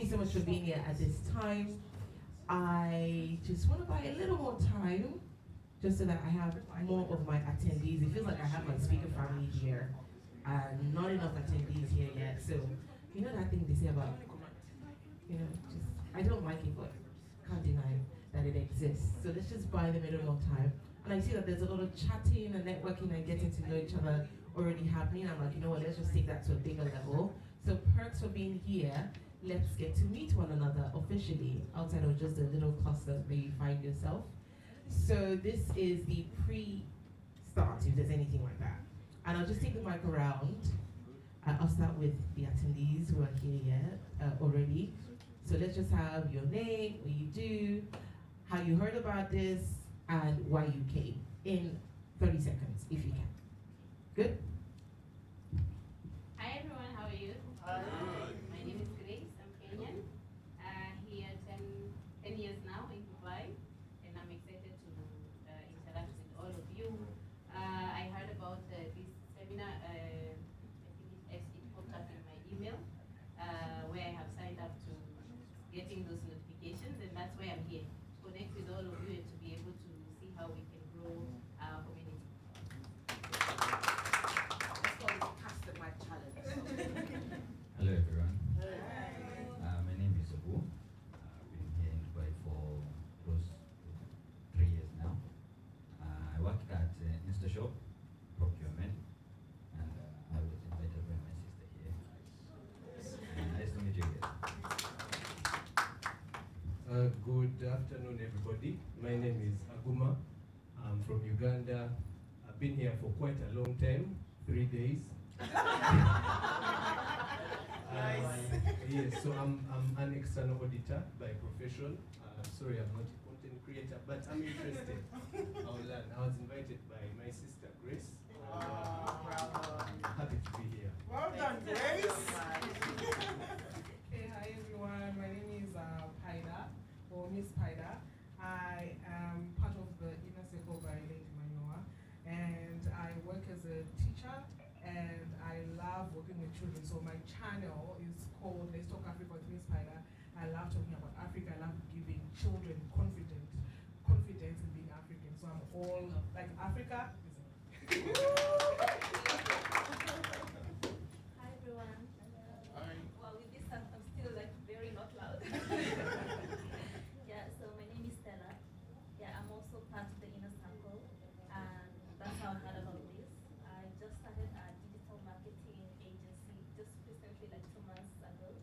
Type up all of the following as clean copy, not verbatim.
so much for being here at this time. I just want to buy a little more time, just so that I have more of my attendees. It feels like I have my speaker family here, and not enough attendees here yet. So, you know that thing they say about, just, I don't like it, but can't deny that it exists. So let's just buy them a little more time. And I see that there's a lot of chatting and networking and getting to know each other already happening. I'm like, you know what, let's just take that to a bigger level. So perks for being here, let's get to meet one another officially, outside of just a little cluster where you find yourself. So this is the pre-start, if there's anything like that. And I'll just take the mic around. I'll start with the attendees who are here yet already. So let's just have your name, what you do, how you heard about this, and why you came in 30 seconds, if you can. Good? Hi everyone, how are you? Hi. My name is Grace, I'm Kenyan. Here 10 years now in Dubai, and I'm excited to interact with all of you. I heard about this seminar, I think it popped up in my email, where I have signed up to getting those notifications, and that's why I'm here, to connect with all of you and to be able to see how we can grow our community. Hello everyone. My name is Abu. I've been here in Dubai for close to 3 years now. I work at InstaShop, procurement, and I was invited by my sister here. Nice to meet you guys. Good afternoon, everybody. My name is Aguma. I'm from Uganda. I've been here for quite a long time, 3 days. Yes, so I'm an external auditor by profession. Sorry, I'm not a content creator, but I'm interested. I'll learn. I was invited by my sister Grace. I'm happy to be here. Well done, Grace. Okay, hi everyone. My name is Paida, or Miss Paida. I am part of the Inner Circle by Lady Manoa, and I work as a teacher, and I love working with children. So my channel is called Let's Talk Africa with Miss Paida. I love talking about Africa. I love giving children confidence in being African. So I'm all like Africa. Hi everyone. Hi. Well, with this I'm still like very not loud. Yeah, so my name is Stella. Yeah, I'm also part of the Inner Circle, and that's how I heard about this. I just started a digital marketing agency just recently, like 2 months ago.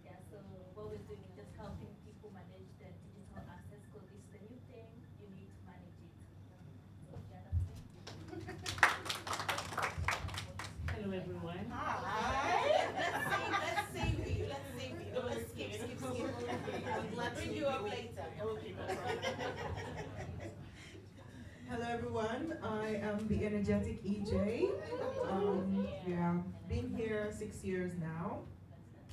Yeah, so what we're doing is just helping people manage their digital assets, because it's the new thing, you need to manage it. So yeah, that's it. Hello everyone. Hi. Let's save you. No, let's skip. I'll bring you up later. Hello everyone, I am the energetic EJ. Yeah, been here 6 years now.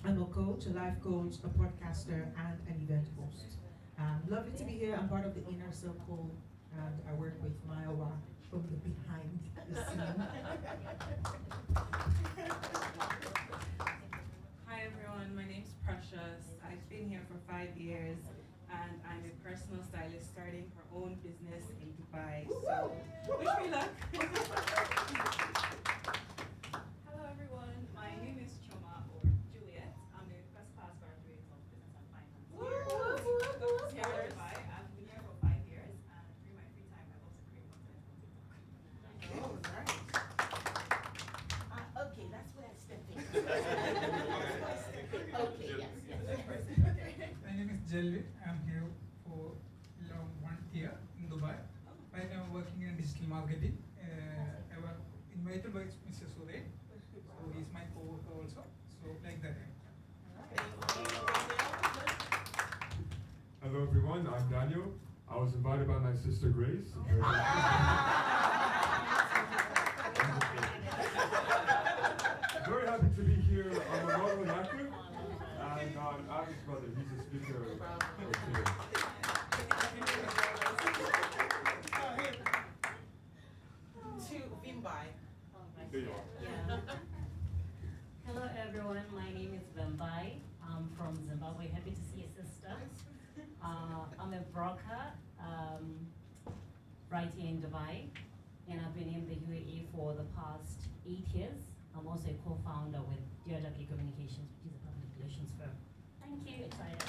I'm a coach, a life coach, a podcaster, and an event host. Lovely to be here. I'm part of the Inner Circle, and I work with Maiwa from the behind the scene. Hi everyone, my name's Precious. I've been here for 5 years, and I'm a personal stylist starting her own business in Dubai. So wish me luck. Hello everyone, my name is Choma or Juliet. I'm a first class graduate of Business and Finance here in Dubai. I've been here for 5 years, and during my free time I love to create content on TikTok. Oh, nice. Okay, that's where I stepped in. Okay, yes. My name is Jelly. I'm here for around 1 year in Dubai. Right now I'm working in digital marketing. I was invited by Mr. Suren, so he's my co-worker also. So like that. Hello everyone, I'm Daniel. I was invited by my sister Grace. Very happy to be here. I'm a model and actor, and I'm Abby's brother. He's a speaker. To Vimbai. There you are. Yeah. Hello everyone, my name is Vimbai. I'm from Zimbabwe for the past 8 years. I'm also a co-founder with DRW Communications, which is a public relations firm. Thank you, excited.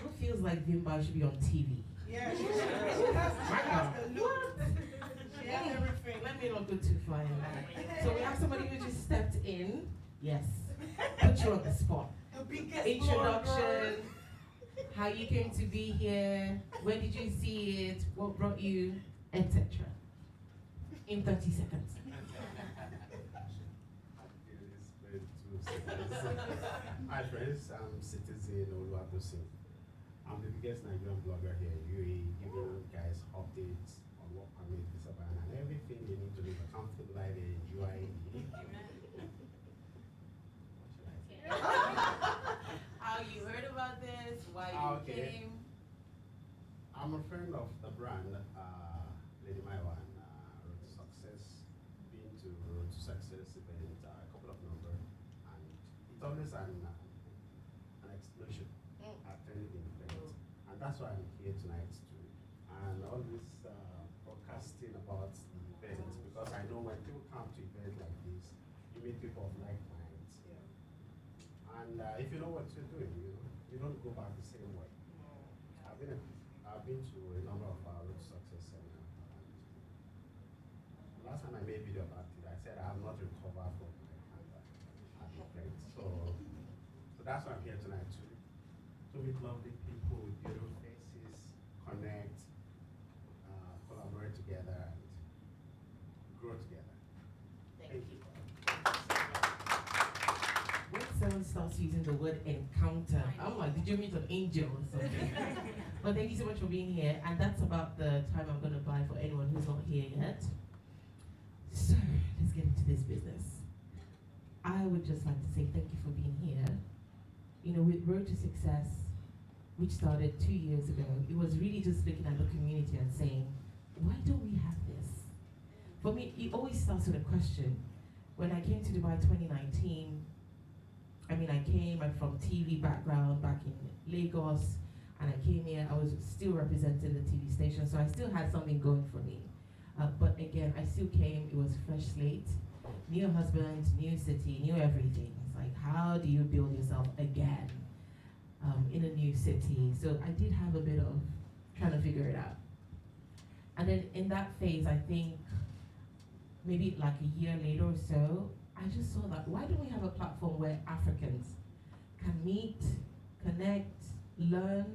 Who feels like Vimba should be on TV? Yeah, she has the look. She has everything. Let me not go too far in that. So we have somebody who just stepped in. Yes. Put you on the spot. The biggest Introduction, how you came to be here, when did you see it, what brought you, etc. In 30 seconds. Hi friends, I'm Citizen Oluwadosin. I'm the biggest Nigerian blogger here in UAE, giving you guys updates on work permit, visa ban, and everything you need to live a comfortable life in UAE. How you heard about this, why you came. I'm a friend of the brand, Lady Maiwa, and Road to Success. Been to Road to Success event, a couple of numbers, and it's always an explosion attending the event, and that's why I'm here tonight too. And all this broadcasting about the event, because I know when people come to events like this, you meet people of like minds, and if you know what you're doing, you don't go back the same way. I've been to a number of Road to Success seminars. Last time I made a video about it, I said I have not recovered from my cancer at the event. So that's why I'm here tonight too. To meet lovely people with beautiful faces, connect, collaborate together, and grow together. Thank you. When someone starts using the word encounter, I'm like, did you meet an angel or something? But thank you so much for being here, and that's about the time I'm going to buy for anyone who's not here yet. So, let's get into this business. I would just like to say thank you for being here. You know, with Road to Success, which started 2 years ago, it was really just looking at the community and saying, why don't we have this? For me, it always starts with a question. When I came to Dubai 2019, I'm from TV background back in Lagos, and I came here, I was still representing the TV station, so I still had something going for me. But again, I still came, it was fresh slate, new husband, new city, new everything. It's like, how do you build yourself again in a new city? So I did have a bit of trying to figure it out. And then in that phase, I think maybe like a year later or so, I just saw that, why don't we have a platform where Africans can meet, connect, learn,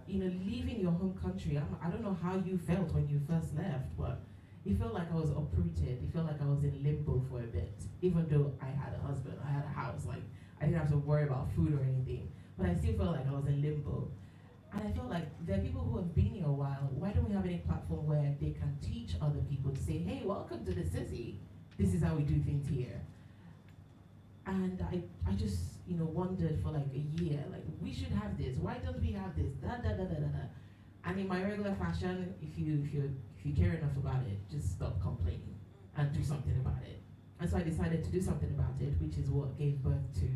live in your home country. I don't know how you felt when you first left, but it felt like I was uprooted. It felt like I was in limbo for a bit, even though I had a husband, I had a house, like I didn't have to worry about food or anything, but I still felt like I was in limbo. And I felt like there are people who have been here a while. Why don't we have any platform where they can teach other people to say, hey, welcome to the city. This is how we do things here. And I just, wondered for like a year, like, we should have this. Why don't we have this? Da da da da da da. And in my regular fashion, if you care enough about it, just stop complaining and do something about it. And so I decided to do something about it, which is what gave birth to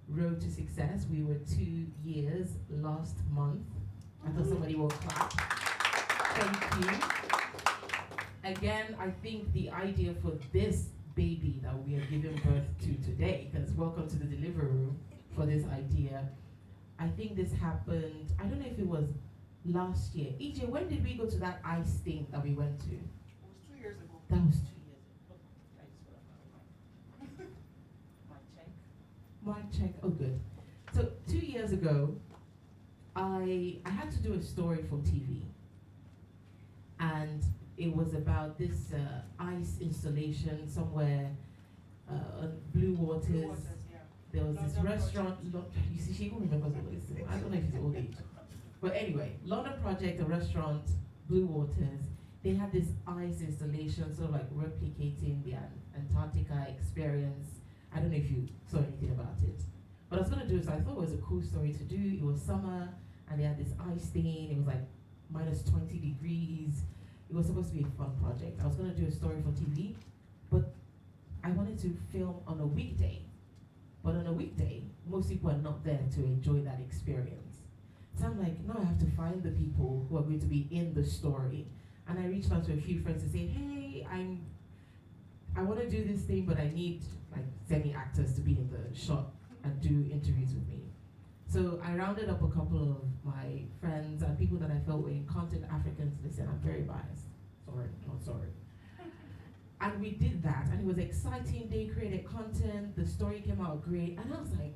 Road to Success. We were 2 years last month. I thought somebody will clap. Thank you. Again, I think the idea for this baby that we are giving birth to today, because welcome to the delivery room for this idea. I think this happened, I don't know if it was last year. EJ, when did we go to that ice thing that we went to? It was 2 years ago. That was 2 years ago. I just want to mic check. Oh, good. So 2 years ago, I had to do a story for TV, and it was about this ice installation somewhere on Blue Waters. There was this restaurant. You see, she even remembers all this. I don't know if it's old age, but anyway, London Project, a restaurant, Blue Waters. They had this ice installation, sort of like replicating the Antarctica experience. I don't know if you saw anything about it. What I was gonna do is I thought it was a cool story to do. It was summer, and they had this ice thing. It was like minus 20 degrees. It was supposed to be a fun project. I was gonna do a story for TV, but I wanted to film on a weekday. But on a weekday, most people are not there to enjoy that experience. So I'm like, no, I have to find the people who are going to be in the story. And I reached out to a few friends to say, hey, I want to do this thing, but I need like semi-actors to be in the shot and do interviews with me. So I rounded up a couple of my friends and people that I felt were in content Africans. Listen, I'm very biased. Sorry, not sorry. And we did that, and it was exciting. They created content, the story came out great, and I was like,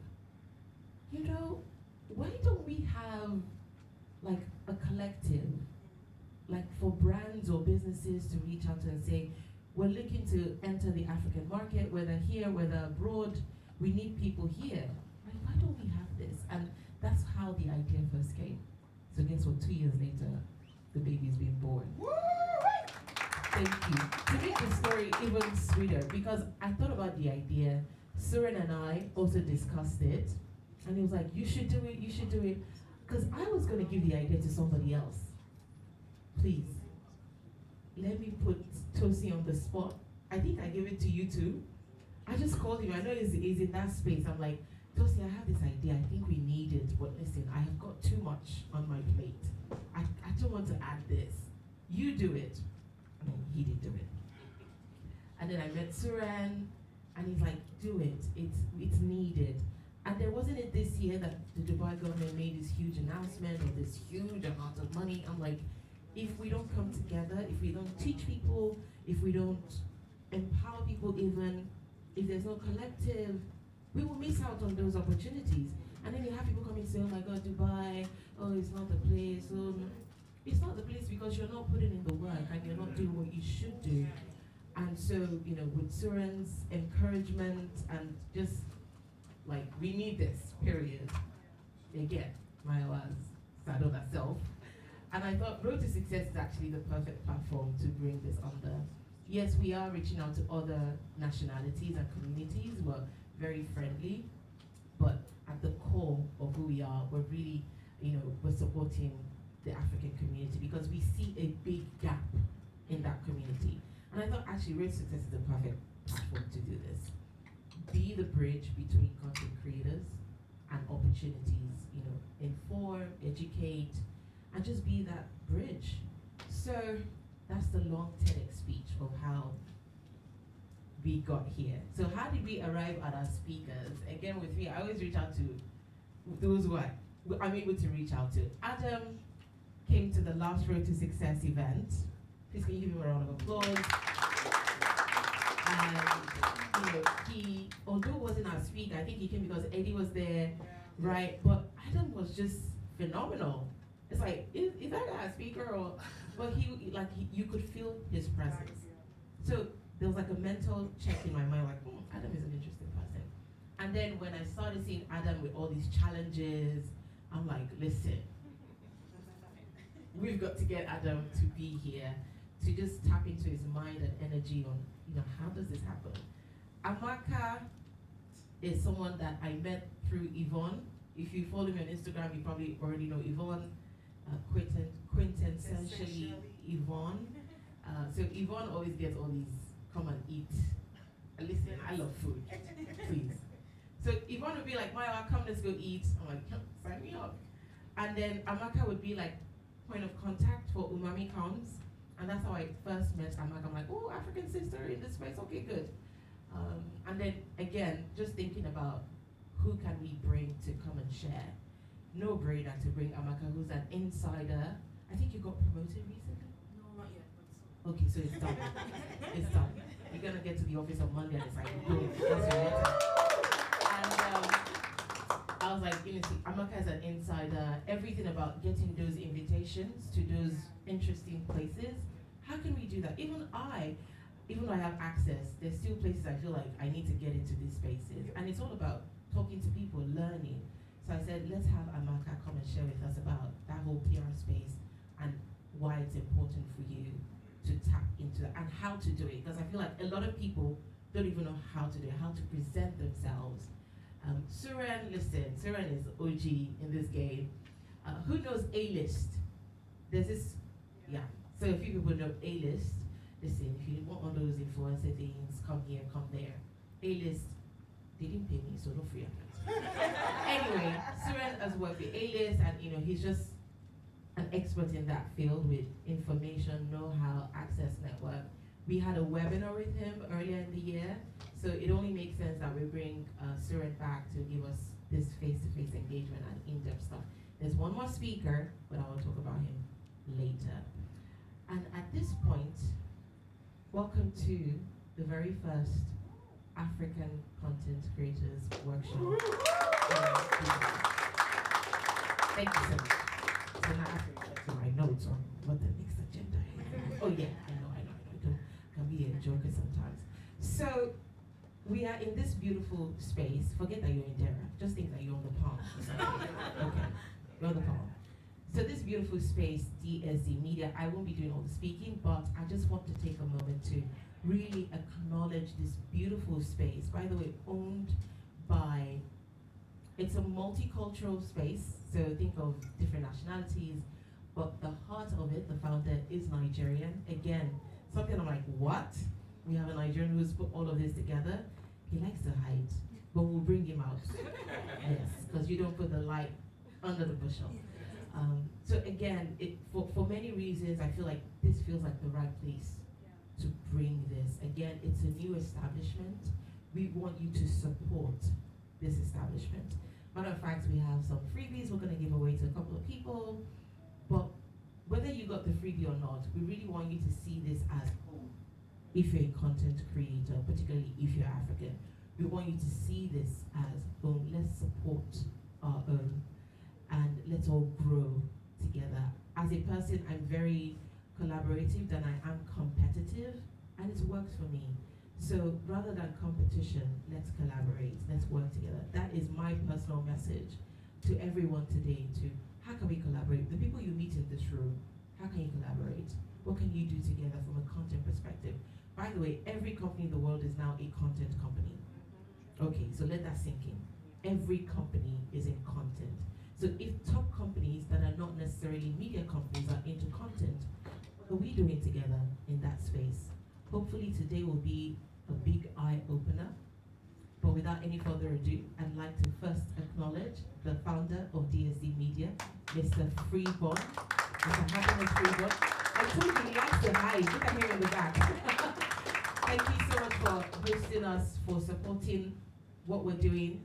you know, why don't we have like a collective, like for brands or businesses to reach out to and say, we're looking to enter the African market, whether here, whether abroad, we need people here. Like, why don't we have this? And that's how the idea first came. So guess what, 2 years later, the baby's been born. Thank you. To make the story even sweeter, because I thought about the idea, Suren and I also discussed it, and he was like, you should do it, you should do it. Because I was going to give the idea to somebody else. Please, let me put Tosi on the spot. I think I gave it to you too. I just called him. I know he's in that space. I'm like, Tosi, I have this idea. I think we need it. But listen, I have got too much on my plate. I don't want to add this. You do it. No, he didn't do it. And then I met Suren, and he's like, do it. It's needed. And there wasn't it this year that the Dubai government made this huge announcement or this huge amount of money. I'm like, if we don't come together, if we don't teach people, if we don't empower people even, if there's no collective, we will miss out on those opportunities. And then you have people coming and say, oh my God, Dubai, oh, it's not the place. Oh, no. It's not the place because you're not putting in the work and you're not doing what you should do. And so, you know, with Suren's encouragement and just like, we need this, period. Again, Maya was saddled herself. And I thought Road to Success is actually the perfect platform to bring this under. Yes, we are reaching out to other nationalities and communities. We're very friendly, but at the core of who we are, we're really, you know, we're supporting the African community because we see a big gap in that community. And I thought actually Road to Success is the perfect platform to do this. Be the bridge between content creators and opportunities, you know, inform, educate, and just be that bridge. So that's the long TEDx speech of how we got here. So how did we arrive at our speakers? Again, with me, I always reach out to those who I'm able to reach out to. Adam came to the last Road to Success event. Please can you give him a round of applause? And you know, he, although wasn't our speaker, I think he came because Eddie was there, right? But Adam was just phenomenal. It's like, is that guy a speaker or? But you could feel his presence. So there was like a mental check in my mind, like, Adam is an interesting person. And then when I started seeing Adam with all these challenges, I'm like, listen, we've got to get Adam to be here, to just tap into his mind and energy on, you know, how does this happen? Amaka is someone that I met through Yvonne. If you follow me on Instagram, you probably already know Yvonne. Quintessentially Yvonne. So Yvonne always gets all these, come and eat. Listen, I love food, please. So Yvonne would be like, Maya, come, let's go eat. I'm like, sign me up. And then Amaka would be like point of contact for Umami Counts. And that's how I first met Amaka. I'm like, oh, African sister in this space, okay, good. And then again, just thinking about who can we bring to come and share. No brainer to bring Amaka, who's an insider. I think you got promoted recently? No, not yet, but so. Okay, so it's done. It's done. You're gonna get to the office on Monday and it's like, boom, that's your letter. And I was like, you know, see, Amaka is an insider. Everything about getting those invitations to those interesting places. How can we do that? Even though I have access, there's still places I feel like I need to get into these spaces. And it's all about talking to people, learning. So I said, let's have Amaka come and share with us about that whole PR space and why it's important for you to tap into that and how to do it. Because I feel like a lot of people don't even know how to do it, how to present themselves. Suren, listen, Suren is OG in this game. Who knows A-list? There's this, yeah. So a few people know A-list. Listen, if you want one of those influencer things, come here, come there. A-list, they didn't pay me, so no free advert. Anyway, Suren has worked with A-list, and you know, he's just an an expert in that field with information, know-how, access network. We had a webinar with him earlier in the year, so it only makes sense that we bring Suren back to give us this face-to-face engagement and in-depth stuff. There's one more speaker, but I will talk about him later. And at this point, welcome to the very first African Content Creators Workshop. Thank you so much. So now I have to get to my notes on what the next agenda is. Oh yeah, I know. Can be a joker sometimes. So we are in this beautiful space. Forget that you're in Dera. Just think that you're on the palm. Okay, you're on the palm. So this beautiful space, DSD Media, I won't be doing all the speaking, but I just want to take a moment to really acknowledge this beautiful space. By the way, owned by, it's a multicultural space, so think of different nationalities, but the heart of it, the founder is Nigerian. Again, something I'm like, what? We have a Nigerian who's put all of this together. He likes to hide, but we'll bring him out. Yes, because you don't put the light under the bushel. So again, for many reasons, I feel like this feels like the right place to bring this. Again, it's a new establishment. We want you to support this establishment. Matter of fact, we have some freebies we're going to give away to a couple of people. But whether you got the freebie or not, we really want you to see this as home. If you're a content creator, particularly if you're African, we want you to see this as home. Let's support our own and let's all grow together. As a person, I'm very collaborative than I am competitive, and it works for me. So rather than competition, let's collaborate, let's work together. That is my personal message to everyone today, to how can we collaborate? The people you meet in this room, how can you collaborate? What can you do together from a content perspective? By the way, every company in the world is now a content company. Okay, so let that sink in. Every company is in content. So if top companies that are not necessarily media companies are into content, what are we doing together in that space? Hopefully today will be a big eye-opener. But without any further ado, I'd like to first acknowledge the founder of DSD Media, Mr. Freeborn. Mr. Happiness Freeborn. I told you he likes to hide. Look at him in the back. Thank you so much for hosting us, for supporting what we're doing,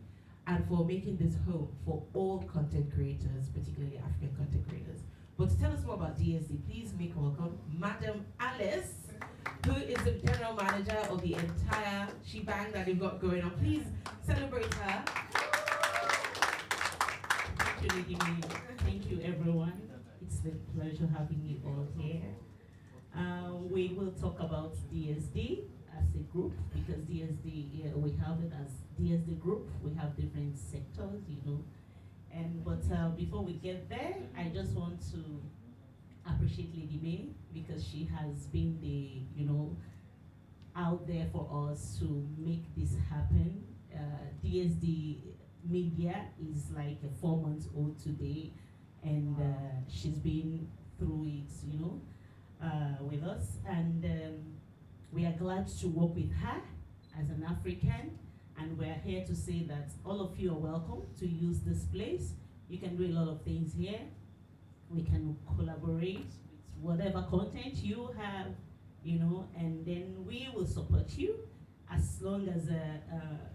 and for making this home for all content creators, particularly African content creators. But to tell us more about DSD, please make welcome Madam Alice, who is the general manager of the entire shebang that we've got going on. Please celebrate her. Thank you, Lady May. Thank you, everyone. It's a pleasure having you all here. We will talk about DSD as a group, because DSD, we have it as DSD group. We have different sectors, you know. But before we get there, I just want to appreciate Lady May, because she has been the, you know, out there for us to make this happen. DSD Media is like 4 months old today, and she's been through it, you know, with us. And we are glad to work with her as an African, and we're here to say that all of you are welcome to use this place. You can do a lot of things here. We can collaborate with whatever content you have, you know, and then we will support you as long as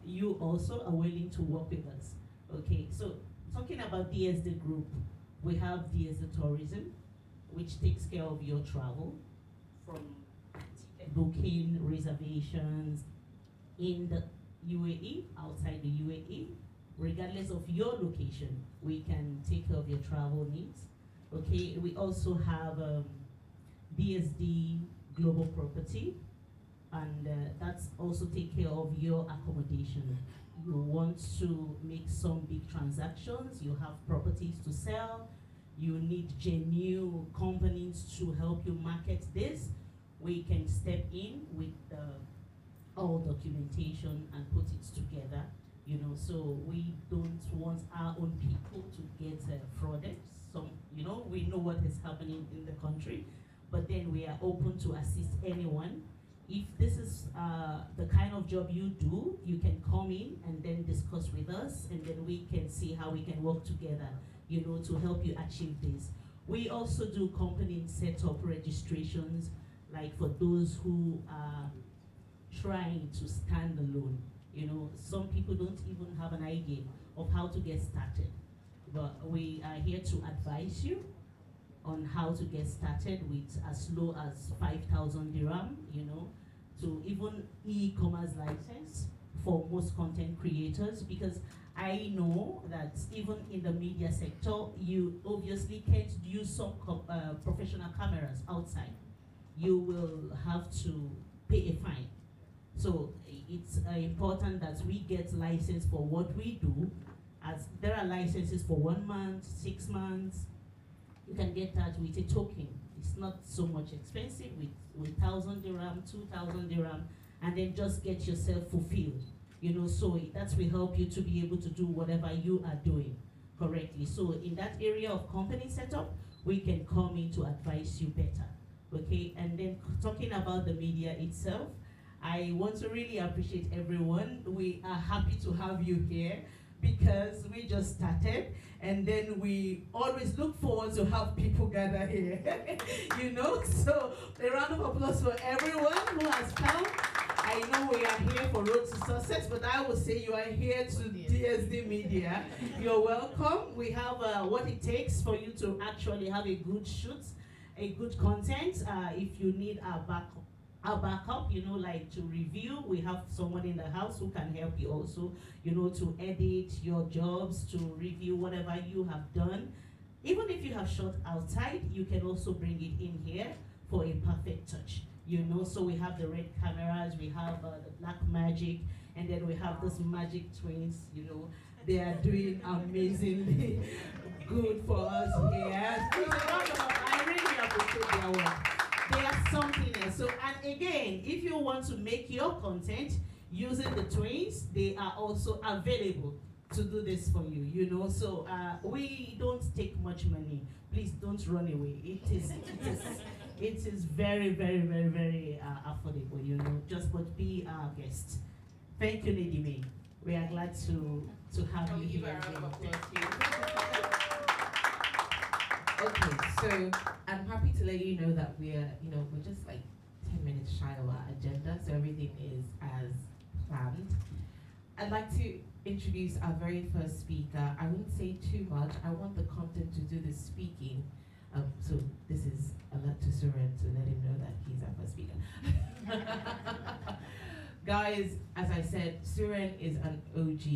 you also are willing to work with us. Okay, so talking about DSD Group, we have DSD Tourism, which takes care of your travel, from ticket booking, reservations in the UAE, outside the UAE, regardless of your location, we can take care of your travel needs. Okay, we also have DSD Global Property, and that's also take care of your accommodation. You want to make some big transactions, you have properties to sell, you need genuine companies to help you market this. We can step in with all documentation and put it together, you know, so we don't want our own people to get frauded. Some, you know, we know what is happening in the country, but then we are open to assist anyone. If this is the kind of job you do, you can come in and then discuss with us, and then we can see how we can work together, you know, to help you achieve this. We also do company setup registrations, like for those who are trying to stand alone. You know, some people don't even have an idea of how to get started. But we are here to advise you on how to get started with as low as 5,000 dirham, you know, to even e-commerce license for most content creators, because I know that even in the media sector, you obviously can't use some professional cameras outside. You will have to pay a fine. So it's important that we get license for what we do, as there are licenses for 1 month, 6 months. You can get that with a token. It's not so much expensive, with 1,000 dirham, 2,000 dirham, and then just get yourself fulfilled. You know, so that will help you to be able to do whatever you are doing correctly. So in that area of company setup, we can come in to advise you better. Okay, and then talking about the media itself, I want to really appreciate everyone. We are happy to have you here because we just started, and then we always look forward to have people gather here. You know, so a round of applause for everyone who has come. I know we are here for Road to Success, but I will say you are here to DSD Media. You're welcome. We have what it takes for you to actually have a good shoot, a good content. If you need our backup, you know, like to review, we have someone in the house who can help you also, you know, to edit your jobs, to review whatever you have done. Even if you have shot outside, you can also bring it in here for a perfect touch. You know, so we have the red cameras, we have the black magic, and then we have those magic twins, you know. They are doing amazingly good for us here. I really appreciate their work. They are something else. So, and again, if you want to make your content using the twins, they are also available to do this for you, you know. So we don't take much money. Please don't run away. It is very, very, very, very affordable, you know. Just but be our guest. Thank you, Lady May. We are glad to have you here. Okay, so I'm happy to let you know that we're just like 10 minutes shy of our agenda, so everything is as planned. I'd like to introduce our very first speaker. I won't say too much. I want the content to do the speaking. So this is a lot to Suren to let him know that he's our first speaker. Guys, as I said, Suren is an OG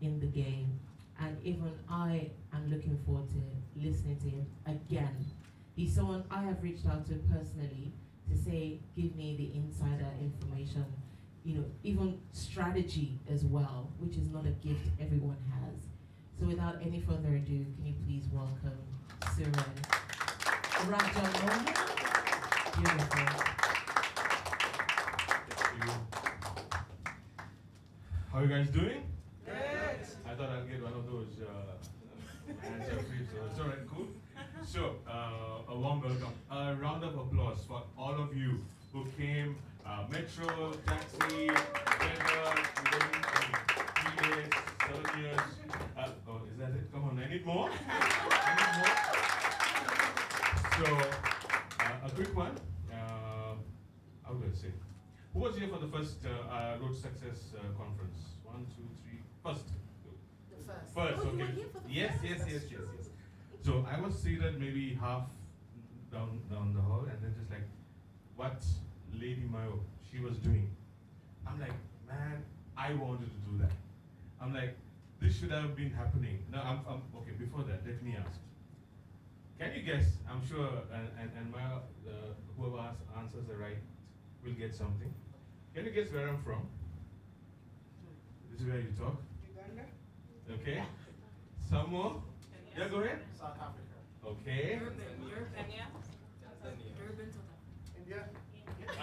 in the game, and even I am looking forward to listening to him again. He's someone I have reached out to personally to say, give me the insider information, you know, even strategy as well, which is not a gift everyone has. So without any further ado, can you please welcome Suren Rajamohan? Beautiful. Thank you. How are you guys doing? Good. I thought I'd get one of those answer briefs. So it's alright, cool. So, a warm welcome. A round of applause for all of you who came, metro, taxi, weather, 3 days, 7 years. Oh, is that it? Come on, I need more. I need more. So, a quick one. How do I say? Who was here for the first Road Success conference? 1, 2, 3. First. The first. First, oh, okay. You were here for the Yes. So I was seated maybe half down the hall, and then just like what Lady Mayo she was doing. I'm like, man, I wanted to do that. I'm like, this should have been happening. No, I'm okay. Before that, let me ask. Can you guess? I'm sure, and Mayo, whoever answers the right will get something. Can you guess where I'm from? This is where you talk. Uganda. Okay. Some more? Yeah, go ahead. South Africa. Okay. Kenya. India. Okay.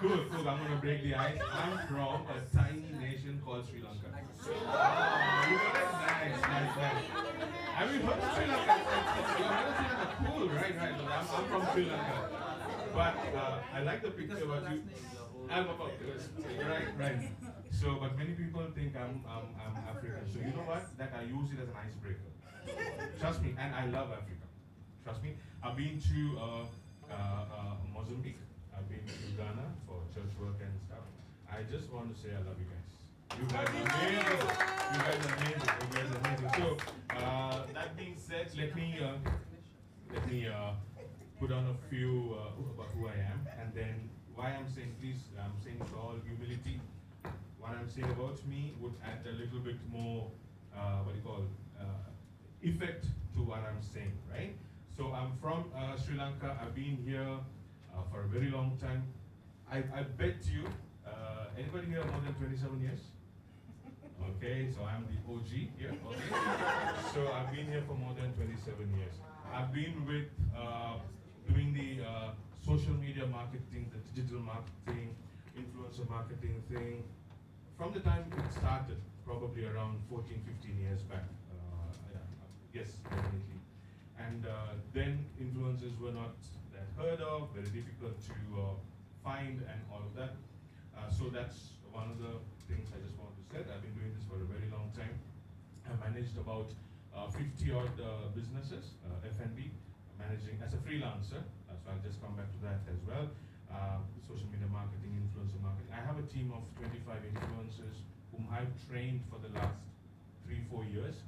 Cool. I'm gonna break the ice. I'm from a tiny nation called Sri Lanka. You got it? Nice. Have you heard of Sri Lanka? You heard of Sri Lanka? Cool, right. I'm from Sri Lanka. But I like the picture about you. I'm about right. So, but many people think I'm African. So you know what? That I use it as an icebreaker. Trust me, and I love Africa. Trust me. I've been to Mozambique. I've been to Ghana for church work and stuff. I just want to say I love you guys. You guys are amazing. You guys are amazing. You guys are amazing. So that being said, let me put on a few about who I am, and then why I'm saying this. I'm saying with all humility. What I'm saying about me would add a little bit more, effect to what I'm saying, right? So I'm from Sri Lanka. I've been here for a very long time. I bet you, anybody here more than 27 years? Okay, so I'm the OG here. Okay. So I've been here for more than 27 years. I've been with doing the social media marketing, the digital marketing, influencer marketing thing from the time it started, probably around 14, 15 years back. Yes, definitely. And then influencers were not that heard of, very difficult to find and all of that. So that's one of the things I just want to say. I've been doing this for a very long time. I managed about 50 odd businesses, F&B, managing as a freelancer. So I'll just come back to that as well. Social media marketing, influencer marketing. I have a team of 25 influencers whom I've trained for the last 3-4 years.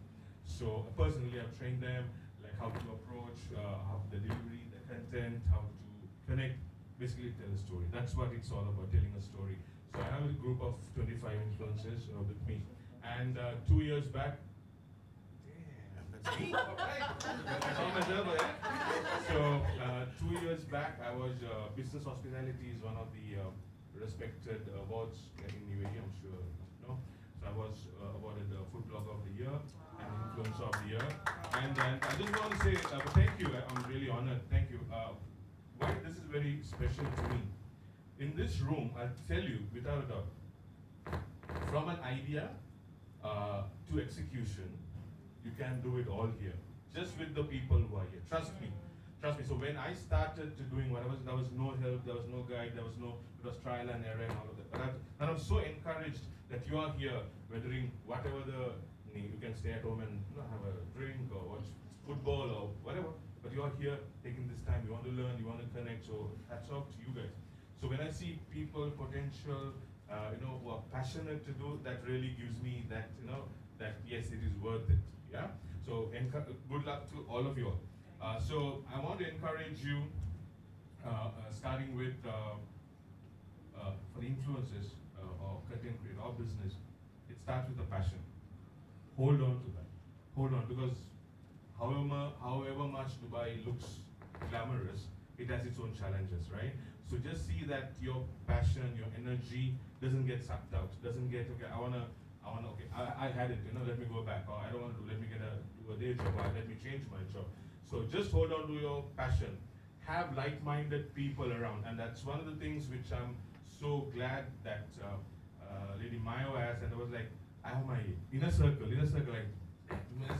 So personally, I've trained them, like how to approach, how the delivery, the content, how to connect, basically tell a story. That's what it's all about, telling a story. So I have a group of 25 influencers with me. And 2 years back, damn, that's me, okay. I saw myself, yeah. So 2 years back, I was, Business Hospitality is one of the respected awards in UAE, I'm sure you know. So I was awarded the Food Blogger of the Year and Influencer of the Year. And I just want to say thank you, I'm really honored, thank you. Why this is very special to me. In this room, I'll tell you without a doubt, from an idea to execution, you can do it all here, just with the people who are here. Trust me. Trust me. So when I started to doing whatever, there was no help, there was no guide, it was trial and error and all of that. But I'm so encouraged that you are here, weathering whatever you can stay at home and have a drink or watch football or whatever. But you are here taking this time. You want to learn, you want to connect. So hats off to you guys. So when I see people, potential, who are passionate to do, that really gives me that, that yes, it is worth it. Yeah. So good luck to all of you all. So I want to encourage you, starting with for the influencers or content creator or business, it starts with a passion. Hold on to that. Hold on, because however much Dubai looks glamorous, it has its own challenges, right? So just see that your passion, your energy doesn't get sucked out. Doesn't get, okay, I had it, let me go back. Or I don't want to let me do a day job, or let me change my job. So just hold on to your passion. Have like-minded people around. And that's one of the things which I'm so glad that Lady Mayo asked, and I was like, I have my inner circle, like,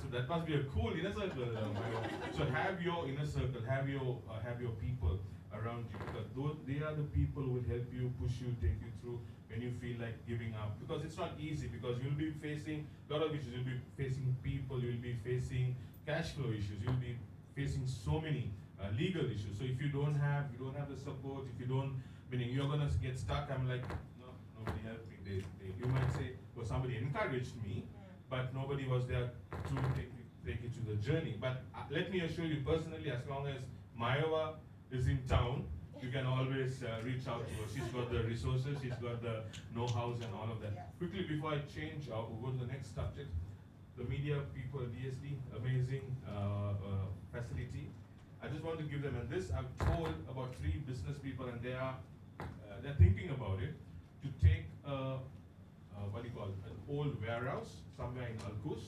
so that must be a cool inner circle. So have your inner circle, have your people around you, because they are the people who will help you, push you, take you through when you feel like giving up. Because it's not easy, because you'll be facing a lot of issues. You'll be facing people, you'll be facing cash flow issues, you'll be facing so many legal issues. So if you don't have the support, if you don't, meaning you're gonna get stuck. I'm like, no, nobody helped me. You might say, well, somebody encouraged me, but nobody was there to take you to the journey. But let me assure you personally, as long as Mayowa is in town, you can always reach out to her. She's got the resources, she's got the know-hows and all of that. Quickly, before I change, we'll go to the next subject. The media people, DSD, amazing facility. I just want to give them, and this I've told about 3 business people, and they're thinking about it, to take an old warehouse somewhere in Al-Quds,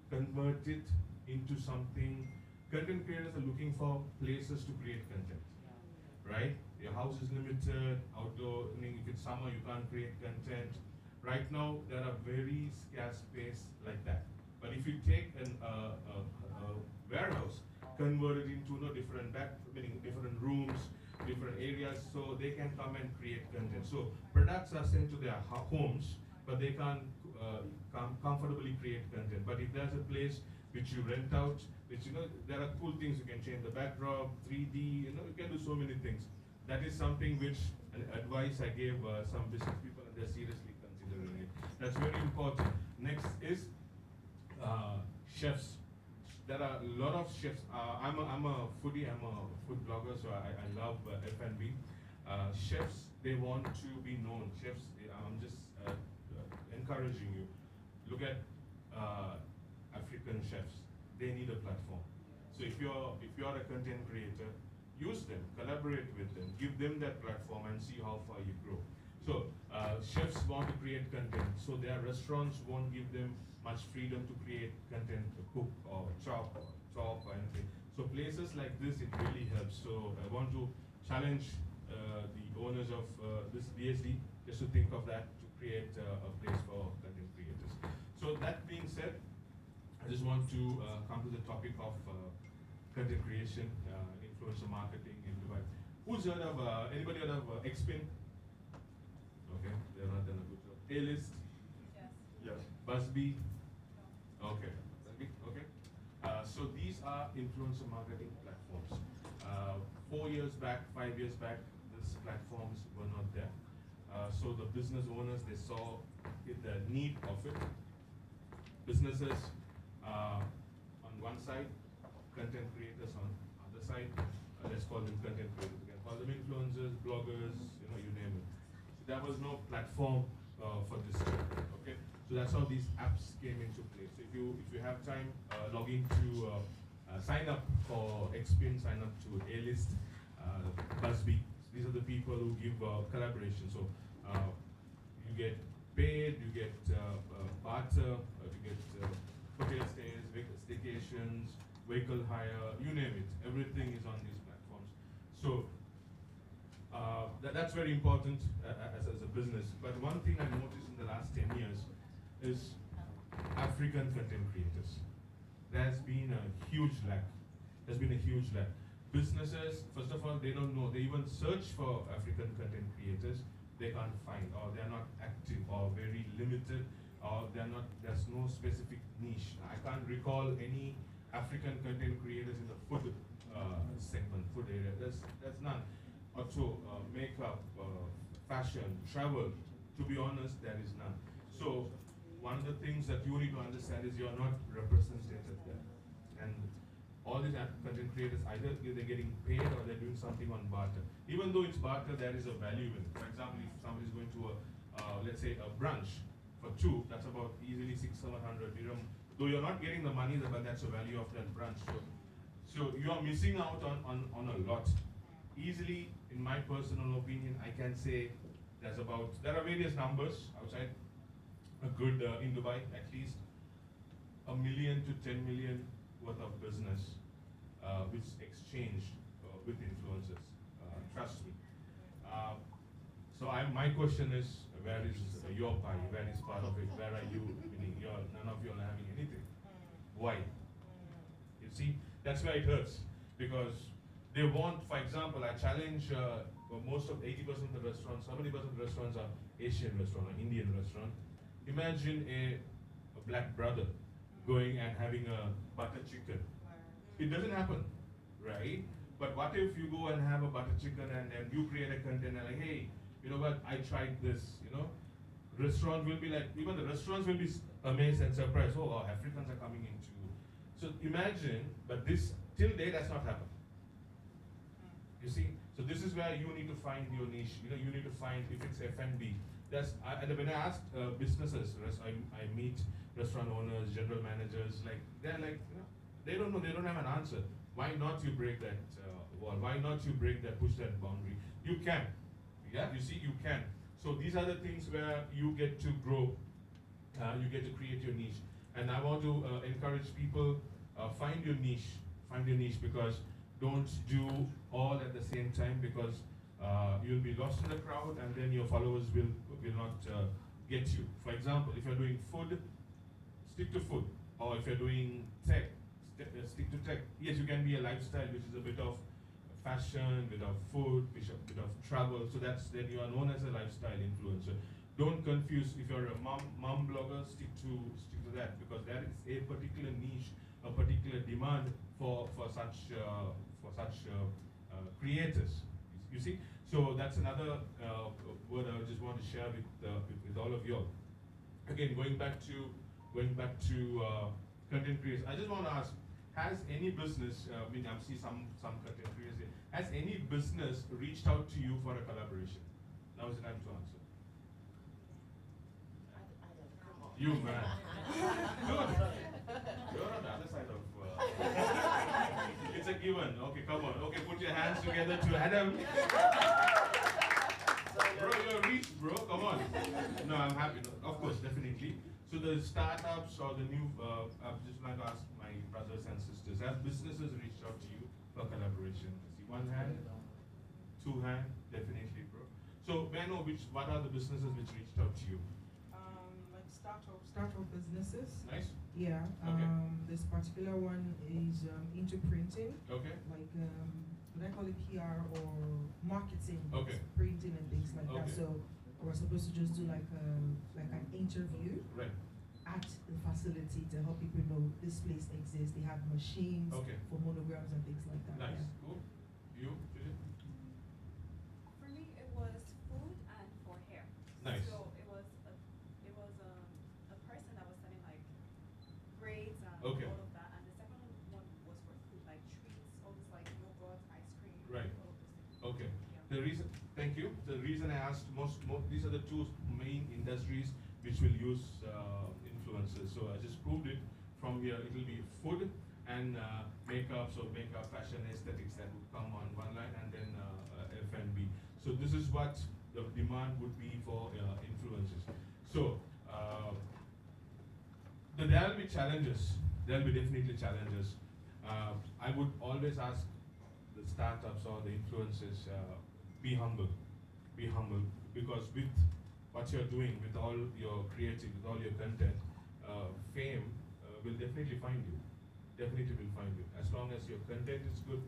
convert it into something. Content creators are looking for places to create content, right? Your house is limited, outdoor, if it's summer, you can't create content. Right now, there are very scarce space like that. But if you take a warehouse, convert it into different rooms, different areas, so they can come and create content. So products are sent to their homes, but they can't comfortably create content. But if there's a place which you rent out, which, you know, there are cool things. You can change the backdrop, 3D, you know, you can do so many things. That is something which, an advice I gave some business people, and they're seriously considering it. That's very important. Next is chefs. There are a lot of chefs. I'm a foodie, I'm a food blogger, so I love F&B. Chefs, they want to be known. Chefs, I'm just encouraging you. Look at African chefs. They need a platform. So if you're a content creator, use them, collaborate with them, give them that platform and see how far you grow. So chefs want to create content, so their restaurants won't give them much freedom to create content, to cook or chop or anything. So places like this, it really helps. So I want to challenge the owners of this DSD just to think of that, to create a place for content creators. So that being said, I just want to come to the topic of content creation, influencer marketing in Dubai. Who's heard of, anybody heard of Xpin? Okay, they're not done a good job. A-List? Yes. Yes. Busby? Okay. Busby? Okay. So these are influencer marketing platforms. 4 years back, 5 years back, these platforms were not there. So the business owners, they saw the need of it. Businesses on one side, content creators on other side. Let's call them content creators. We can call them influencers, bloggers, you know, you name it. So there was no platform for this. Okay, so that's how these apps came into play. So if you have time, log into sign up for Xpin, sign up to A-List, Busby. These are the people who give collaboration. So you get paid, you get barter, you get hotel stays, staycations, vehicle hire, you name it. Everything is on these platforms. So that's very important as a business. But one thing I noticed in the last 10 years is African content creators. There's been a huge lack. There's been a huge lack. Businesses, first of all, they don't know. They even search for African content creators. They can't find, or they're not active, or very limited, or there's no specific niche. I can't recall any African content creators in the food segment, food area. There's none. Also, makeup, fashion, travel. To be honest, there is none. So one of the things that you need to understand is you're not represented there. And all these content creators, either they're getting paid or they're doing something on barter. Even though it's barter, there is a value in it. For example, if somebody's going to let's say a brunch for two, that's about easily 600-700 dirham. Though you're not getting the money, but that's the value of that brunch. So you're missing out on a lot. Easily, in my personal opinion, I can say there are various numbers outside. A good, in Dubai, at least $1 million to 10 million worth of business which exchange with influencers. Trust me. So my question is, where is your pie? Where is part of it? Where are you? Meaning, none of you are having anything. Why? You see, that's where it hurts, because they want, for example, I challenge most of 80% of the restaurants, 70% of the restaurants are Asian restaurant or Indian restaurant. Imagine a black brother going and having a butter chicken. It doesn't happen, right? But what if you go and have a butter chicken and then you create a content and like, hey, you know what, I tried this, you know? Restaurant will be like, even the restaurants will be amazed and surprised, oh, Africans are coming into. So imagine, but till date that's not happened. You see? So this is where you need to find your niche. You know, you need to find, if it's F&B. When I asked businesses, I meet restaurant owners, general managers, like, they're like, you know, they don't know, they don't have an answer. Why not you break that wall? Why not you push that boundary? You can. Yeah, you see, you can. So these are the things where you get to grow, you get to create your niche. And I want to encourage people, find your niche, because don't do all at the same time, because you'll be lost in the crowd and then your followers will not get you. For example, if you're doing food, stick to food. Or if you're doing tech, stick to tech. Yes, you can be a lifestyle, which is a bit of fashion, bit of food, bit of travel. So then you are known as a lifestyle influencer. Don't confuse. If you're a mom blogger, stick to that, because there is a particular niche a particular demand for such creators. You see, so that's another word I just want to share with all of you all. Again, going back to content creators, I just want to ask: has any business? I mean, I see some content creators here. Has any business reached out to you for a collaboration? Now is the time to answer. You man, good. You're on the other side of. It's a given. Okay, come on. Okay, put your hands together to Adam. Bro, you're rich, bro. Come on. No, I'm happy. Of course, definitely. So the startups or the new, I've just like to ask my brothers and sisters, have businesses reached out to you for collaboration? See, one hand, two hand, definitely, bro. So may I know what are the businesses which reached out to you? Like startup businesses. Nice. Yeah. Okay. This particular one is into printing. Okay. Like would I call it PR or marketing? Okay. Printing and things like that. Okay. So we're supposed to just do like an interview. Right. At the facility to help people know this place exists. They have machines for monograms and things like that. Nice. Yeah. Cool. You, Julian? For me, it was food and for hair. Nice. So it was a person that was selling like braids and Okay. all of that, and the second one was for food, like treats, all this like yogurt, ice cream, Right. all of those things. Okay. Yeah. The reason, thank you. The reason I asked these are the two main industries which will use influencers. So I just proved it from here. It will be food and makeup, so makeup, fashion, aesthetics that would come on one line, and then F&B. So this is what the demand would be for influencers. So there will be challenges. There will be definitely challenges. I would always ask the startups or the influencers, be humble, because with what you're doing, with all your creative, with all your content, fame will definitely find you. Definitely will find you. As long as your content is good,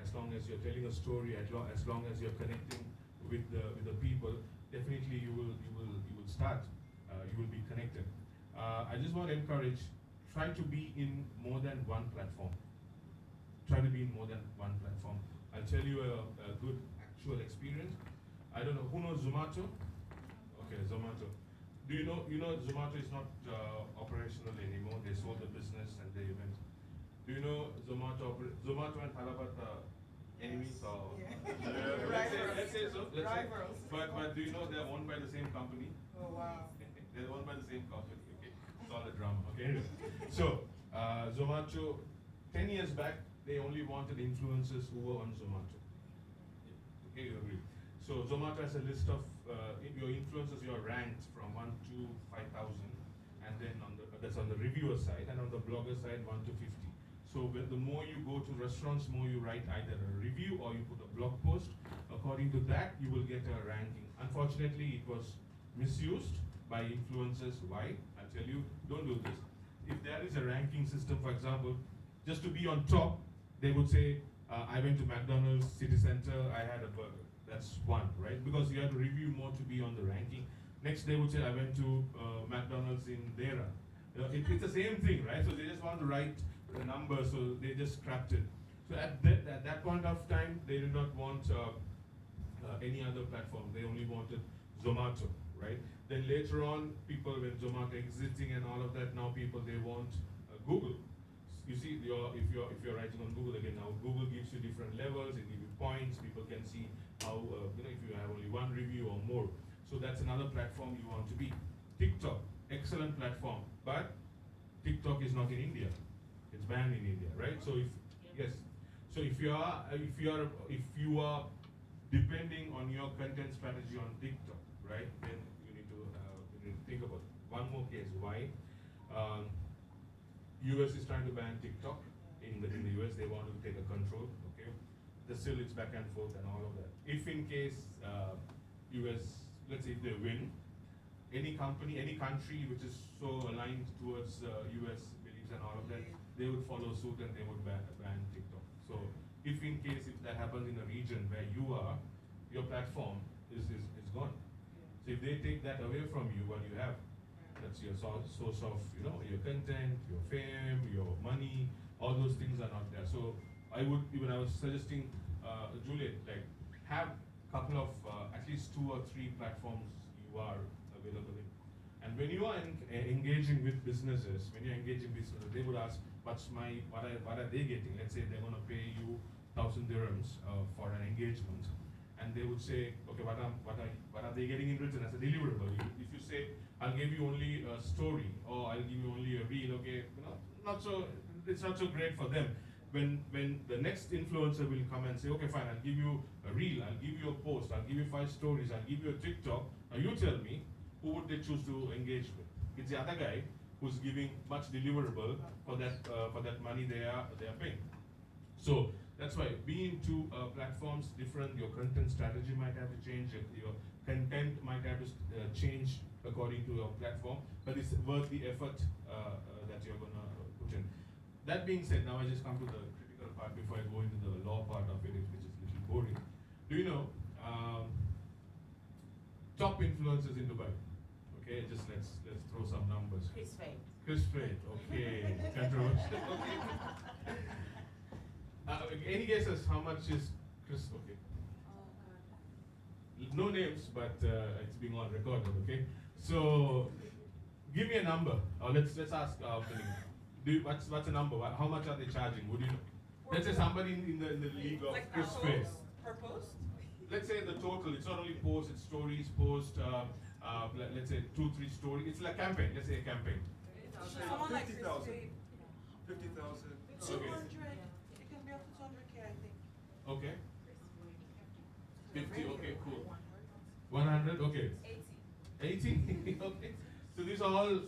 as long as you're telling a story, as long as you're connecting with the people, definitely you will start. You will be connected. I just want to encourage: try to be in more than one platform. Try to be in more than one platform. I'll tell you a good actual experience. I don't know who knows Zomato. Okay, Zomato. Do you know Zomato is not operational anymore? They sold the business and they went. Do you know Zomato and Halabat are enemies or? Yeah. Let's say so. Rivals. But do you know they're owned by the same company? Oh wow. They're owned by the same company. Okay, it's all a drama. Okay. Anyway. So Zomato, 10 years back, they only wanted influencers who were on Zomato. Okay, you agree? So Zomato has a list of your influencers. You are ranked from 1 to 5,000, and then that's on the reviewer side, and on the blogger side 1 to 50. So the more you go to restaurants, more you write either a review or you put a blog post. According to that, you will get a ranking. Unfortunately, it was misused by influencers. Why? I'll tell you. Don't do this. If there is a ranking system, for example, just to be on top, they would say, I went to McDonald's City Center, I had a burger. That's one, right? Because you have to review more to be on the ranking. Next, they would say, I went to McDonald's in Dera. It's the same thing, right? So they just want to write the number, so they just scrapped it. So at that point of time, they did not want any other platform. They only wanted Zomato, right? Then later on, people, when Zomato exiting and all of that, now people, they want Google. You see, if you're writing on Google again, now Google gives you different levels, it gives you points, people can see how, if you have only one review or more. So that's another platform you want to be. TikTok, excellent platform, but TikTok is not in India. It's banned in India, right? So if you are depending on your content strategy on TikTok, right? Then you need to think about it. One more case. Why? US is trying to ban TikTok. In the US, they want to take a control. Okay, still it's back and forth and all of that. If in case US, let's say if they win, any company, any country which is so aligned towards US beliefs and all of that, they would follow suit and they would ban TikTok. So if in case if that happens in a region where you are, your platform is gone. So if they take that away from you, what you have, that's your source of your content, your fame, your money, me, all those things are not there. So I was suggesting Juliet, like have couple of at least 2 or 3 platforms you are available in. And when you are engaging with businesses, they would ask, what are they getting? Let's say they're going to pay you 1,000 dirhams for an engagement, and they would say, okay, what are they getting in return as a deliverable? If you say, I'll give you only a story, or I'll give you only a reel, okay, it's not so great for them. When the next influencer will come and say, okay, fine, I'll give you a reel, I'll give you a post, I'll give you 5 stories, I'll give you a TikTok. Now you tell me, who would they choose to engage with? It's the other guy who's giving much deliverable for that money they are paying. So that's why being two platforms different, your content strategy might have to change, your content might have to change according to your platform, but it's worth the effort that you're gonna put in. That being said, now I just come to the critical part before I go into the law part of it, which is a little boring. Do you know top influencers in Dubai? Okay, just let's throw some numbers. Chris Fate. Chris Fate, okay. Controversial. Okay. Any guesses how much is Chris? Okay. No names, but it's being on recorded. Okay. So give me a number. Let's ask. What's a number? How much are they charging? Would you know? Let's say somebody in the league of like Chris Fate. Per post? Let's say the total. It's not only posts. It's stories, post. Let's say 2-3 stories. It's like campaign. Let's say a campaign. Someone like 50,000. 50,000. 200. It can be up to 200K, I think. Okay. 50. Okay. Cool. 100. Okay. 80. Okay. So these are all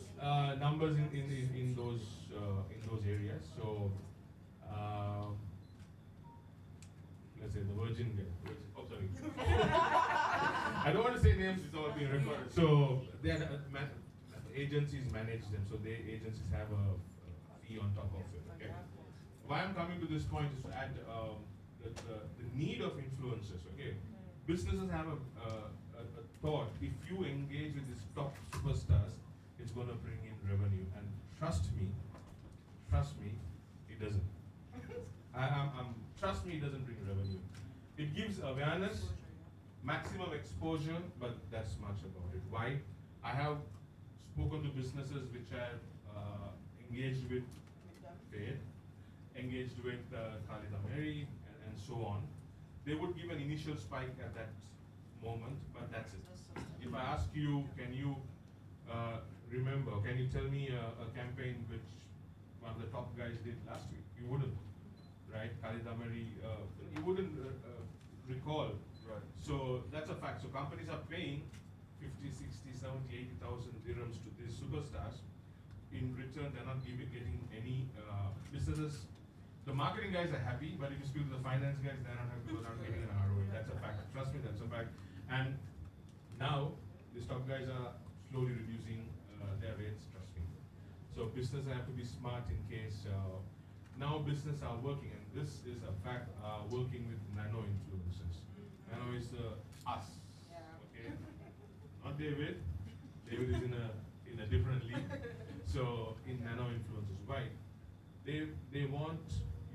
numbers in those areas. So let's say the Virgin guy. Oh, sorry. I don't want to say names. It's all being recorded. So they are agencies manage them. So they agencies have a fee on top of it. Okay. Why I'm coming to this point is to add the need of influencers. Okay. Businesses have a thought. If you engage with these top superstars, it's going to bring in revenue. And trust me, it doesn't. Trust me, it doesn't bring revenue. It gives awareness, maximum exposure, but that's much about it. Why? I have spoken to businesses which have engaged with Fade, engaged with Khalid Ameri, and so on. They would give an initial spike at that moment, but that's it. If I ask you, can you remember, can you tell me a campaign which one of the top guys did last week? You wouldn't, right? Khalid Ameri, you wouldn't recall. Right. So that's a fact. So companies are paying 50, 60, 70, 80,000 dirhams to these superstars. In return, they're not getting any businesses. The marketing guys are happy, but if you speak to the finance guys, they're not happy because they're not getting an ROI. That's a fact. Trust me, that's a fact. And now, the stock guys are slowly reducing their rates, trust me. So businesses have to be smart in case now businesses are working, and this is a fact, working with nano influencers. Nano is us, okay? Not David. David is in a different league. So in nano influencers, why? They want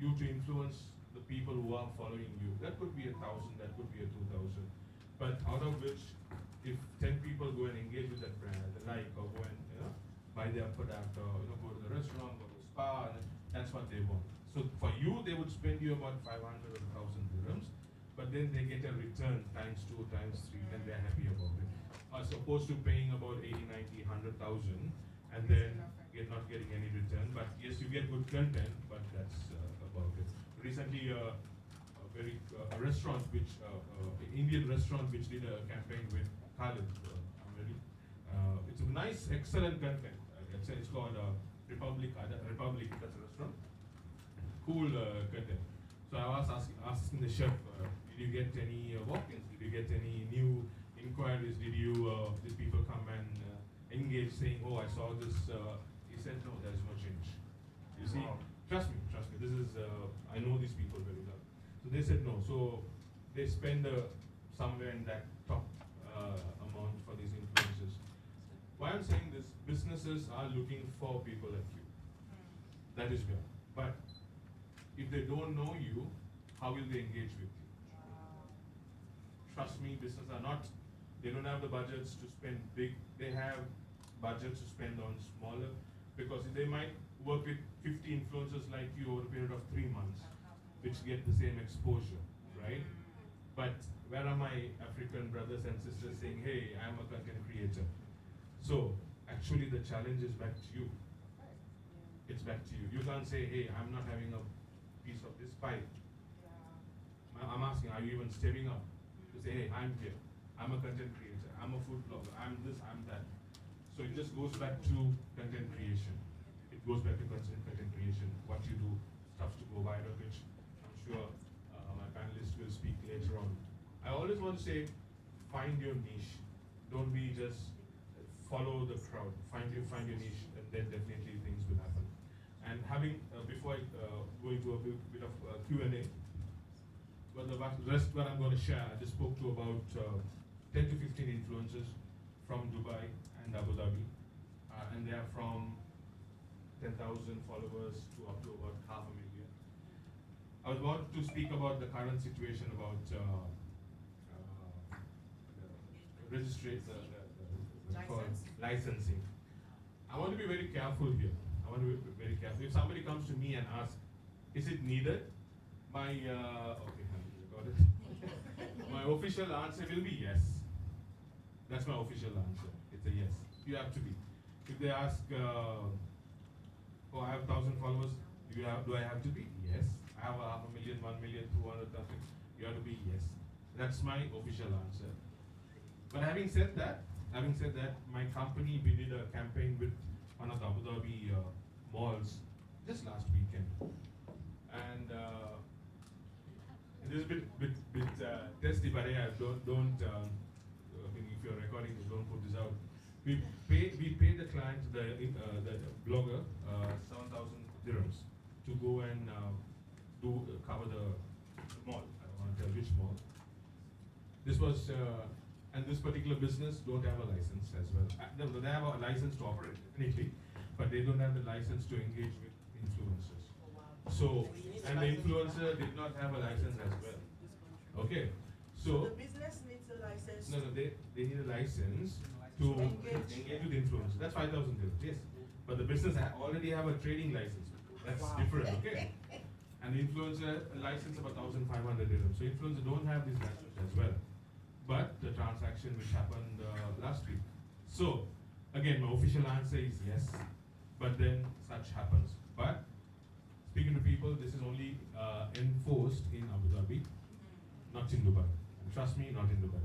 you to influence the people who are following you. That could be 1,000, that could be 2,000. But out of which, if 10 people go and engage with that brand, they like, or go and buy their product, or go to the restaurant, go to the spa, and that's what they want. So for you, they would spend you about 500 or 1,000 dirhams, but then they get a return times 2, times 3, and they're happy about it. As opposed to paying about 80, 90, 100,000, and then not getting any return. But yes, you get good content, but that's about it. Recently, a restaurant which Indian restaurant which did a campaign with Khalid Ameri. It's a nice, excellent content. It's called Republic. That's a restaurant. Cool content. So I was asking the chef, did you get any walk-ins? Did you get any new inquiries? Did people come and engage, saying, "Oh, I saw this"? He said, "No, there is no change." You see, trust me. This is I know these people very well. So they said no. So they spend somewhere in that top amount for these influencers. Why I'm saying this, businesses are looking for people like you. That is where. But if they don't know you, how will they engage with you? Trust me, businesses are not, they don't have the budgets to spend big, they have budgets to spend on smaller, because they might work with 50 influencers like you over a period of 3 months, which get the same exposure, right? But where are my African brothers and sisters saying, hey, I'm a content creator? So actually the challenge is back to you. It's back to you. You can't say, hey, I'm not having a piece of this pie. I'm asking, are you even stepping up to say, hey, I'm here. I'm a content creator. I'm a food blogger. I'm this, I'm that. So it just goes back to content creation. It goes back to content creation. What you do, stuff to go viral, which I'm sure my panelists will speak later on. I always want to say, find your niche. Don't be just follow the crowd. Find your niche, and then definitely things will happen. And having, before I go into a bit of Q&A, but the rest what I'm going to share, I just spoke to about 10 to 15 influencers from Dubai and Abu Dhabi, and they are from 10,000 followers to up to about 500,000. I was about to speak about the current situation about licensing. I want to be very careful here. I want to be very careful. If somebody comes to me and asks, is it needed? My okay, got it. My official answer will be yes. That's my official answer. It's a yes. You have to be. If they ask, oh, I have 1,000 followers, do I have to be? Yes. I have 500,000, 1,000,000, 200,000. You have to be yes. That's my official answer. But having said that, my company, we did a campaign with one of the Abu Dhabi malls just last weekend, and it is a bit testy, but yeah, don't. If you're recording this, don't put this out. We pay the client, the blogger, 7,000 dirhams to go and cover the mall. I don't want to tell which mall. This was. And this particular business don't have a license as well. They have a license to operate, definitely, but they don't have the license to engage with influencers. So, and the influencer did not have a license as well. Okay, so the business needs a license. No, they need a license to engage with influencers. That's 5,000 dirhams, yes. But the business already have a trading license. That's different, okay? And the influencer license about 1,500 dirhams. So influencers don't have this license as well. But the transaction which happened last week. So, again, my official answer is yes, but then such happens. But, speaking to people, this is only enforced in Abu Dhabi, not in Dubai. And trust me, not in Dubai.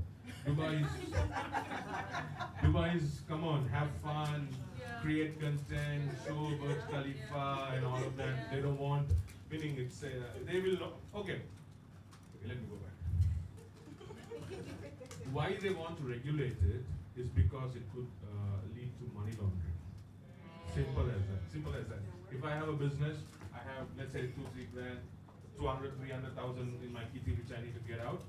Dubai is, come on, have fun, create content, show Burj Khalifa and all of that. They don't want, meaning it's, they will not, okay, let me go back. Why they want to regulate it is because it could lead to money laundering. Simple as that. Simple as that. If I have a business, I have, let's say, 2-3 grand, 200, 300,000 in my kitty which I need to get out,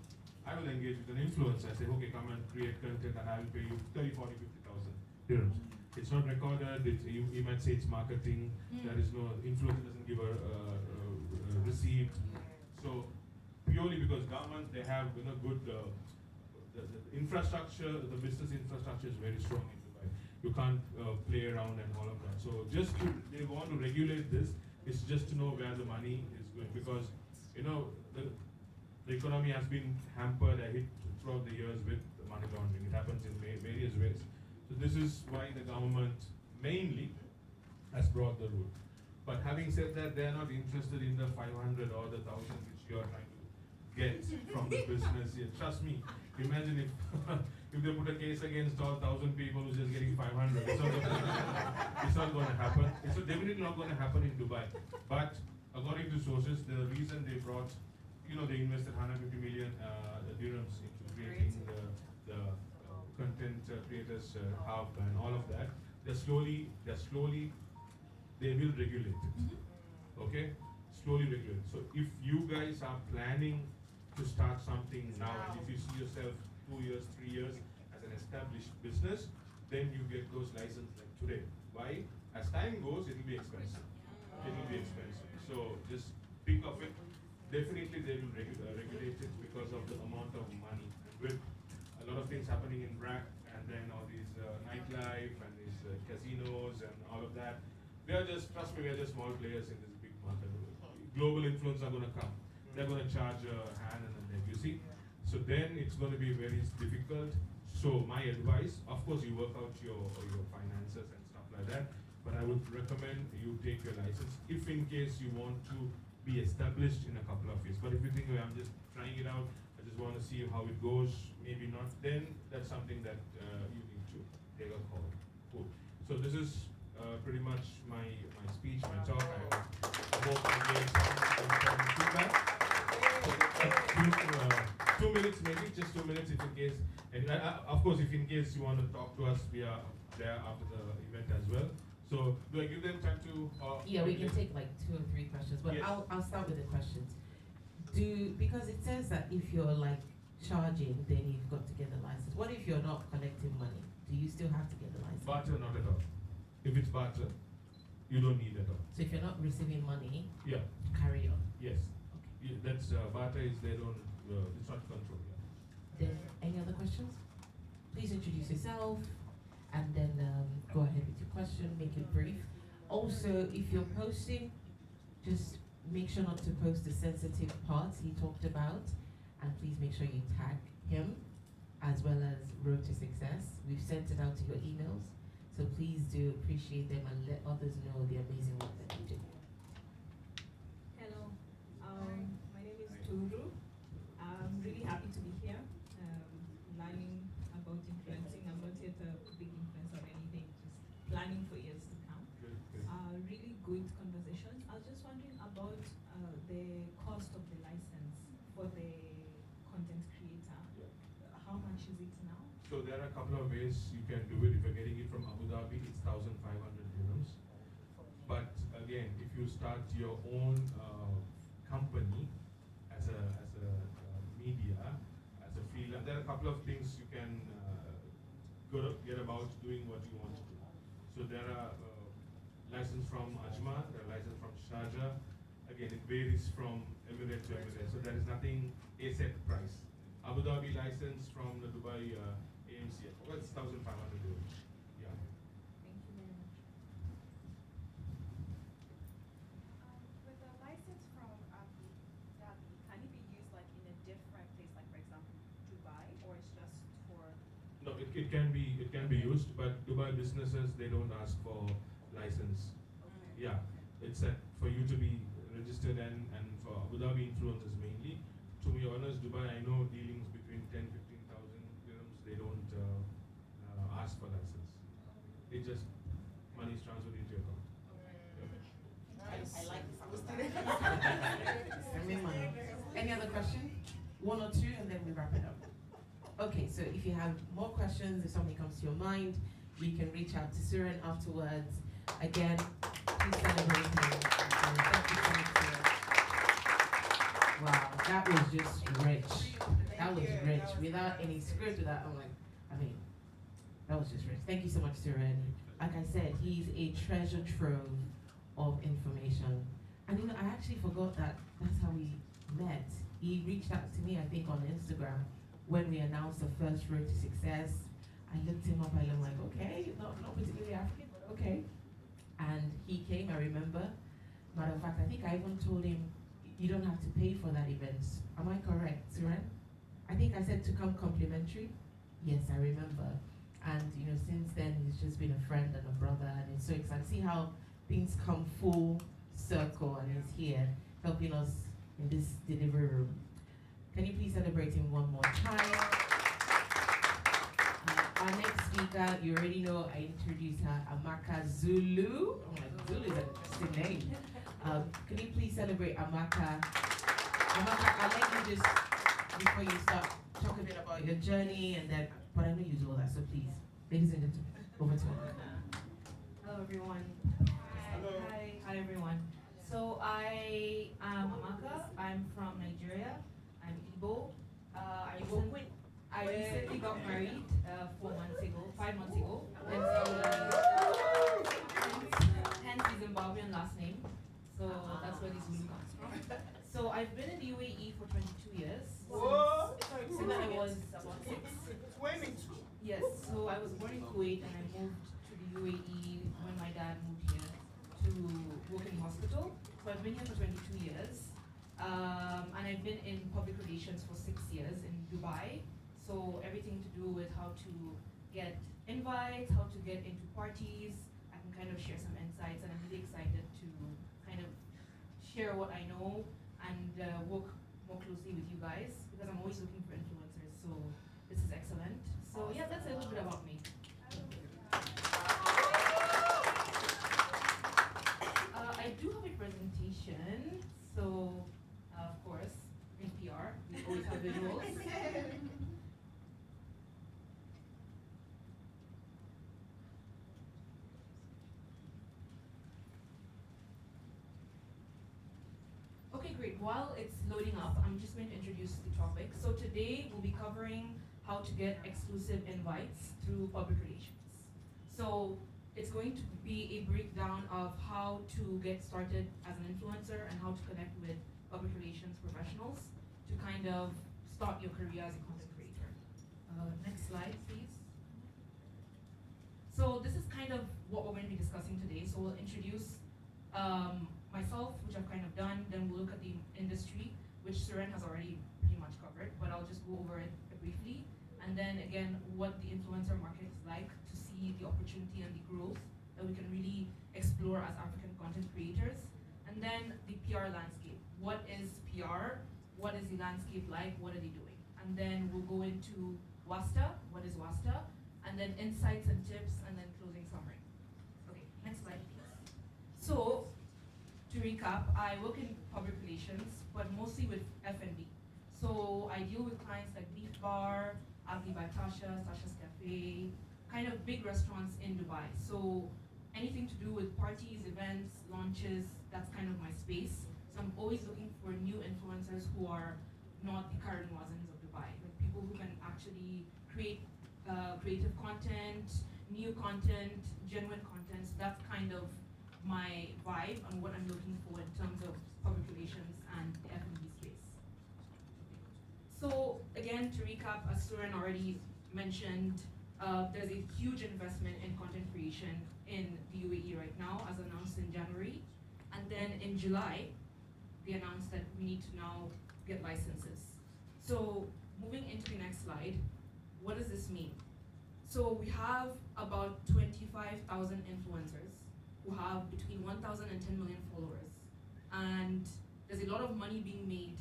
I will engage with an influencer. I say, okay, come and create content and I will pay you 30, 40, 50,000 dirhams. It's not recorded, you might say it's marketing, there is no, influencer doesn't give a receipt. So, purely because government, they have good, the infrastructure, the business infrastructure is very strong in Dubai. You can't play around and all of that. So they want to regulate this. It's just to know where the money is going, because the economy has been hampered, hit throughout the years with the money laundering. It happens in various ways. So this is why the government mainly has brought the rule. But having said that, they are not interested in the 500 or the 1,000 which you are trying to get from the business here. Trust me, imagine if if they put a case against all 1,000 people who's just getting 500. It's not going to happen. It's definitely not going to happen in Dubai. But according to sources, the reason they brought, they invested 150 million dirhams into creating the content creators hub and all of that. They will regulate it. Okay, slowly regulate. So if you guys are planning to start something now, and if you see yourself 2 years, 3 years as an established business, then you get those licenses like today. Why? As time goes, it will be expensive. It will be expensive. So So just think of it. Definitely they will regulate it because of the amount of money. With a lot of things happening in BRAC and then all these nightlife and these casinos and all of that. We are just, trust me, we are just small players in this big market. Global influence are going to come. They're going to charge a hand and a leg, you see. So then it's going to be very difficult. So my advice, of course, you work out your finances and stuff like that, but I would recommend you take your license if in case you want to be established in a couple of years. But if you think, oh, I'm just trying it out, I just want to see how it goes, maybe not, then that's something that you need to take a call. Cool. So this is pretty much my speech, my talk. I hope I gave some feedback. 2 minutes maybe, just 2 minutes if in case. And of course, if in case you want to talk to us, we are there after the event as well. So do I give them time to? Yeah, we can take like 2 or 3 questions, but yes. I'll start with the questions. Because it says that if you're like charging, then you've got to get a license. What if you're not collecting money? Do you still have to get a license? Barter, not at all. If it's barter, you don't need it at all. So if you're not receiving money, yeah, carry on. Yes. Okay. Yeah, that's barter is they don't. It's not control. Yeah. Then any other questions? Please introduce yourself, and then go ahead with your question. Make it brief. Also, if you're posting, just make sure not to post the sensitive parts he talked about, and please make sure you tag him, as well as Road to Success. We've sent it out to your emails, so please do appreciate them and let others know the amazing work that you do. Hello, my name is Turu. I'm really happy to be here, learning about influencing. I'm not yet a big influencer or anything, just planning for years to come. Good. Really good conversations. I was just wondering about the cost of the license for the content creator. Yeah. How much is it now? So there are a couple of ways you can do it. If you're getting it from Abu Dhabi, it's 1,500 dirhams. But again, if you start your own company as a media, as a freelance, there are a couple of things you can get about doing what you want to do. So there are license from Ajman, there are license from Sharjah. Again, it varies from Emirate to Emirate. So there is nothing a set price. Abu Dhabi license from the Dubai AMC, well, it's 1,500 dirhams. Yeah. Thank you very much. With the license from Abu Dhabi, can it be used like in a different place, like for example Dubai, or it's just for? No, it can be used, but Dubai businesses, they don't ask for license. Okay. Yeah, it's set for you to be registered and for Abu Dhabi influencers mainly. To be honest, Dubai, I know dealings between 10,000 to 15,000 dirhams, they don't ask for license. It just, money is transferred into your account. Nice. I like this. Any other question? 1 or 2, and then we wrap it up. Okay, so if you have more questions, if something comes to your mind, you can reach out to Suren afterwards. Again, please celebrate him. Thank you so much, Suren. Wow, that was just rich. That was rich. Without any script, that was just rich. Thank you so much, Suren. Like I said, he's a treasure trove of information. And you know, I actually forgot that that's how we met. He reached out to me, I think, on Instagram when we announced the first Road to Success. I looked him up, I'm like, okay, not particularly African, but okay. And he came, I remember. Matter of fact, I think I even told him, you don't have to pay for that event. Am I correct, Suren? I think I said to come complimentary. Yes, I remember. And you know, since then he's just been a friend and a brother, and it's so exciting. See how things come full circle, and he's here helping us in this delivery room. Can you please celebrate him one more time? Our next speaker, you already know, I introduced her, Amaka Zulu. Oh my God, Zulu is a interesting name. Can you please celebrate Amaka? Amaka, I'll let you just, before you start, talk a bit about your journey, and then, but I know you do all that, so please, ladies and gentlemen, over to Amaka. Hello everyone. Hello. Hi everyone. So I am Amaka. I'm from Nigeria. I'm Igbo. I recently got married 5 months ago. Hence the Zimbabwean last name. So that's what is I've been in the UAE for 22 years. Whoa. Since I was about 6. 22. Yes, so I was born in Kuwait and I moved to the UAE when my dad moved here to work in hospital. So I've been here for 22 years. And I've been in public relations for 6 years in Dubai. So everything to do with how to get invites, how to get into parties. I can kind of share some insights, and I'm really excited to kind of share what I know and work more closely with you guys, because I'm always looking for influencers. So this is excellent. So yeah, that's a little bit about me. I do have a presentation. So of course, in PR, we always have visuals. Okay, great. While it's loading up, I'm just going to introduce the topic. So today we'll be covering how to get exclusive invites through public relations. So it's going to be a breakdown of how to get started as an influencer and how to connect with public relations professionals to kind of start your career as a content creator. Next slide, please. So this is kind of what we're going to be discussing today. So we'll introduce myself, which I've kind of done, then we'll look at the industry, which Suren has already pretty much covered, but I'll just go over it briefly. And then again, what the influencer market is like, to see the opportunity and the growth that we can really explore as African content creators. And then the PR landscape. What is PR? What is the landscape like? What are they doing? And then we'll go into WASTA. What is WASTA? And then insights and tips, and then closing summary. Okay, next slide, please. So, to recap, I work in public relations, but mostly with F&B. So I deal with clients like Beef Bar, Agni by Tasha, Tasha's Cafe, kind of big restaurants in Dubai. So anything to do with parties, events, launches, that's kind of my space. So I'm always looking for new influencers who are not the Karen Wazans of Dubai, like people who can actually create creative content, new content, genuine content. So that's kind of my vibe and what I'm looking for in terms of public relations and the F&B space. So again, to recap, as Suren already mentioned, there's a huge investment in content creation in the UAE right now, as announced in January. And then in July, they announced that we need to now get licenses. So moving into the next slide, what does this mean? So we have about 25,000 influencers who have between 1,000 and 10 million followers. And there's a lot of money being made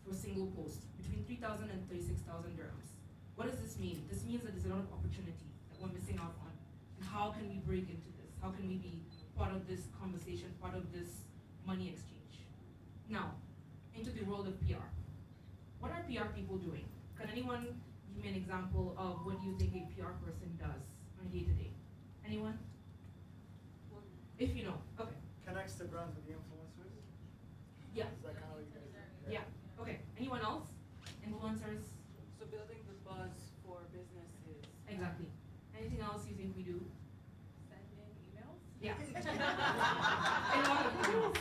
for a single post, between 3,000 and 36,000 dirhams. What does this mean? This means that there's a lot of opportunity that we're missing out on. And how can we break into this? How can we be part of this conversation, part of this money exchange? Now, into the world of PR. What are PR people doing? Can anyone give me an example of what you think a PR person does on a day-to-day? Anyone? If you know, okay. Connects the brands with the influencers? Yeah. Is that kind of what you guys do? Yeah, okay. Anyone else? Influencers? So building the buzz for businesses. Exactly. Anything else you think we do? Sending emails? Yeah. A lot of emails.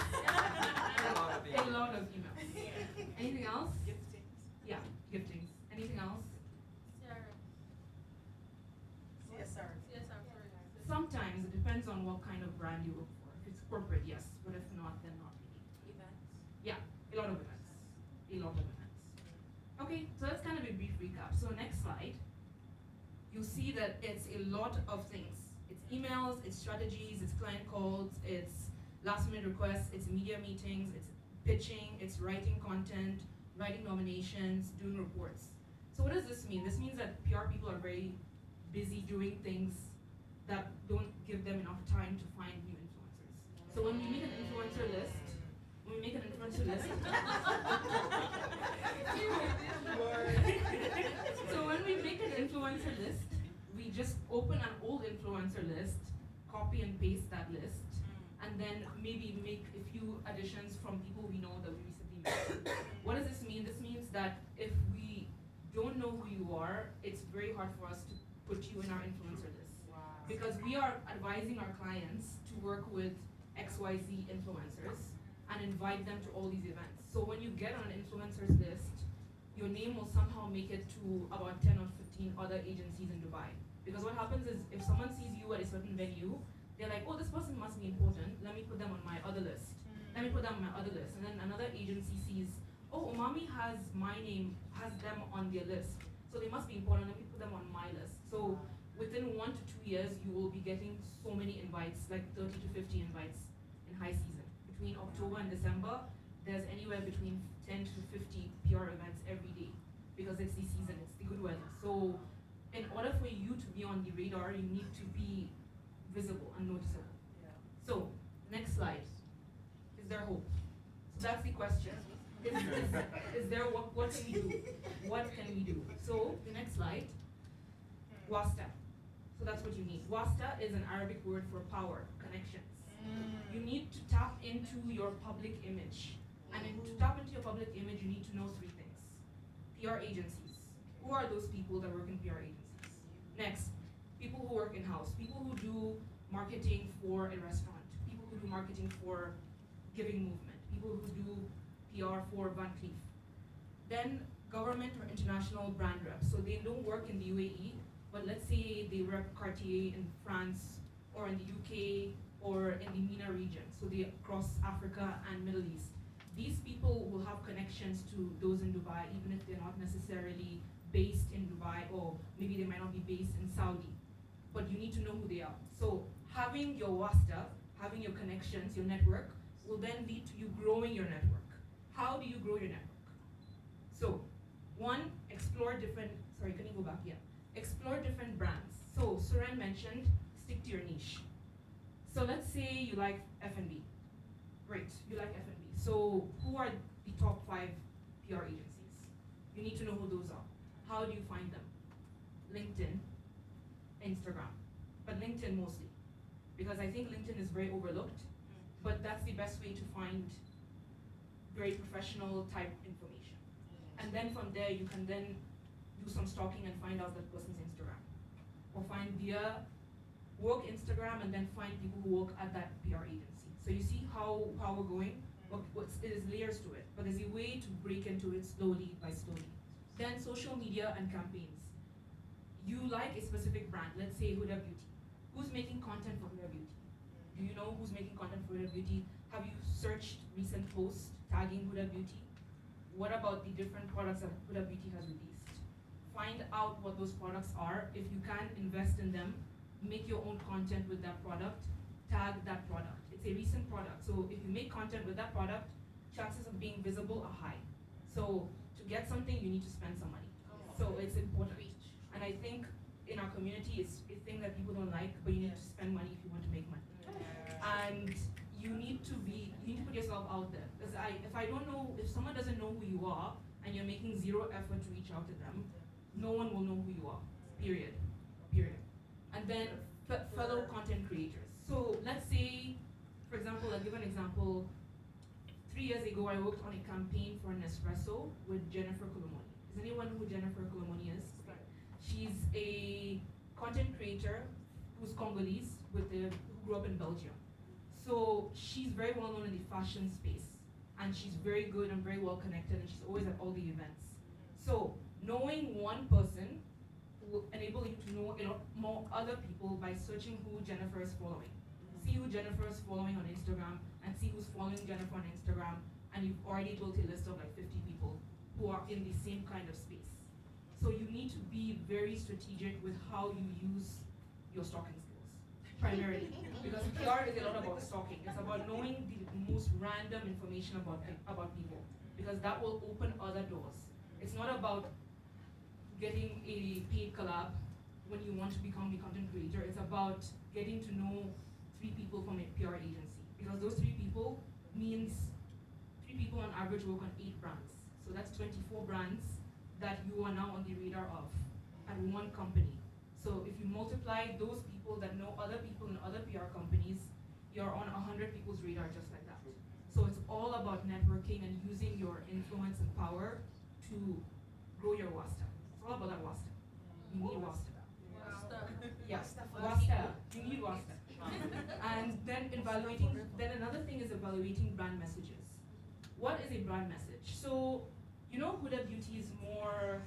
A lot of emails. Anything else? Giftings. Yeah, giftings. Anything else? CSR. Sometimes it depends on what kind of brand you work for. If it's corporate, yes, but if not, then not really. Events. Yeah, a lot of events. A lot of events. Okay, so that's kind of a brief recap. So next slide, you'll see that it's a lot of things. It's emails, it's strategies, it's client calls, it's last minute requests, it's media meetings, it's pitching, it's writing content, writing nominations, doing reports. So what does this mean? This means that PR people are very busy doing things that don't give them enough time to find new influencers. So when we make an influencer list, so when we make an influencer list, we just open an old influencer list, copy and paste that list, and then maybe make a few additions from people we know that we recently met. What does this mean? This means that if we don't know who you are, it's very hard for us to put you in our influencer list. Because we are advising our clients to work with XYZ influencers, and in invite them to all these events. So when you get on an influencers list, your name will somehow make it to about 10 or 15 other agencies in Dubai. Because what happens is if someone sees you at a certain venue, they're like, oh, this person must be important. Let me put them on my other list. Let me put them on my other list. And then another agency sees, oh, Umami has my name, has them on their list. So they must be important. Let me put them on my list. So within 1 to 2 years, you will be getting so many invites, like 30 to 50 invites in high season. Between October and December, there's anywhere between 10 to 50 PR events every day because it's the season, it's the good weather. So in order for you to be on the radar, you need to be visible and noticeable. So next slide. Is there hope? So that's the question. Is there what can we do? What can we do? So the next slide. Wasta. So that's what you need. Wasta is an Arabic word for power, connections. You need to tap into your public image. And to tap into your public image, you need to know 3 things. PR agencies. Who are those people that work in PR agencies? Next, people who work in-house. People who do marketing for a restaurant. People who do marketing for Giving Movement. People who do PR for Van Cleef. Then government or international brand reps. So they don't work in the UAE, but let's say they rep Cartier in France or in the UK or in the MENA region. So they across Africa and Middle East. These people will have connections to those in Dubai, even if they're not necessarily based in Dubai, or maybe they might not be based in Saudi. But you need to know who they are. So having your wasta, having your connections, your network, will then lead to you growing your network. How do you grow your network? So, 1, explore different, sorry, can you go back? Yeah. Explore different brands. So, Suren mentioned, stick to your niche. So let's say you like F&B. Great, you like F&B. So who are the top 5 PR agencies? You need to know who those are. How do you find them? LinkedIn, Instagram, but LinkedIn mostly. Because I think LinkedIn is very overlooked, but that's the best way to find very professional type information. And then from there, you can then do some stalking and find out that person's Instagram. Or find their work Instagram and then find people who work at that PR agency. So you see how we're going? It is layers to it, but there's a way to break into it slowly by slowly. Then social media and campaigns. You like a specific brand, let's say Huda Beauty. Who's making content for Huda Beauty? Do you know who's making content for Huda Beauty? Have you searched recent posts tagging Huda Beauty? What about the different products that Huda Beauty has released? Find out what those products are. If you can, invest in them. Make your own content with that product. Tag that product. It's a recent product. So if you make content with that product, chances of being visible are high. So to get something, you need to spend some money. So it's important. And I think in our community, it's a thing that people don't like, but you need to spend money if you want to make money. And you need to put yourself out there. Because if someone doesn't know who you are, and you're making 0 effort to reach out to them, no one will know who you are, period. And then fellow content creators. So let's say, for example, I'll give an example. 3 years ago, I worked on a campaign for Nespresso with Jennifer Colomoni. Does anyone know who Jennifer Colomoni is? She's a content creator who's Congolese who grew up in Belgium. So she's very well known in the fashion space, and she's very good and very well connected, and she's always at all the events. So knowing one person will enable you to know a lot more other people by searching who Jennifer is following. See who Jennifer is following on Instagram, and see who's following Jennifer on Instagram, and you've already built a list of like 50 people who are in the same kind of space. So you need to be very strategic with how you use your stalking skills, primarily. Because PR is a lot about stalking. It's about knowing the most random information about people, because that will open other doors. It's not about getting a paid collab when you want to become a content creator. It's about getting to know 3 people from a PR agency, because those 3 people means 3 people on average work on 8 brands. So that's 24 brands that you are now on the radar of at one company. So if you multiply those people that know other people in other PR companies, you're on 100 people's radar just like that. So it's all about networking and using your influence and power to grow your wasta. It's all about that wasta. You need wasta. Yes, wasta. You need wasta. And then another thing is evaluating brand messages. what is a brand message? So, you know, Huda Beauty is more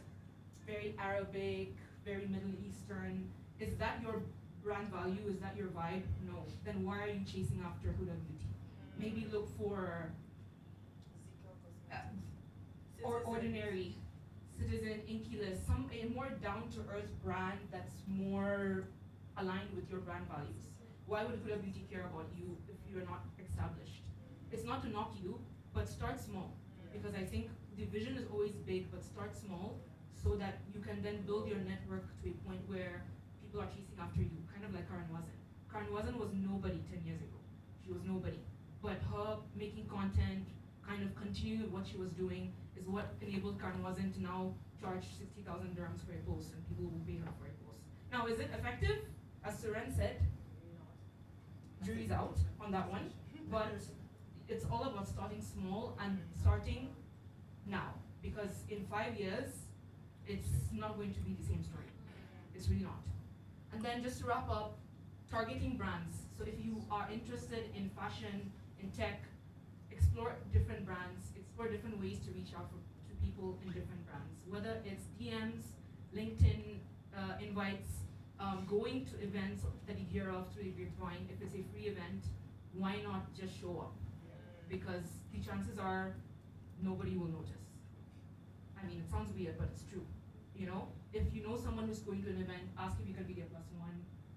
very Arabic, very Middle Eastern. Is that your brand value? Is that your vibe? No. Then why are you chasing after Huda Beauty? Maybe look for or ordinary, Citizen, Inculus, a more down-to-earth brand that's more aligned with your brand values. Why would Huda Beauty care about you if you're not established? It's not to knock you, but start small. Because I think the vision is always big, but start small so that you can then build your network to a point where people are chasing after you, kind of like Karen Wazan. Karen Wazan was nobody 10 years ago. She was nobody. But her making content, kind of continuing what she was doing, is what enabled Karen Wazan to now charge 60,000 dirhams for a post, and people will pay her for a post. Now, is it effective? As Suren said, jury's out on that one, but it's all about starting small and starting now, because in 5 years, it's not going to be the same story. It's really not. And then just to wrap up, targeting brands. So if you are interested in fashion, in tech, explore different brands, explore different ways to reach out to people in different brands, whether it's DMs, LinkedIn invites, going to events that you hear of through the grapevine. If it's a free event, why not just show up? Because the chances are nobody will notice. I mean, it sounds weird, but it's true. You know, if you know someone who's going to an event, ask if you can be their +1.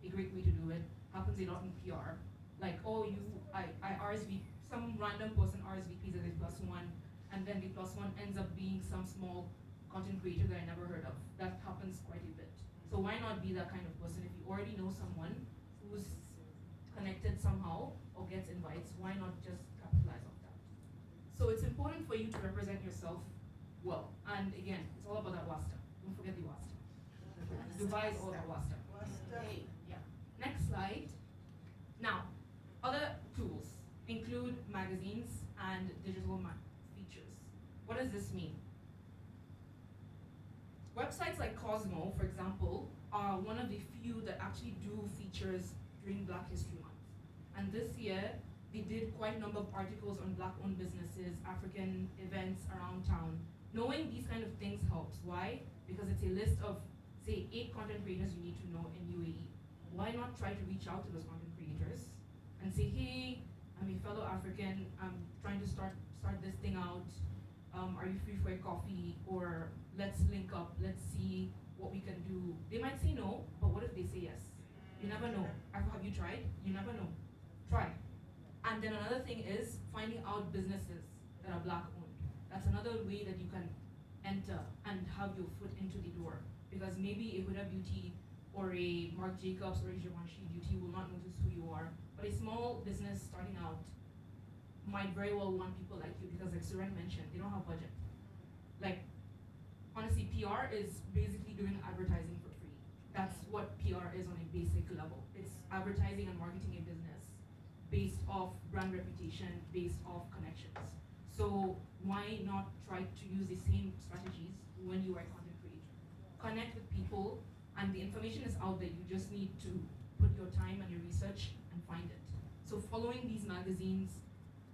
A great way to do it happens a lot in PR. Like, oh, I RSV, some random person RSVPs as a +1, and then the +1 ends up being some small content creator that I never heard of. That happens quite a bit. So why not be that kind of person? If you already know someone who's connected somehow or gets invites, why not just capitalize on that? So it's important for you to represent yourself well. And again, it's all about that wasta. Don't forget the wasta. Dubai is all about wasta. Yeah. Next slide. Now, other tools include magazines and digital features. What does this mean? Websites like Cosmo, for example, are one of the few that actually do features during Black History Month. And this year, they did quite a number of articles on Black-owned businesses, African events around town. Knowing these kind of things helps. Why? Because it's a list of, say, 8 content creators you need to know in UAE. Why not try to reach out to those content creators and say, hey, I'm a fellow African, I'm trying to start this thing out. Are you free for a coffee? Or let's link up, let's see what we can do. They might say no, but what if they say yes? You never know. Have you tried? You never know. Try. And then another thing is finding out businesses that are Black owned. That's another way that you can enter and have your foot into the door. Because maybe a Huda Beauty or a Marc Jacobs or a Givenchy Beauty will not notice who you are. But a small business starting out might very well want people like you, because like Suren mentioned, they don't have budget. Like, honestly, PR is basically doing advertising for free. That's what PR is on a basic level. It's advertising and marketing a business based off brand reputation, based off connections. So why not try to use the same strategies when you are a content creator? Connect with people, and the information is out there. You just need to put your time and your research and find it. So following these magazines,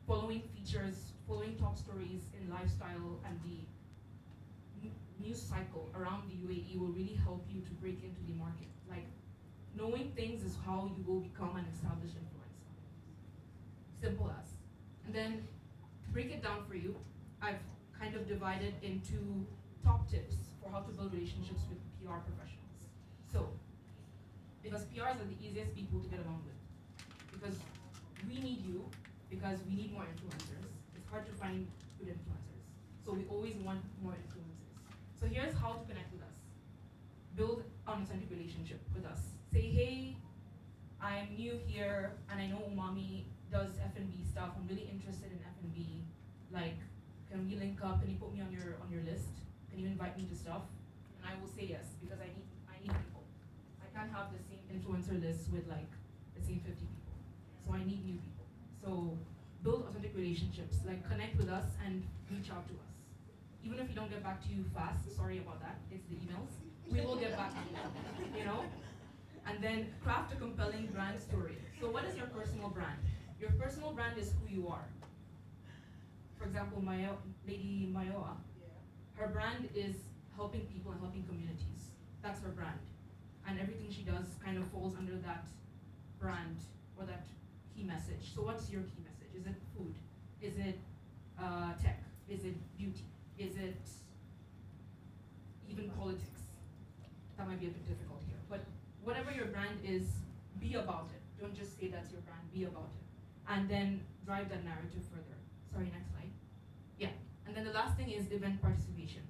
following features, following top stories in lifestyle and the news cycle around the UAE will really help you to break into the market. Like, knowing things is how you will become an established influencer. Simple as. And then, to break it down for you, I've kind of divided into top tips for how to build relationships with PR professionals. So, because PRs are the easiest people to get along with. Because we need you, because we need more influencers. It's hard to find good influencers. So we always want more influencers. So here's how to connect with us. Build an authentic relationship with us. Say, hey, I'm new here, and I know Umami does F&B stuff. I'm really interested in F&B. Like, can we link up? Can you put me on your list? Can you invite me to stuff? And I will say yes, because I need people. I can't have the same influencer list with like the same 50 people. So I need new people. So build authentic relationships, like connect with us and reach out to us. Even if we don't get back to you fast, sorry about that, it's the emails, we will get back to you, you know? And then craft a compelling brand story. So what is your personal brand? Your personal brand is who you are. For example, Lady Mayoa, her brand is helping people and helping communities. That's her brand. And everything she does kind of falls under that brand or that key message. So what's your key message? Is it food? Is it tech? Is it beauty? Is it even politics? That might be a bit difficult here. But whatever your brand is, be about it. Don't just say that's your brand, be about it. And then drive that narrative further. Sorry, next slide. Yeah. And then the last thing is event participation.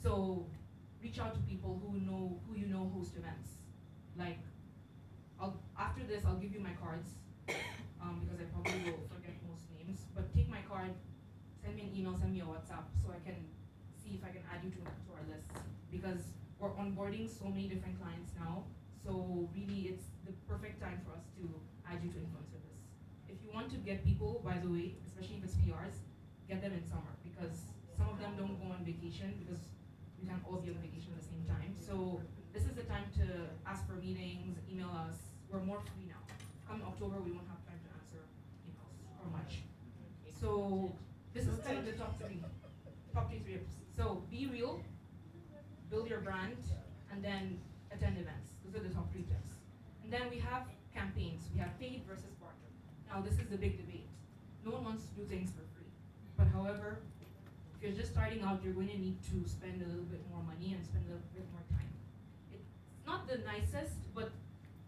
So reach out to people who you know host events. Like, after this, I'll give you my cards because I probably will forget most names. But take my card, send me an email, send me a WhatsApp so I can see if I can add you to our list. Because we're onboarding so many different clients now. So really, it's the perfect time for us to add you to influencer lists. If you want to get people, by the way, especially if it's PRs, get them in summer because some of them don't go on vacation because we can't all be on vacation at the same time. So this is the time to ask for meetings, email us. We're more free now. Come October, we won't have time to answer emails or much. So this is kind of the top three tips. So be real, build your brand, and then attend events. Those are the top 3 tips. And then we have campaigns. We have paid versus barter. Now this is the big debate. No one wants to do things for free. But however, if you're just starting out, you're going to need to spend a little bit more money and spend a little bit more time. It's not the nicest, but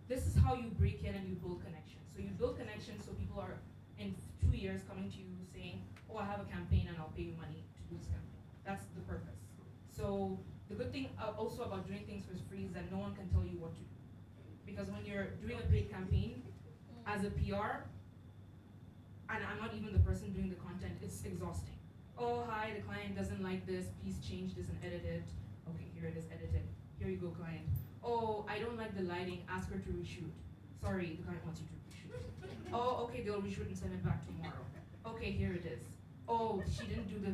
this is how you break in and you build connections. So you build connections so people are in 2 years coming to you saying, oh, I have a campaign and I'll pay you money to do this campaign. That's the purpose. So the good thing also about doing things for free is that no one can tell you what to do. Because when you're doing a paid campaign, as a PR, and I'm not even the person doing the content, it's exhausting. Oh, hi, the client doesn't like this, please change this and edit it. Okay, here it is edited. Here you go, client. Oh, I don't like the lighting, ask her to reshoot. Sorry, the client wants you to reshoot. Oh, okay, they'll reshoot and send it back tomorrow. Okay, here it is. Oh, she didn't do the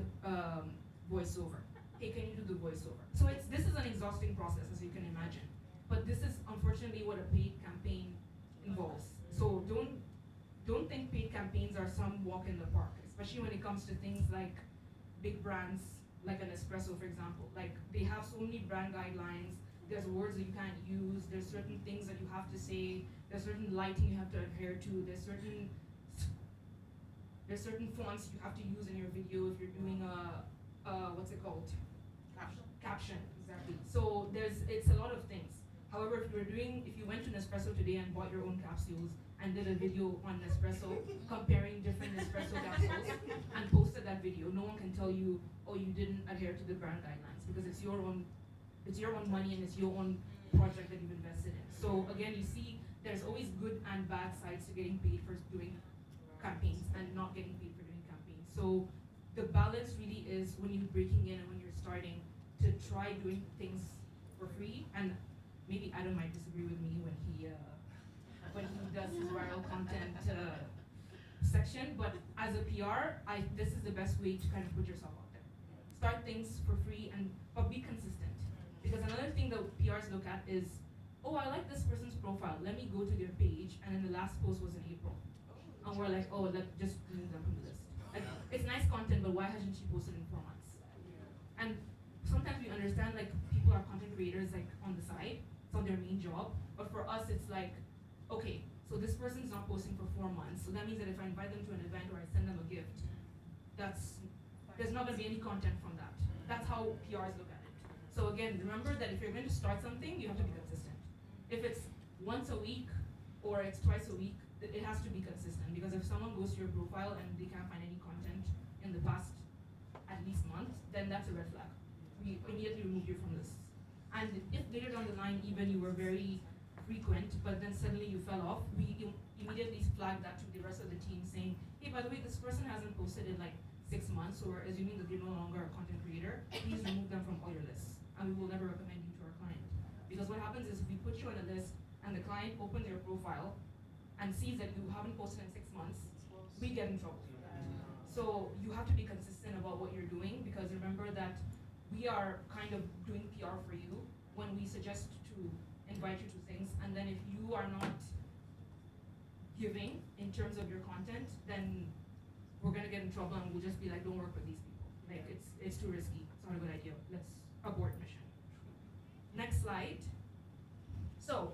voiceover. Hey, can you do the voiceover? So this is an exhausting process, as you can imagine. But this is unfortunately what a paid campaign involves. So don't think paid campaigns are some walk in the park, especially when it comes to things like big brands, like an espresso, for example. Like, they have so many brand guidelines. There's words that you can't use. There's certain things that you have to say. There's certain lighting you have to adhere to. There's certain fonts you have to use in your video if you're doing what's it called? Caption, exactly. So it's a lot of things. However, if you went to Nespresso today and bought your own capsules and did a video on Nespresso comparing different Nespresso capsules and posted that video, no one can tell you, oh, you didn't adhere to the brand guidelines because it's your own money and it's your own project that you've invested in. So again, you see, there's always good and bad sides to getting paid for doing campaigns and not getting paid for doing campaigns. So the balance really is when you're breaking in and when you're starting to try doing things for free. And maybe Adam might disagree with me when he does his viral content section, but as a PR, this is the best way to kind of put yourself out there. Start things for free but be consistent. Because another thing that PRs look at is, oh, I like this person's profile. Let me go to their page, and then the last post was in April. And we're like, oh, just remove them from the list. Like, it's nice content, but why hasn't she posted in 4 months? And sometimes we understand, like, people are content creators, like, on the side. It's not their main job. But for us, it's like, okay, so this person's not posting for 4 months. So that means that if I invite them to an event or I send them a gift, there's not going to be any content from that. That's how PRs look at it. So again, remember that if you're going to start something, you have to be consistent. If it's once a week or it's twice a week, it has to be consistent. Because if someone goes to your profile and they can't find any content in the past at least month, then that's a red flag. We immediately remove you from this. And if later down the line, even you were very frequent, but then suddenly you fell off, we immediately flag that to the rest of the team saying, hey, by the way, this person hasn't posted in like 6 months, so we're assuming that they're no longer a content creator. Please remove them from all your lists. And we will never recommend you to our client. Because what happens is if we put you on a list and the client opens your profile and sees that you haven't posted in 6 months, we get in trouble for that. So you have to be consistent about what you're doing, because remember that we are kind of doing PR for you when we suggest to invite you to things, and then if you are not giving in terms of your content, then we're gonna get in trouble and we'll just be like, don't work with these people. Like it's too risky. It's not a good idea. Let's abort mission. Next slide. So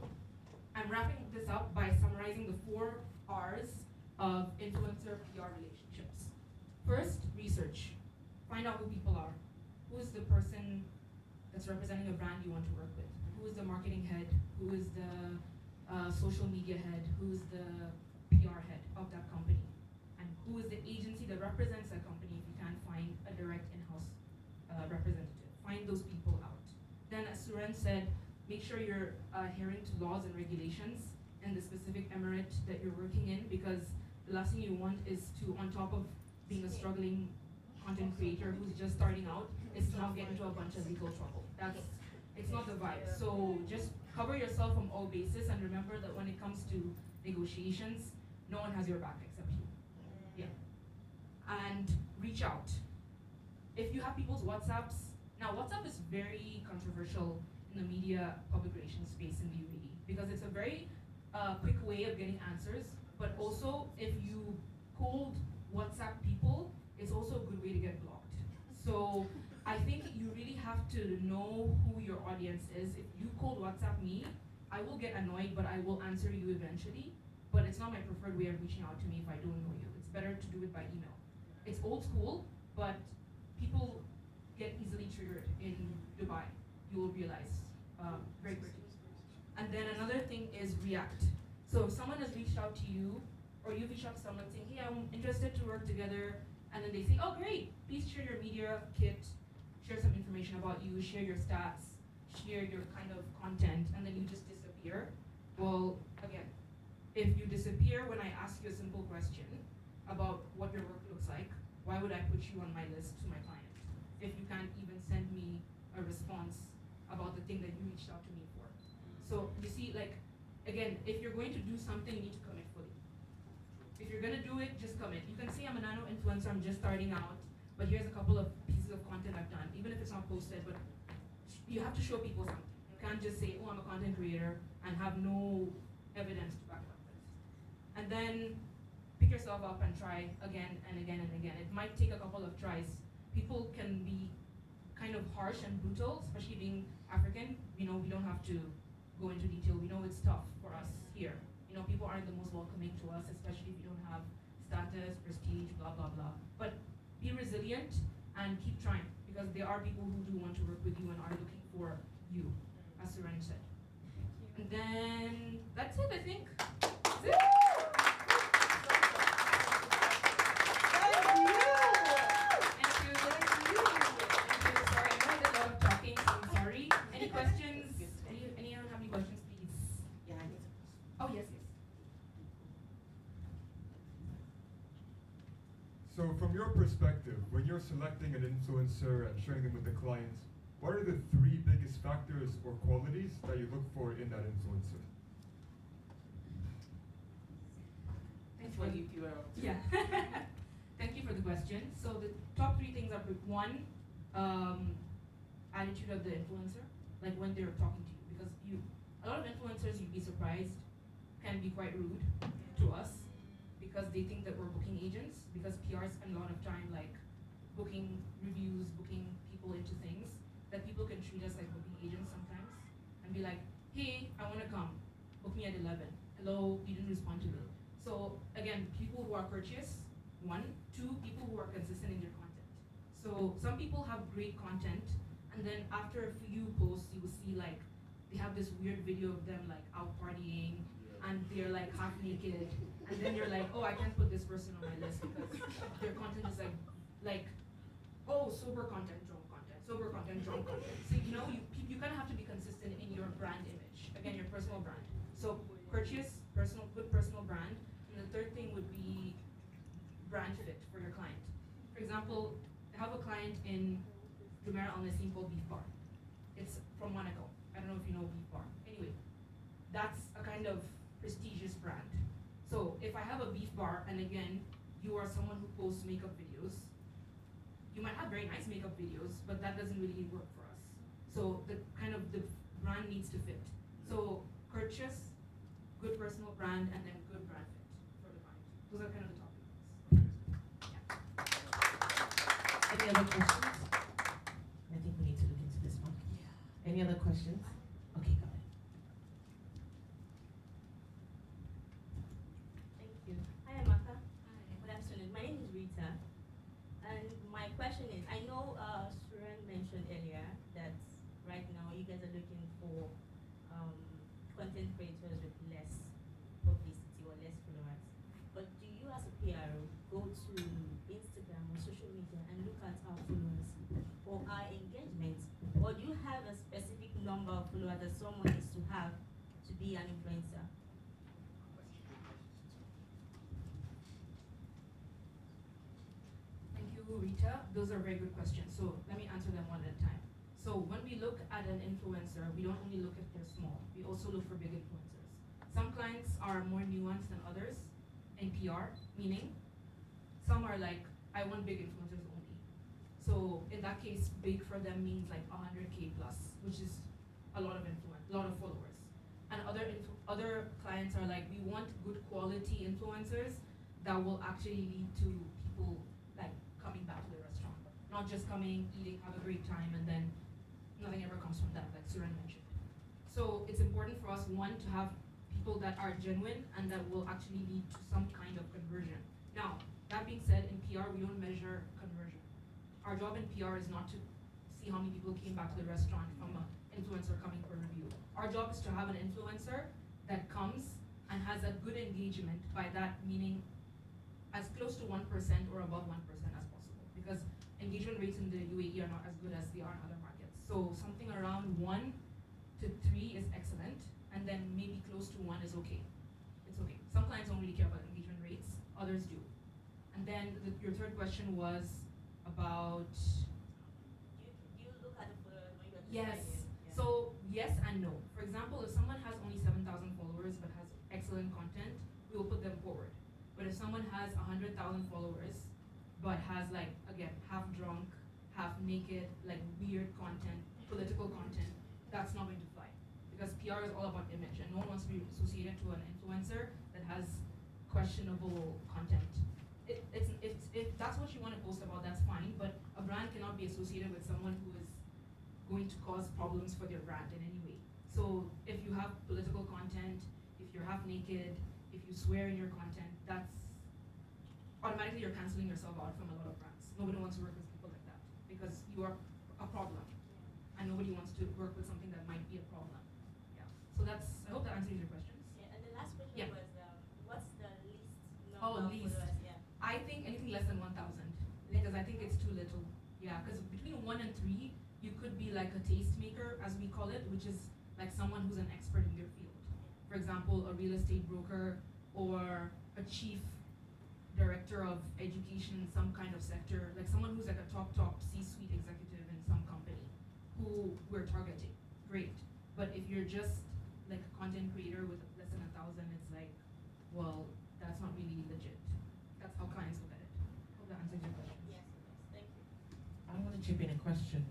I'm wrapping this up by summarizing the 4 R's of influencer PR relationships. First, research. Find out who people are. Who is the person that's representing a brand you want to work with? Who is the marketing head? Who is the social media head? Who is the PR head of that company? And who is the agency that represents that company if you can't find a direct in-house representative? Find those people out. Then, as Suren said, make sure you're adhering to laws and regulations in the specific emirate that you're working in, because the last thing you want is to, on top of being a struggling content creator who's just starting out, is to now get into a bunch of legal trouble. It's not the vibe. So just cover yourself from all bases, and remember that when it comes to negotiations, no one has your back except you. Yeah. And reach out. If you have people's WhatsApps, now WhatsApp is very controversial in the media public relations space in the UAE, because it's a very quick way of getting answers, but also if you cold WhatsApp people, it's also a good way to get blocked. So I think you really have to know who your audience is. If you cold WhatsApp me, I will get annoyed, but I will answer you eventually. But it's not my preferred way of reaching out to me if I don't know you. It's better to do it by email. It's old school, but people get easily triggered in Dubai. You will realize very quickly. And then another thing is react. So if someone has reached out to you, or you reach out to someone saying, hey, I'm interested to work together, and then they say, oh great, please share your media kit, share some information about you, share your stats, share your kind of content, and then you just disappear. Well, again, if you disappear when I ask you a simple question about what your work looks like, why would I put you on my list to my client if you can't even send me a response about the thing that you reached out to me for? So you see, like, again, if you're going to do something, you need to commit fully. If you're gonna do it, just commit. You can say I'm a nano influencer, I'm just starting out, but here's a couple of pieces of content I've done, even if it's not posted, but you have to show people something. You can't just say, oh, I'm a content creator, and have no evidence to back it up with. And then pick yourself up and try again and again and again. It might take a couple of tries. People can be kind of harsh and brutal, especially being African. You know, we don't have to go into detail. We know it's tough for us here. You know, people aren't the most welcoming to us, especially if you don't have status, prestige, blah, blah, blah. But be resilient and keep trying, because there are people who do want to work with you and are looking for you, as Suren said. And then that's it, I think. That's it. Sorry, I know I did a lot of talking, so I'm sorry. Any questions? Anyone have any questions, please? Yeah, I need to. Oh, yes, yes. So from your perspective, when you're selecting an influencer and sharing them with the clients, what are the 3 biggest factors or qualities that you look for in that influencer? Thanks for yeah. Thank you for the question. So the top 3 things are, 1, attitude of the influencer, like when they're talking to you, because a lot of influencers, you'd be surprised, can be quite rude to us, because they think that we're booking agents, because PR spend a lot of time like booking reviews, booking people into things, that people can treat us like booking agents sometimes, and be like, hey, I want to come, book me at 11. Hello, you didn't respond to me. So again, people who are courteous, 1. 2, people who are consistent in their content. So some people have great content, and then after a few posts, you will see like they have this weird video of them like out partying, and they're like half naked, and then you're like, oh, I can't put this person on my list because their content is like, oh, sober content, drunk content, sober content, drunk content. So you know, you kind of have to be consistent in your brand image. Again, your personal brand. So courteous, good personal brand. And the 3rd thing would be brand fit for your client. For example, I have a client in Jumeirah Al Naseem called Beef Bar. It's from Monaco. I don't know if you know Beef Bar. Anyway, that's a kind of prestigious brand. So if I have a beef bar, and again, you are someone who posts makeup videos, you might have very nice makeup videos, but that doesn't really work for us. So the brand needs to fit. So courteous, good personal brand, and then good brand fit for the client. Those are kind of the top things. Yeah. Any other questions? I think we need to look into this one. Any other questions? Okay, got it. Thank you. Hi, Amaka. Hi. Good afternoon. My name is Rita. And my question is, I know Suren mentioned earlier that right now you guys are looking for content creators with less publicity or less followers. But do you as a PR go to Instagram or social media and look at our followers or our engagement? Or do you have a specific number of followers that someone needs to have to be an influencer? Thank you, Rita. Those are very good questions. So let me answer them one at a time. So when we look at an influencer, we don't only look if they're small. We also look for big influencers. Some clients are more nuanced than others in PR, meaning some are like, I want big influencers only. So in that case, big for them means like 100K plus, which is a lot of influence, a lot of followers. And other clients are like, we want good quality influencers that will actually lead to people like coming back to the restaurant, not just coming, eating, have a great time, and then nothing ever comes from that, like Suren mentioned. So it's important for us, one, to have people that are genuine and that will actually lead to some kind of conversion. Now, that being said, in PR, we don't measure conversion. Our job in PR is not to see how many people came back to the restaurant from an influencer coming for review. Our job is to have an influencer that comes and has a good engagement, by that meaning as close to 1% or above 1% as possible, because engagement rates in the UAE are not as good as they are in other markets. So something around 1 to 3 is excellent, and then maybe close to 1 is okay. It's okay. Some clients don't really care about engagement rates, others do. And then your third question was about... Do you look at it for when you're Yes. deciding? Yeah. So yes and no. For example, if someone has only 7,000 followers but has excellent content, we will put them forward. But if someone has 100,000 followers but has, like, again, half drunk, half naked, like weird content, political content, that's not going to fly. Because PR is all about image, and no one wants to be associated to an influencer that has questionable content. If that's what you want to post about, that's fine, but a brand cannot be associated with someone who is going to cause problems for their brand in any way. So if you have political content, if you're half naked, if you swear in your content, that's automatically you're canceling yourself out from a lot of brands. Nobody wants to work with people like that because you are a problem, and nobody wants to work with something that might be a problem. Yeah. So that's. I hope that answers your questions. Yeah, and the last question Yeah. was, what's the least number Oh, of least. followers? Yeah. I think anything less than 1,000, because I think it's too little. Yeah, because between 1 and 3, you could be like a tastemaker, as we call it, which is like someone who's an expert in their field. For example, a real estate broker or a chief director of education in some kind of sector, like someone who's like a top C-suite executive in some company who we're targeting. Great. But if you're just like a content creator with less than 1,000, it's like, well, that's not really legit. That's how clients look at it. Hope that answers your question. Yes, thank you. I want to chip in a question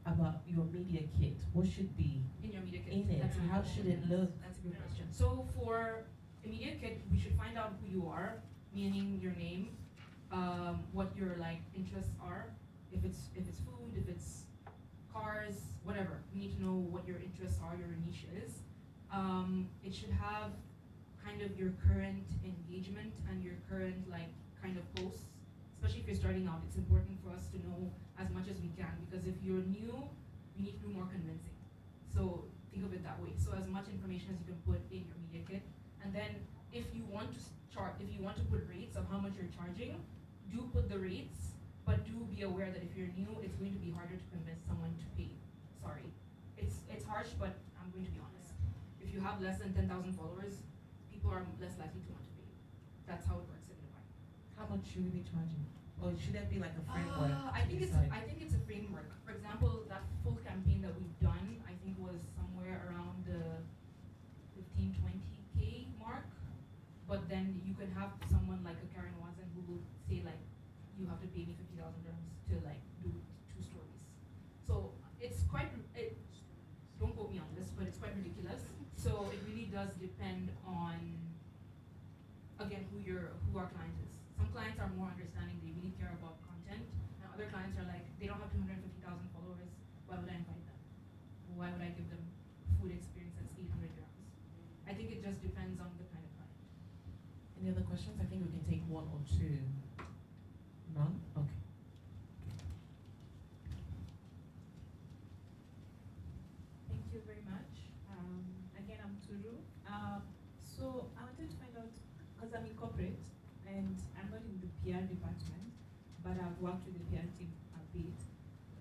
about your media kit. What should be In your media kit. in it? That's a good How should it look? That's a good question. So for a media kit, we should find out who you are, meaning your name, what your like interests are. If it's food, if it's cars, whatever. We need to know what your interests are, your niche is. It should have kind of your current engagement and your current like kind of posts. Especially if you're starting out, it's important for us to know as much as we can, because if you're new, we need to do more convincing. So think of it that way. So as much information as you can put in your media kit, and then if you want to if you want to put rates of how much you're charging, do put the rates, but do be aware that if you're new, it's going to be harder to convince someone to pay. Sorry, it's harsh, but I'm going to be honest. If you have less than 10,000 followers, people are less likely to want to pay you. That's how it works in Dubai. How much should we be charging? Or should that be like a framework? I think it's a framework. For example, that full campaign that we've done, I think was somewhere around the 15, 20K mark. But then you can have someone like a Karen Watson who will say like, you have to pay me 50,000 dirhams to like do 2 stories. So it's quite, don't quote me on this, but it's quite ridiculous. So it really does depend on, again, who our client is. Some clients are more understanding, they really care about content, and other clients answer like, they don't have 250,000 followers, why would I invite them? Why would I give them food experience that's 800 grams? I think it just depends on the kind of client. Any other questions? I think we can take one or two. None? Okay. Thank you very much. Again, I'm Turu. So I wanted to find out, because I'm in corporate and I'm not in the PR department, but I've worked with the PR team a bit.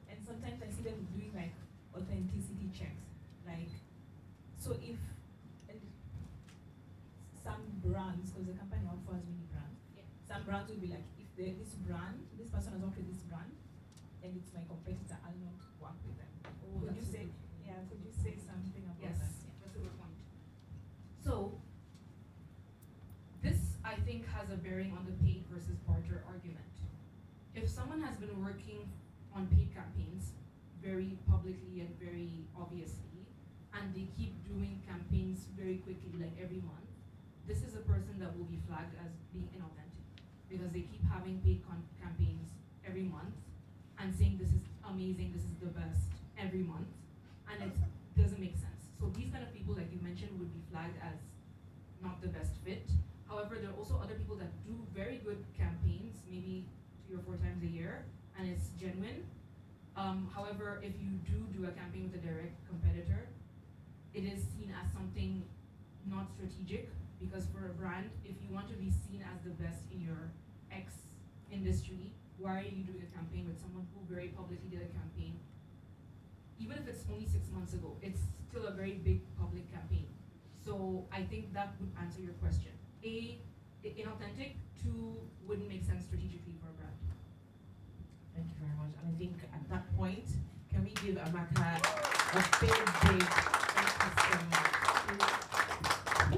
And sometimes I see them doing like authenticity checks. Like, so if some brands, because the company offers many brands, some brands will be like, if this person has worked with this brand, and it's my competitor, I'll not work with them. Oh, could you that's say, could you say something about Yes, that? that's a good point. So, this I think has a bearing on the paid versus barter argument. If someone has been working on paid campaigns very publicly and very obviously, and they keep doing campaigns very quickly, like every month, this is a person that will be flagged as being inauthentic because they keep having paid campaigns every month and saying this is amazing, this is the best every month, and it doesn't make sense. So these kind of people, like you mentioned, would be flagged as not the best fit. However, there are also other people that do very good campaigns, maybe 3 or 4 times a year, and it's genuine. However, if you do a campaign with a direct competitor, it is seen as something not strategic, because for a brand, if you want to be seen as the best in your X industry, why are you doing a campaign with someone who very publicly did a campaign? Even if it's only 6 months ago, it's still a very big public campaign. So I think that would answer your question. A, inauthentic. 2, wouldn't make sense strategically for a brand. Thank you very much. And I think at that point, can we give Amaka a big thank you so much.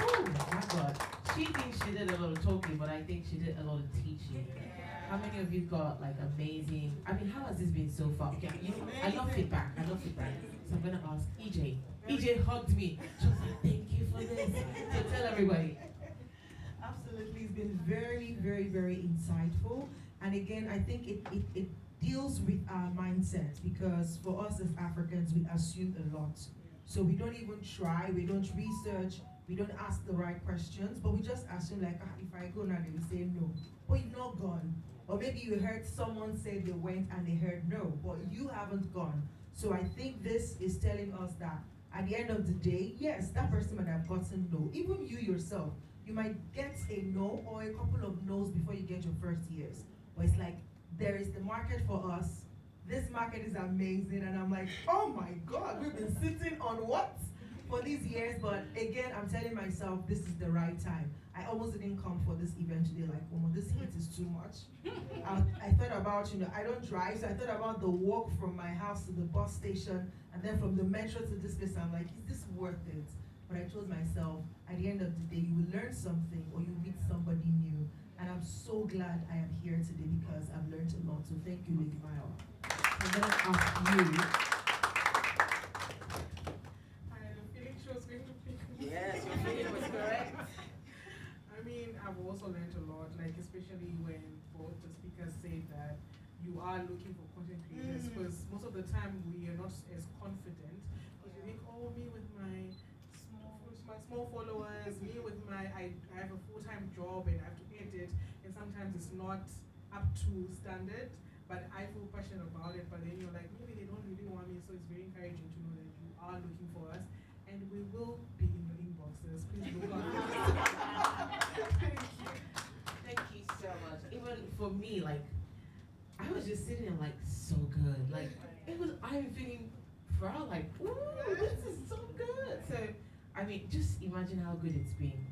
Oh my God. She thinks she did a lot of talking, but I think she did a lot of teaching. How many of you got like amazing, I mean, how has this been so far? Okay, I love feedback, So I'm gonna ask EJ. EJ hugged me. She was like, thank you for this. So tell everybody. Absolutely, it's been very, very, very insightful. And again, I think it deals with our mindset, because for us as Africans, we assume a lot. So we don't even try, we don't research, we don't ask the right questions, but we just assume like, if I go now, they will say no. But you've not gone. Or maybe you heard someone say they went and they heard no, but you haven't gone. So I think this is telling us that at the end of the day, yes, that person might have gotten no. Even you yourself, you might get a no or a couple of no's before you get your first years. But it's like, there is the market for us. This market is amazing. And I'm like, oh my God, we've been sitting on what for these years? But again, I'm telling myself, this is the right time. I almost didn't come for this event today, like, oh, this heat is too much. I thought about, I don't drive, so I thought about the walk from my house to the bus station, and then from the metro to this place. I'm like, is this worth it? But I told myself, at the end of the day, you will learn something or you meet somebody new. And I'm so glad I am here today because I've learned a lot. So thank you, Lady Maya. I'm going to ask you. I had a feeling she was going to pick me. Yes, your feeling was correct. I mean, I've also learned a lot, like especially when both the speakers say that you are looking for content creators, because most of the time we are not as confident. Because you think, oh, me with my small followers, me with I have a full-time job and I have to edit, and sometimes it's not up to standard, but I feel passionate about it. But then you're like, maybe they don't really want me, so it's very encouraging to know that you are looking for us, and we will be in your inboxes. Please look on. Thank you. Thank you so much. Even for me, like, I was just sitting there like, so good. Like, I'm feeling proud, like, ooh, this is so good. So, I mean, just imagine how good it's been.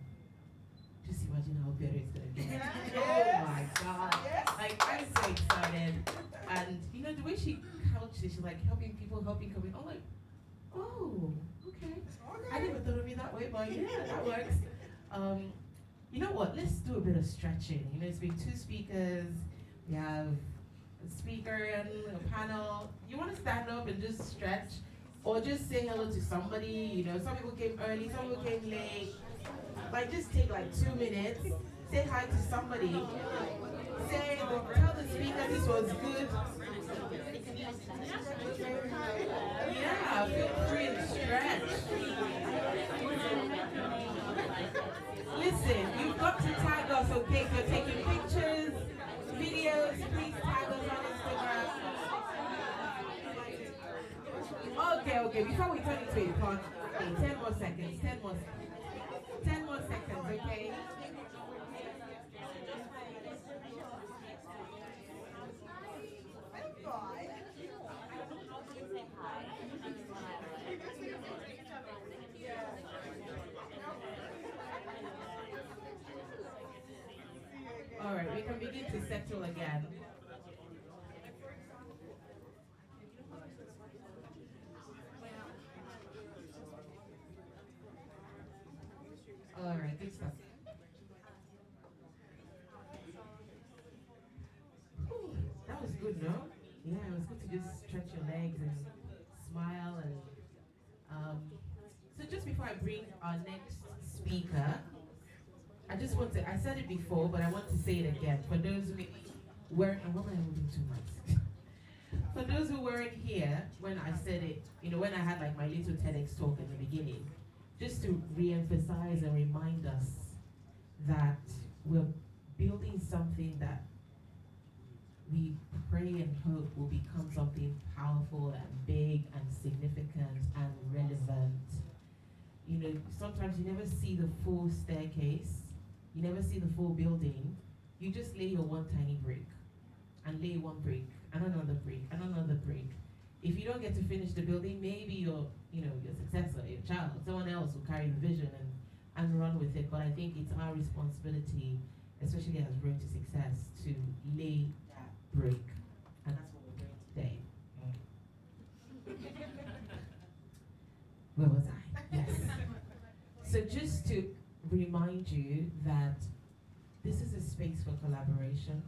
Just imagine how better it's gonna get. Yes. Oh my God. Yes. Like, I'm so excited. And the way she couched it, she's like helping people, helping coming. I'm like, oh, okay. I never thought of it that way, but yeah, that works. You know what? Let's do a bit of stretching. It's been 2 speakers. We have a speaker and a panel. You want to stand up and just stretch? Or just say hello to somebody, some people came early, some people came late. Like, just take like 2 minutes, say hi to somebody, tell the speaker this was good. okay. Before we turn into a party, okay, 10 more seconds. 10 more seconds. 10 more seconds, okay? All right, we can begin to settle again. All right, good stuff. Whew, that was good, no? Yeah, it was good to just stretch your legs and smile and so just before I bring our next speaker, I just want to, I said it before, but I want to say it again. For those who weren't, what am I moving too much? For those who weren't here when I said it, you know, when I had like my little TEDx talk in the beginning, just to re-emphasize and remind us that we're building something that we pray and hope will become something powerful and big and significant and relevant. You know, sometimes you never see the full staircase, you never see the full building. You just lay your one tiny brick, and lay one brick, and another brick, and another brick. If you don't get to finish the building, maybe your successor, your child, someone else will carry the vision and run with it. But I think it's our responsibility, especially as Road to Success, to lay that brick. And that's what we're doing today. Where was I? Yes. So just to remind you that this is a space for collaboration.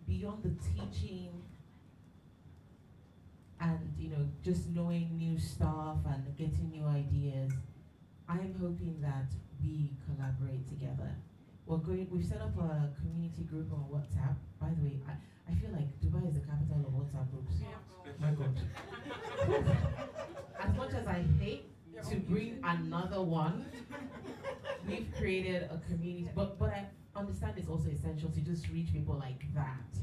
Beyond the teaching and just knowing new stuff and getting new ideas, I am hoping that we collaborate together. We've set up a community group on WhatsApp. By the way, I feel like Dubai is the capital of WhatsApp groups. My God. As much as I hate to bring another one, we've created a community, but I understand it's also essential to just reach people like that.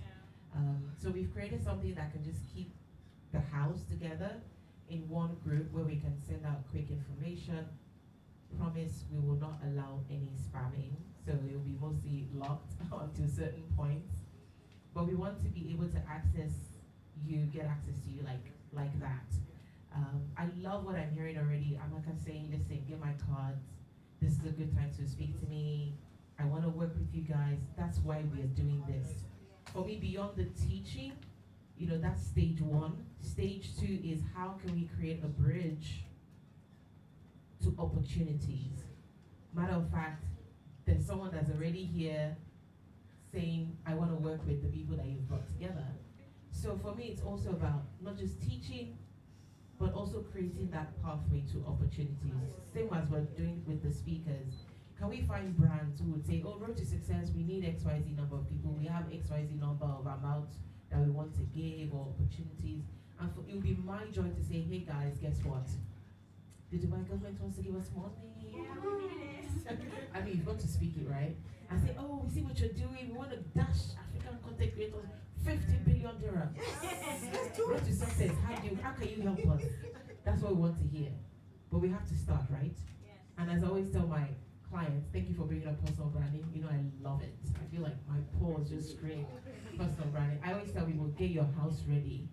So we've created something that can just keep the house together in one group where we can send out quick information. Promise we will not allow any spamming, so it will be mostly locked onto certain points. But we want to be able to get access to you like that. I love what I'm hearing already. Amaka saying, listen, get my cards. This is a good time to speak to me. I want to work with you guys. That's why we are doing this. For me, beyond the teaching, that's stage one. Stage two is how can we create a bridge to opportunities. Matter of fact, there's someone that's already here saying, I want to work with the people that you've brought together. So for me, it's also about not just teaching, but also creating that pathway to opportunities. Same as we're doing with the speakers. Can we find brands who would say, oh, Road to Success, we need XYZ number of people, we have XYZ number of amounts that we want to give or opportunities. And it will be my joy to say, hey guys, guess what? The Dubai government wants to give us money. I mean, you've got to speak it, right? And say, oh, we see what you're doing. We want to dash African content creators 50 billion dirhams. Yes. Road to Success, how can you help us? That's what we want to hear. But we have to start, right? Yes. And as I always tell my clients, thank you for bringing up personal branding. I love it. I feel like my pores just scream personal branding. I always tell people, get your house ready.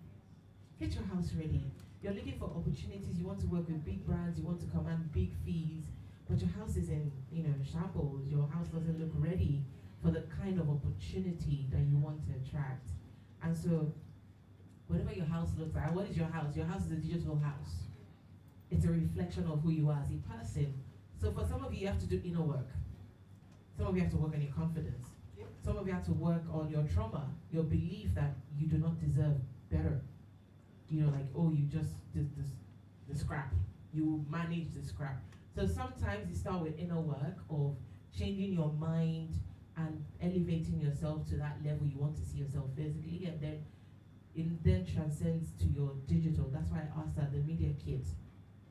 Get your house ready. You're looking for opportunities. You want to work with big brands. You want to command big fees. But your house is in, shambles. Your house doesn't look ready for the kind of opportunity that you want to attract. And so, whatever your house looks like, what is your house? Your house is a digital house. It's a reflection of who you are as a person. So for some of you, you have to do inner work. Some of you have to work on your confidence. Some of you have to work on your trauma, your belief that you do not deserve better. Oh, you just did the scrap. You manage the scrap. So sometimes you start with inner work of changing your mind and elevating yourself to that level you want to see yourself physically, and then it then transcends to your digital. That's why I asked that the media kit,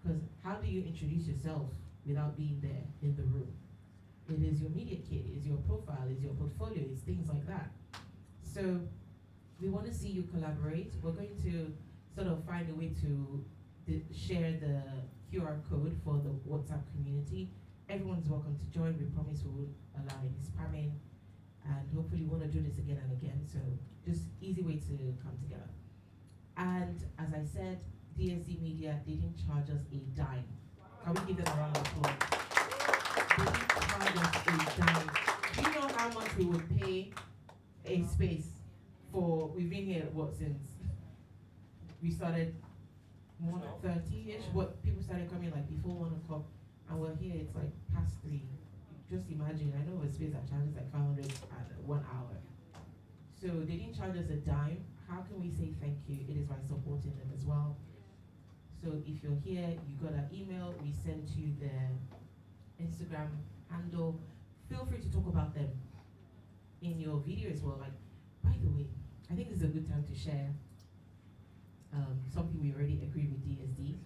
because how do you introduce yourself without being there in the room? It is your media kit, it's your profile, it's your portfolio, it's things like that. So we want to see you collaborate. We're going to sort of find a way to share the QR code for the WhatsApp community. Everyone's welcome to join. We promise we won't allow any spamming, and hopefully we want to do this again and again. So just easy way to come together. And as I said, DSD Media didn't charge us a dime. Can we give them a round of applause? They didn't charge us a dime. Do you know how much we would pay a space for? We've been here since we started 1:30ish. What people started coming like before 1 o'clock, and we're here. It's like past 3. Just imagine. I know a space that charges like 500 at 1 hour. So they didn't charge us a dime. How can we say thank you? It is by supporting them as well. So if you're here, you got an email, we sent you the Instagram handle. Feel free to talk about them in your video as well. Like, by the way, I think this is a good time to share something we already agreed with DSD.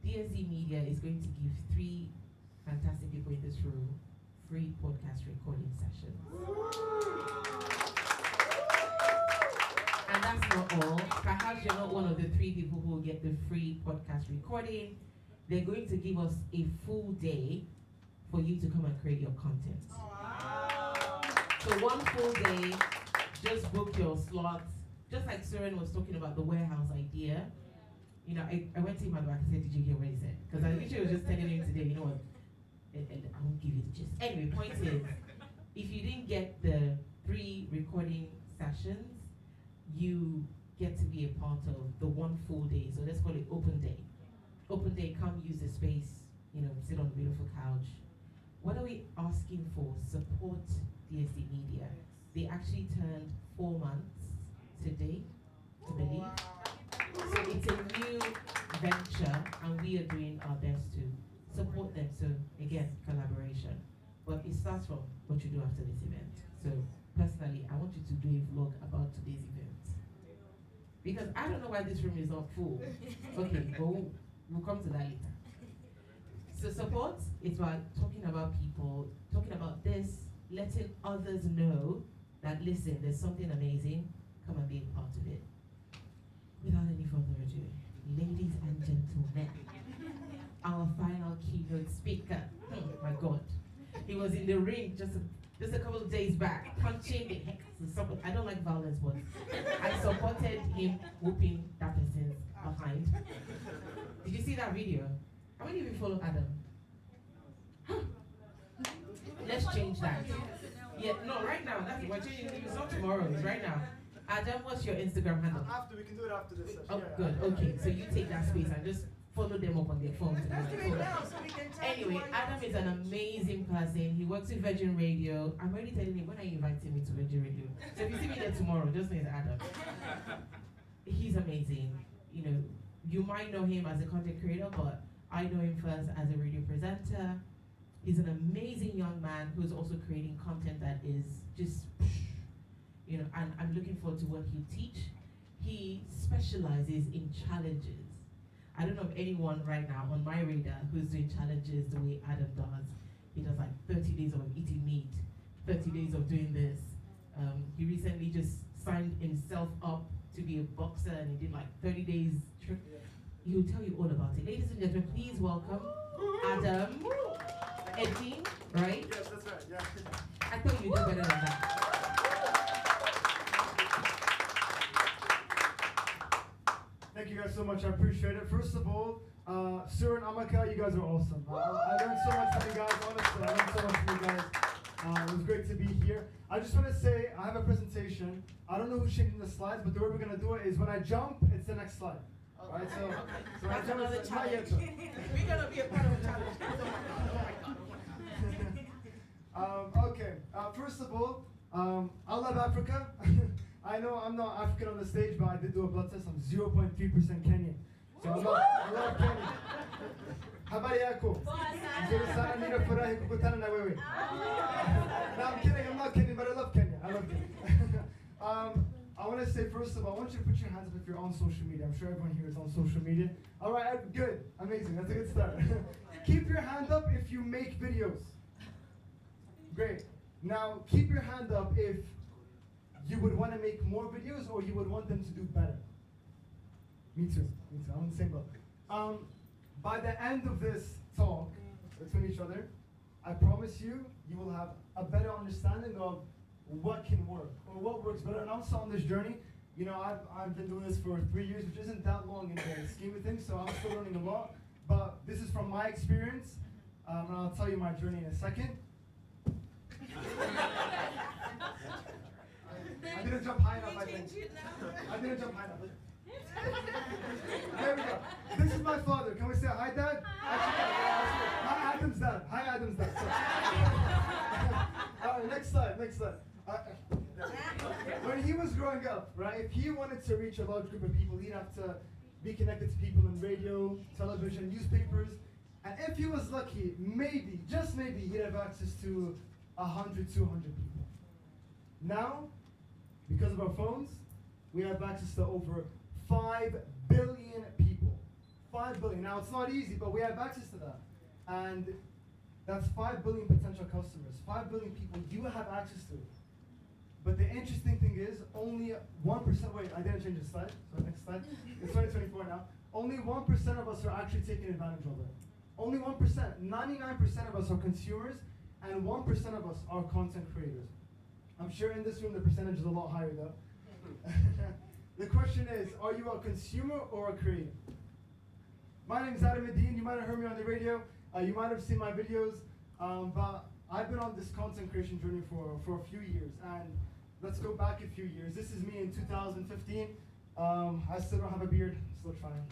DSD Media is going to give 3 fantastic people in this room free podcast recording sessions. And that's not all. Perhaps you're not one of the 3 people who will get the free podcast recording. They're going to give us a full day for you to come and create your content. So 1 full day, just book your slots. Just like Suren was talking about the warehouse idea. You know, I went to him at the back and said, did you hear what he said? Because I literally was just telling him today, you know what, I won't give you the gist. Anyway, point is, if you didn't get the 3 recording sessions, you get to be a part of the 1 full day. So let's call it open day. Open day, come use the space, you know, sit on the beautiful couch. What are we asking for? Support DSD Media. They actually turned 4 months today, I believe. So it's a new venture, and we are doing our best to support them. So again, collaboration. But it starts from what you do after this event. So personally, I want you to do a vlog about today's event. Because I don't know why this room is not full. Okay, but we'll come to that later. So support is about talking about people, talking about this, letting others know that, listen, there's something amazing, come and be a part of it. Without any further ado, ladies and gentlemen, our final keynote speaker. Oh my God. He was in the ring just a couple of days back, punching the heck out of someone. I don't like violence, but I supported him whooping that person's behind. Did you see that video? How many of you follow Adam? Let's change that. Yeah, no, right now. We're changing it. It's not tomorrow. It's right now. Adam, what's your Instagram handle? We can do it after this session. Oh, good. Okay, so you take that space and just follow them up on their phone. Let's do it now so we can tell Anyway, Adam is an amazing person. He works with Virgin Radio. I'm already telling him, when are you inviting me to Virgin Radio? So if you see me there tomorrow, just know it's Adam. He's amazing. You know, you might know him as a content creator, but I know him first as a radio presenter. He's an amazing young man who's also creating content that is just, you know, and I'm looking forward to what he'll teach. He specializes in challenges. I don't know of anyone right now on my radar who's doing challenges the way Adam does. He does like 30 days of eating meat, 30 days of doing this. He recently just signed himself up to be a boxer, and he did like 30 days trip. He will tell you all about it. Ladies and gentlemen, please welcome Adam. Eddine, right? Yes, that's right, yeah. I thought you'd do better than that. Thank you guys so much, I appreciate it. First of all, Suren, Amaka, you guys are awesome. I learned so much from you guys, honestly, I learned so much from you guys. It was great to be here. I just want to say, I have a presentation. I don't know who's changing the slides, but the way we're going to do it is when I jump, it's the next slide. Alright, so that's another challenge. We're going to be a part of a challenge. Okay, first of all, I love Africa. I know I'm not African on the stage, but I did do a blood test. I'm 0.3% Kenyan. So I love Kenya. Habari yako? Nzuri sana, ninafurahi kukutana na wewe. No, I'm kidding, I'm not kidding, but I love Kenya. I love Kenya. I want to say, first of all, I want you to put your hands up if you're on social media. I'm sure everyone here is on social media. All right, good, amazing, that's a good start. Keep your hand up if you make videos. Great. Now, keep your hand up if you would want to make more videos or you would want them to do better. Me too. I'm in the same boat. By the end of this talk between each other, I promise you, you will have a better understanding of what can work or what works better. And I'm still on this journey. You know, I've been doing this for 3 years, which isn't that long in the scheme of things, so I'm still learning a lot. But this is from my experience, and I'll tell you my journey in a second. I didn't jump high enough, I think. I didn't jump high enough. There we go. This is my father. Can we say hi, Dad? Hi, Adam's dad. Hi, Adam's dad. All right, next slide, next slide. When he was growing up, right, if he wanted to reach a large group of people, he'd have to be connected to people on radio, television, newspapers, and if he was lucky, maybe, just maybe, he'd have access to 100, 200 people. Now, because of our phones, we have access to over 5 billion people. 5 billion. Now, it's not easy, but we have access to that. And that's 5 billion potential customers. 5 billion people you have access to. But the interesting thing is, only 1%, wait, I didn't change the slide, so next slide. It's 2024 now. Only 1% of us are actually taking advantage of it. Only 1%. 99% of us are consumers, and 1% of us are content creators. I'm sure in this room the percentage is a lot higher though. The question is, are you a consumer or a creator? My name is Eddine. You might have heard me on the radio. You might have seen my videos. But I've been on this content creation journey for a few years. And let's go back a few years. This is me in 2015. I still don't have a beard. Still trying.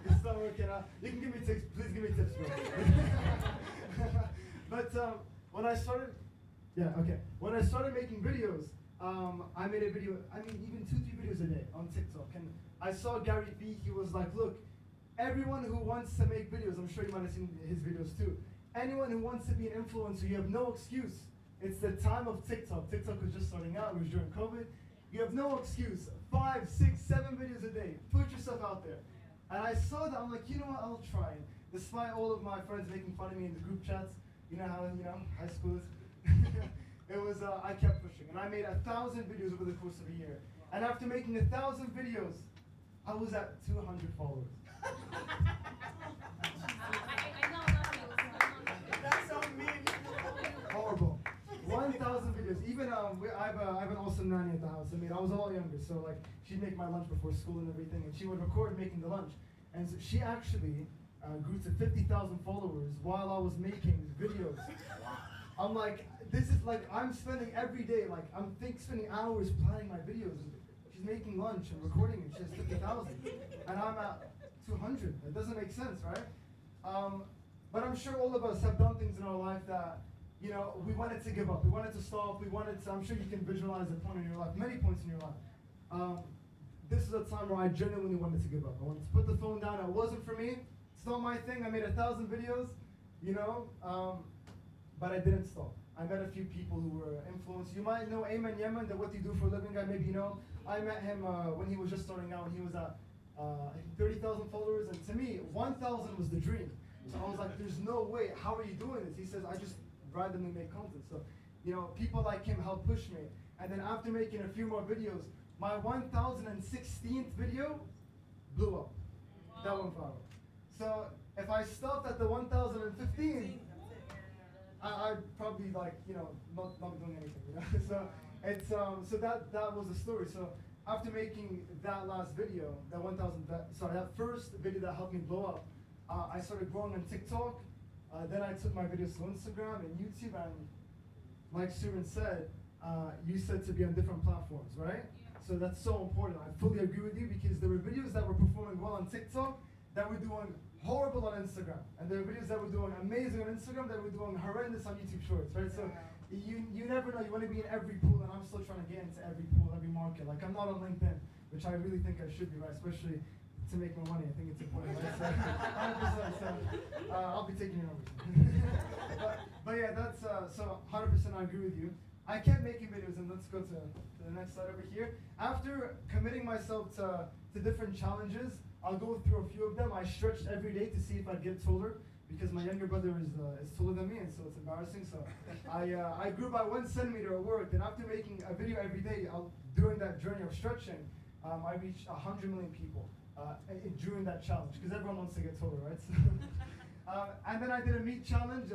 It's still working out. You can give me tips. Please give me tips, bro. But when I started, when I started making videos, I made a video, even 2-3 videos a day on TikTok. And I saw Gary Vee, he was like, look, everyone who wants to make videos, I'm sure you might have seen his videos too. Anyone who wants to be an influencer, you have no excuse. It's the time of TikTok. TikTok was just starting out, it was during COVID. You have no excuse. 5, 6, 7 videos a day. Put yourself out there. And I saw that, I'm like, you know what, I'll try it. Despite all of my friends making fun of me in the group chats, you know how, high school is. It was, I kept pushing, and I made 1,000 videos over the course of a year. And after making 1,000 videos, I was at 200 followers. That's so mean. Horrible. 1,000 videos. Even I have an awesome nanny at the house. I was a lot younger, so like she'd make my lunch before school and everything, and she would record making the lunch. And so she actually grew to 50,000 followers while I was making videos. I'm like, this is like, I'm spending every day, like, I'm spending hours planning my videos. And she's making lunch and recording it, she has 50,000. And I'm at 200. It doesn't make sense, right? But I'm sure all of us have done things in our life that, we wanted to give up. We wanted to stop. I'm sure you can visualize a point in your life, many points in your life. This is a time where I genuinely wanted to give up. I wanted to put the phone down. It wasn't for me. It's not my thing. I made 1,000 videos, but I didn't stop. I met a few people who were influenced. You might know Ayman Yemen, that what you do for a living guy, maybe you know. I met him when he was just starting out, and he was at 30,000 followers, and to me, 1,000 was the dream. So I was like, there's no way, how are you doing this? He says, I just randomly make content. So, people like him helped push me. And then after making a few more videos, my 1016th video blew up. Wow. That went viral. So if I stopped at the 1015, I'd probably not doing anything, So it's so that was the story. So after making that last video, that first video that helped me blow up, I started growing on TikTok. Then I took my videos to Instagram and YouTube, and like Suren said, you said to be on different platforms, right? Yeah. So that's so important. I fully agree with you, because there were videos that were performing well on TikTok that were doing horrible on Instagram, and there are videos that were doing amazing on Instagram that were doing horrendous on YouTube Shorts, right? So you never know. You want to be in every pool, and I'm still trying to get into every pool, every market. Like, I'm not on LinkedIn, which I really think I should be, right? Especially to make more money. I think it's important, right? So 100%. So I'll be taking your numbers. but yeah, that's so 100%. I agree with you. I kept making videos, and let's go to the next slide over here. After committing myself to different challenges, I'll go through a few of them. I stretched every day to see if I'd get taller, because my younger brother is taller than me, and so it's embarrassing. So I grew by 1 centimeter at work, and after making a video every day, during that journey of stretching, I reached 100 million people during that challenge, because everyone wants to get taller, right? And then I did a meat challenge,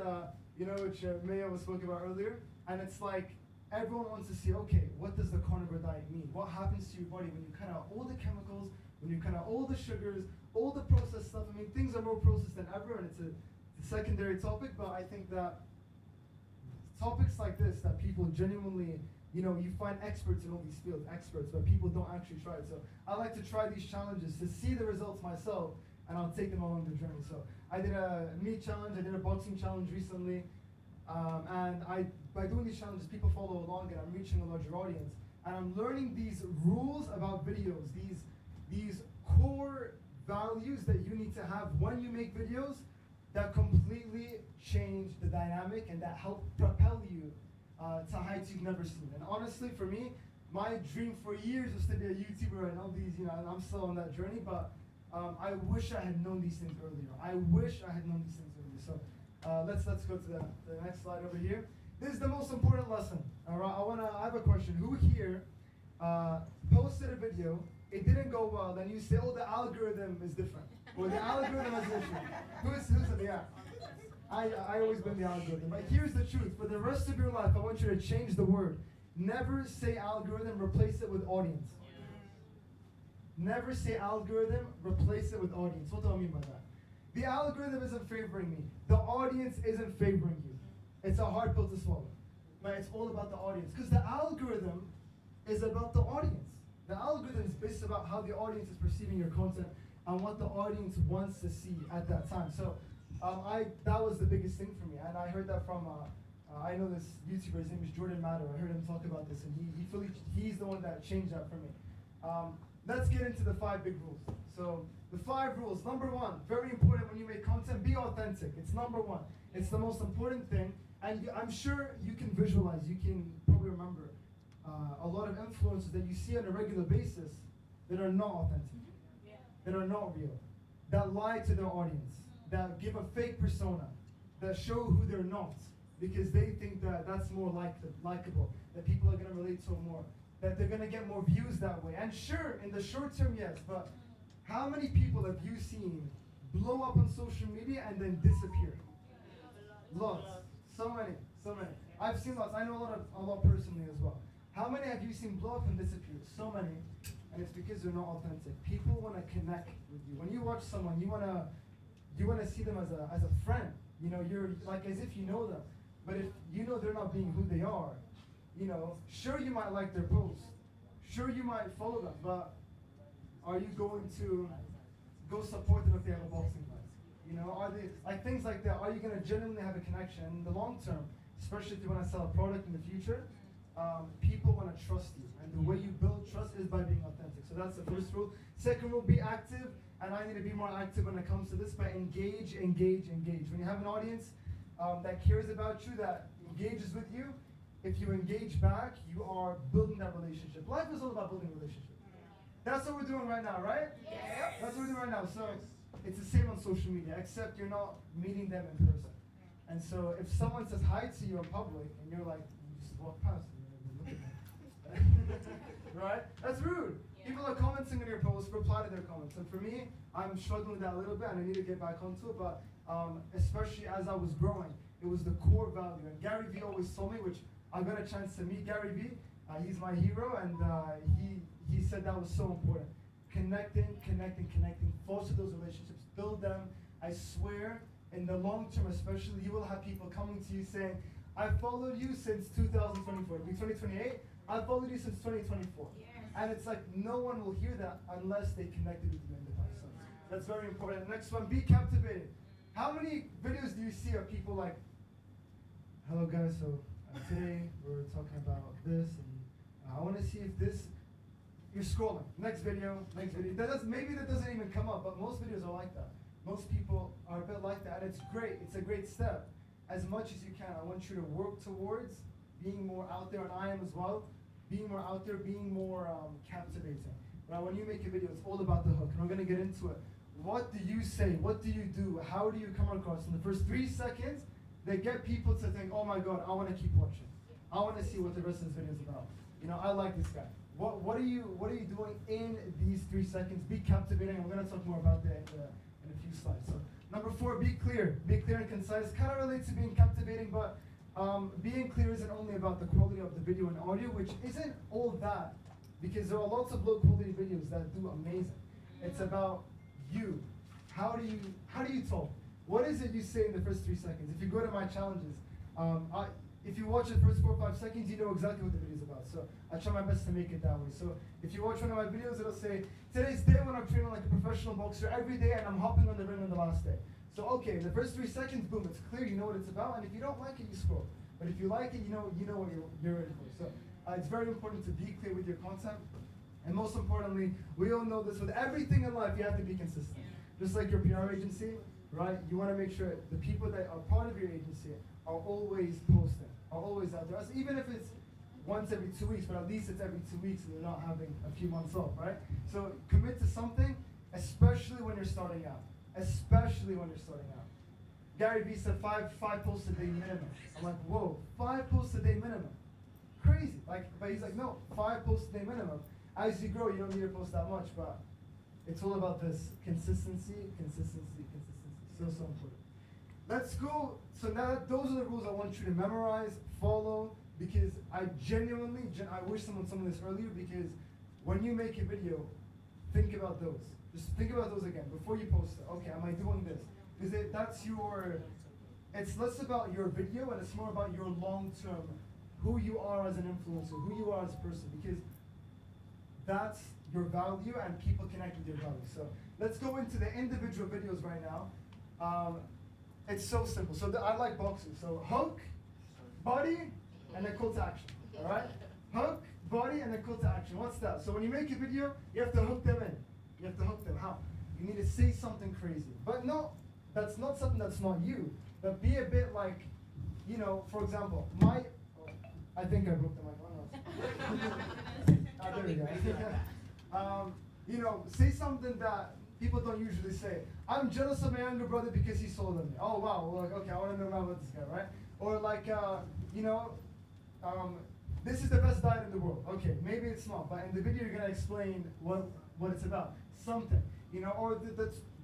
which Mayo was spoken about earlier, and it's like, everyone wants to see, okay, what does the carnivore diet mean? What happens to your body when you cut out all the chemicals, when you cut out all the sugars, all the processed stuff? I mean, things are more processed than ever, and it's a secondary topic, but I think that topics like this, that people genuinely, you find experts in all these fields, but people don't actually try it. So I like to try these challenges to see the results myself, and I'll take them along the journey. So I did a meat challenge, I did a boxing challenge recently, and by doing these challenges, people follow along, and I'm reaching a larger audience. And I'm learning these rules about videos, these core values that you need to have when you make videos that completely change the dynamic and that help propel you to heights you've never seen. And honestly, for me, my dream for years was to be a YouTuber and all these, and I'm still on that journey, but I wish I had known these things earlier. I wish I had known these things earlier. So let's go to the next slide over here. This is the most important lesson. All right, I have a question. Who here posted a video, it didn't go well, then you say, oh, the algorithm is different, or the algorithm is issue. Who said, yeah? I always blame the algorithm. But here's the truth. For the rest of your life, I want you to change the word. Never say algorithm, replace it with audience. Never say algorithm, replace it with audience. What do I mean by that? The algorithm isn't favoring me. The audience isn't favoring you. It's a hard pill to swallow. But it's all about the audience. Because the algorithm is about the audience. The algorithm is based about how the audience is perceiving your content and what the audience wants to see at that time. So that was the biggest thing for me. And I heard that from, I know this YouTuber, his name is Jordan Matter. I heard him talk about this, and he's the one that changed that for me. Let's get into the 5 big rules. So the 5 rules. Number 1, very important when you make content, be authentic. It's number 1. It's the most important thing. And I'm sure you can visualize, you can probably remember a lot of influencers that you see on a regular basis that are not authentic, that are not real, that lie to their audience, that give a fake persona, that show who they're not, because they think that that's more likable, that people are going to relate to more, that they're going to get more views that way. And sure, in the short term, yes, but how many people have you seen blow up on social media and then disappear? Lots. So many. I've seen lots. I know a lot personally as well. How many have you seen blow up and disappear? So many. And it's because they're not authentic. People want to connect with you. When you watch someone, you want to see them as a friend. You're like as if you know them. But if you know they're not being who they are, sure you might like their post. Sure you might follow them, but are you going to go support them if they have a boxing class? Are they, like things like that, are you going to genuinely have a connection in the long term, especially if you want to sell a product in the future? People want to trust you, and the way you build trust is by being authentic. So that's the first rule. Second rule, be active, and I need to be more active when it comes to this, but engage. When you have an audience that cares about you, that engages with you, if you engage back, you are building that relationship. Life is all about building relationships. That's what we're doing right now, right? Yes. That's what we're doing right now. So it's the same on social media, except you're not meeting them in person. And so if someone says hi to you in public, and you're like, you just walk past them, right? That's rude. People are commenting on your posts, reply to their comments. And for me, I'm struggling with that a little bit, and I need to get back onto it, but especially as I was growing, it was the core value. And Gary Vee always told me, which I got a chance to meet Gary Vee. He's my hero, and he said that was so important. Connecting, foster those relationships, build them. I swear, in the long term especially, you will have people coming to you saying, I followed you since 2024. It'll be 2028. I followed you since 2024. And it's like, no one will hear that unless they connected with you in the past. So that's very important. Next one, be captivated. How many videos do you see of people like, hello guys, so today we're talking about this, and I want to see if this, you're scrolling, next video. Maybe that doesn't even come up, but most videos are like that. Most people are a bit like that, and it's great. It's a great step. As much as you can, I want you to work towards being more out there, and I am as well, being more out there, being more captivating. Right? When you make a video, it's all about the hook, and we're going to get into it. What do you say? What do you do? How do you come across? In the first 3 seconds, they get people to think, oh my God, I want to keep watching. I want to see what the rest of this video is about. I like this guy. what are you doing in these 3 seconds? Be captivating, and we're gonna talk more about that in a few slides. So number 4, be clear and concise. Kind of relates to being captivating, but being clear isn't only about the quality of the video and audio, which isn't all that, because there are lots of low quality videos that do amazing. It's about you. How do you talk? What is it you say in the first 3 seconds? If you go to my challenges, if you watch the first 4 or 5 seconds, you know exactly what the video is about. So I try my best to make it that way. So if you watch one of my videos, it'll say, today's day when I'm training like a professional boxer every day and I'm hopping on the ring on the last day. So okay, the first 3 seconds, boom, it's clear, you know what it's about, and if you don't like it, you scroll. But if you like it, you know what you're ready for. So it's very important to be clear with your content. And most importantly, we all know this, with everything in life, you have to be consistent. Just like your PR agency, right? You want to make sure the people that are part of your agency are always posting, are always out there. So even if it's once every 2 weeks, but at least it's every 2 weeks and you're not having a few months off, right? So commit to something, especially when you're starting out. Especially when you're starting out. Gary Vee said 5 posts a day minimum. I'm like, whoa, 5 posts a day minimum. Crazy. But he's like, no, 5 posts a day minimum. As you grow, you don't need to post that much, but it's all about this consistency. So important. Let's go. So now those are the rules I want you to memorize, follow, because I wish someone told me this earlier, because when you make a video, think about those. Just think about those again before you post it. Okay, am I doing this? Because it's less about your video and it's more about your long-term, who you are as an influencer, who you are as a person, because that's your value and people connect with your value. So let's go into the individual videos right now. It's so simple. So I like boxing. So hook, body, and then call to action. All right? Hook, body, and then call to action. What's that? So when you make a video, you have to hook them in. You have to hook them. How? You need to say something crazy. But no, that's not something that's not you. But be a bit like, for example, I think I broke the mic. There we go. Say something that people don't usually say. I'm jealous of my younger brother because he's older than me. Oh wow, well, okay, I want to know more about this guy, right? Or like, this is the best diet in the world. Okay, maybe it's not, but in the video you're gonna explain what it's about. Something, or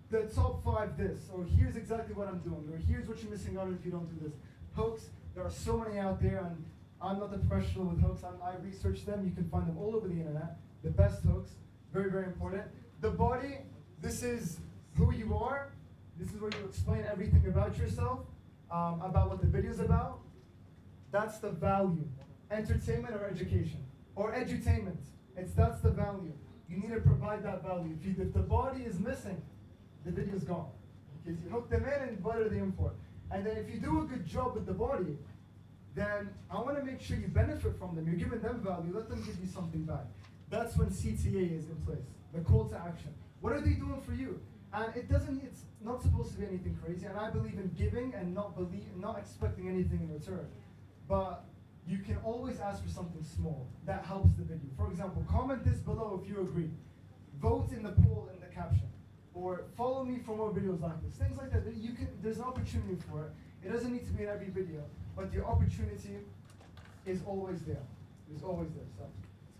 the top 5 this, or here's exactly what I'm doing, or here's what you're missing out if you don't do this. Hooks, there are so many out there, and I'm not a professional with hooks. I researched them. You can find them all over the internet. The best hooks, very, very important. The body, this is who you are. This is where you explain everything about yourself, about what the video's about. That's the value. Entertainment or education, or edutainment. That's the value. You need to provide that value. If the body is missing, the video's gone. Because you hook them in and butter the import. And then if you do a good job with the body, then I want to make sure you benefit from them. You're giving them value. Let them give you something back. That's when CTA is in place. The call to action. What are they doing for you? And it's not supposed to be anything crazy. And I believe in giving and not expecting anything in return. But you can always ask for something small that helps the video. For example, comment this below if you agree. Vote in the poll in the caption. Or follow me for more videos like this. Things like that. There's an opportunity for it. It doesn't need to be in every video, but the opportunity is always there. It's always there. So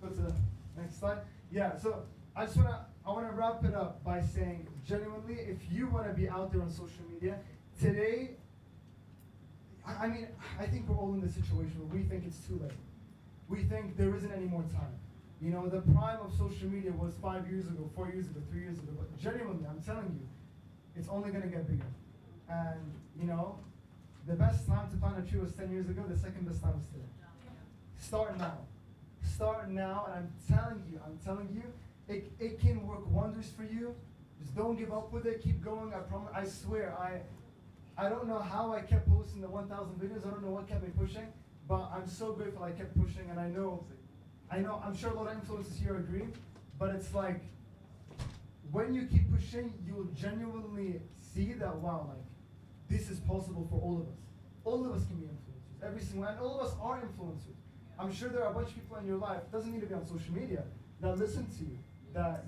let's go to the next slide. Yeah, so I want to wrap it up by saying, genuinely, if you want to be out there on social media, today, I think we're all in the situation where we think it's too late. We think there isn't any more time. The prime of social media was 5 years ago, 4 years ago, 3 years ago. But genuinely, I'm telling you, it's only going to get bigger. And, the best time to find a tree was 10 years ago. The second best time is today. Start now. Start now. And I'm telling you, it can work wonders for you. Just don't give up with it. Keep going. I promise. I swear. I don't know how I kept posting the 1,000 videos. I don't know what kept me pushing, but I'm so grateful I kept pushing. And I know, I'm sure a lot of influencers here agree, but it's like, when you keep pushing, you'll genuinely see that, wow, this is possible for all of us. All of us can be influencers. Every single one. And all of us are influencers. I'm sure there are a bunch of people in your life, doesn't need to be on social media, that listen to you, that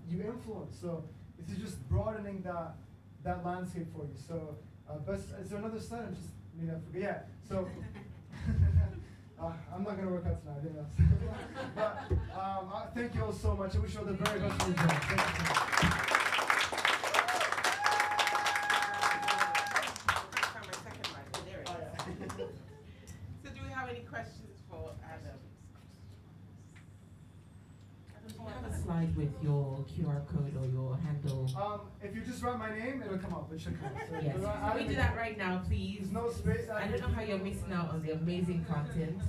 you influence. So this is just broadening that landscape for you. So is there another slide? I forget. Yeah. So I'm not gonna work out tonight, I didn't know. But thank you all so much. I wish you all the very best for your job. Thank you so much. So do we have any questions for Adam? Do you have a slide with your QR code or your handle? If you just write my name, it'll come up. It should come up. So Yes. Can we do that right now, please? There's no space. I don't know how you're missing out on the amazing content.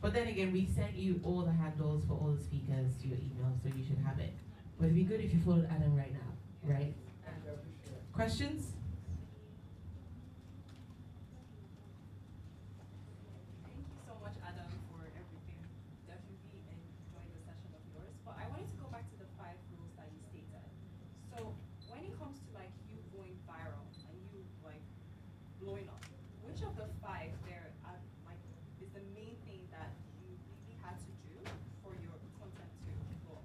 But then again, we sent you all the handles for all the speakers to your email, so you should have it. But it'd be good if you followed Adam right now, right? Questions? Thank you so much, Adam, for everything. Definitely enjoyed the session of yours. But I wanted to go back to the 5 rules that you stated. So when it comes to like you going viral and you like blowing up, which of the 5 there are like is the main thing that you really had to do for your content to blow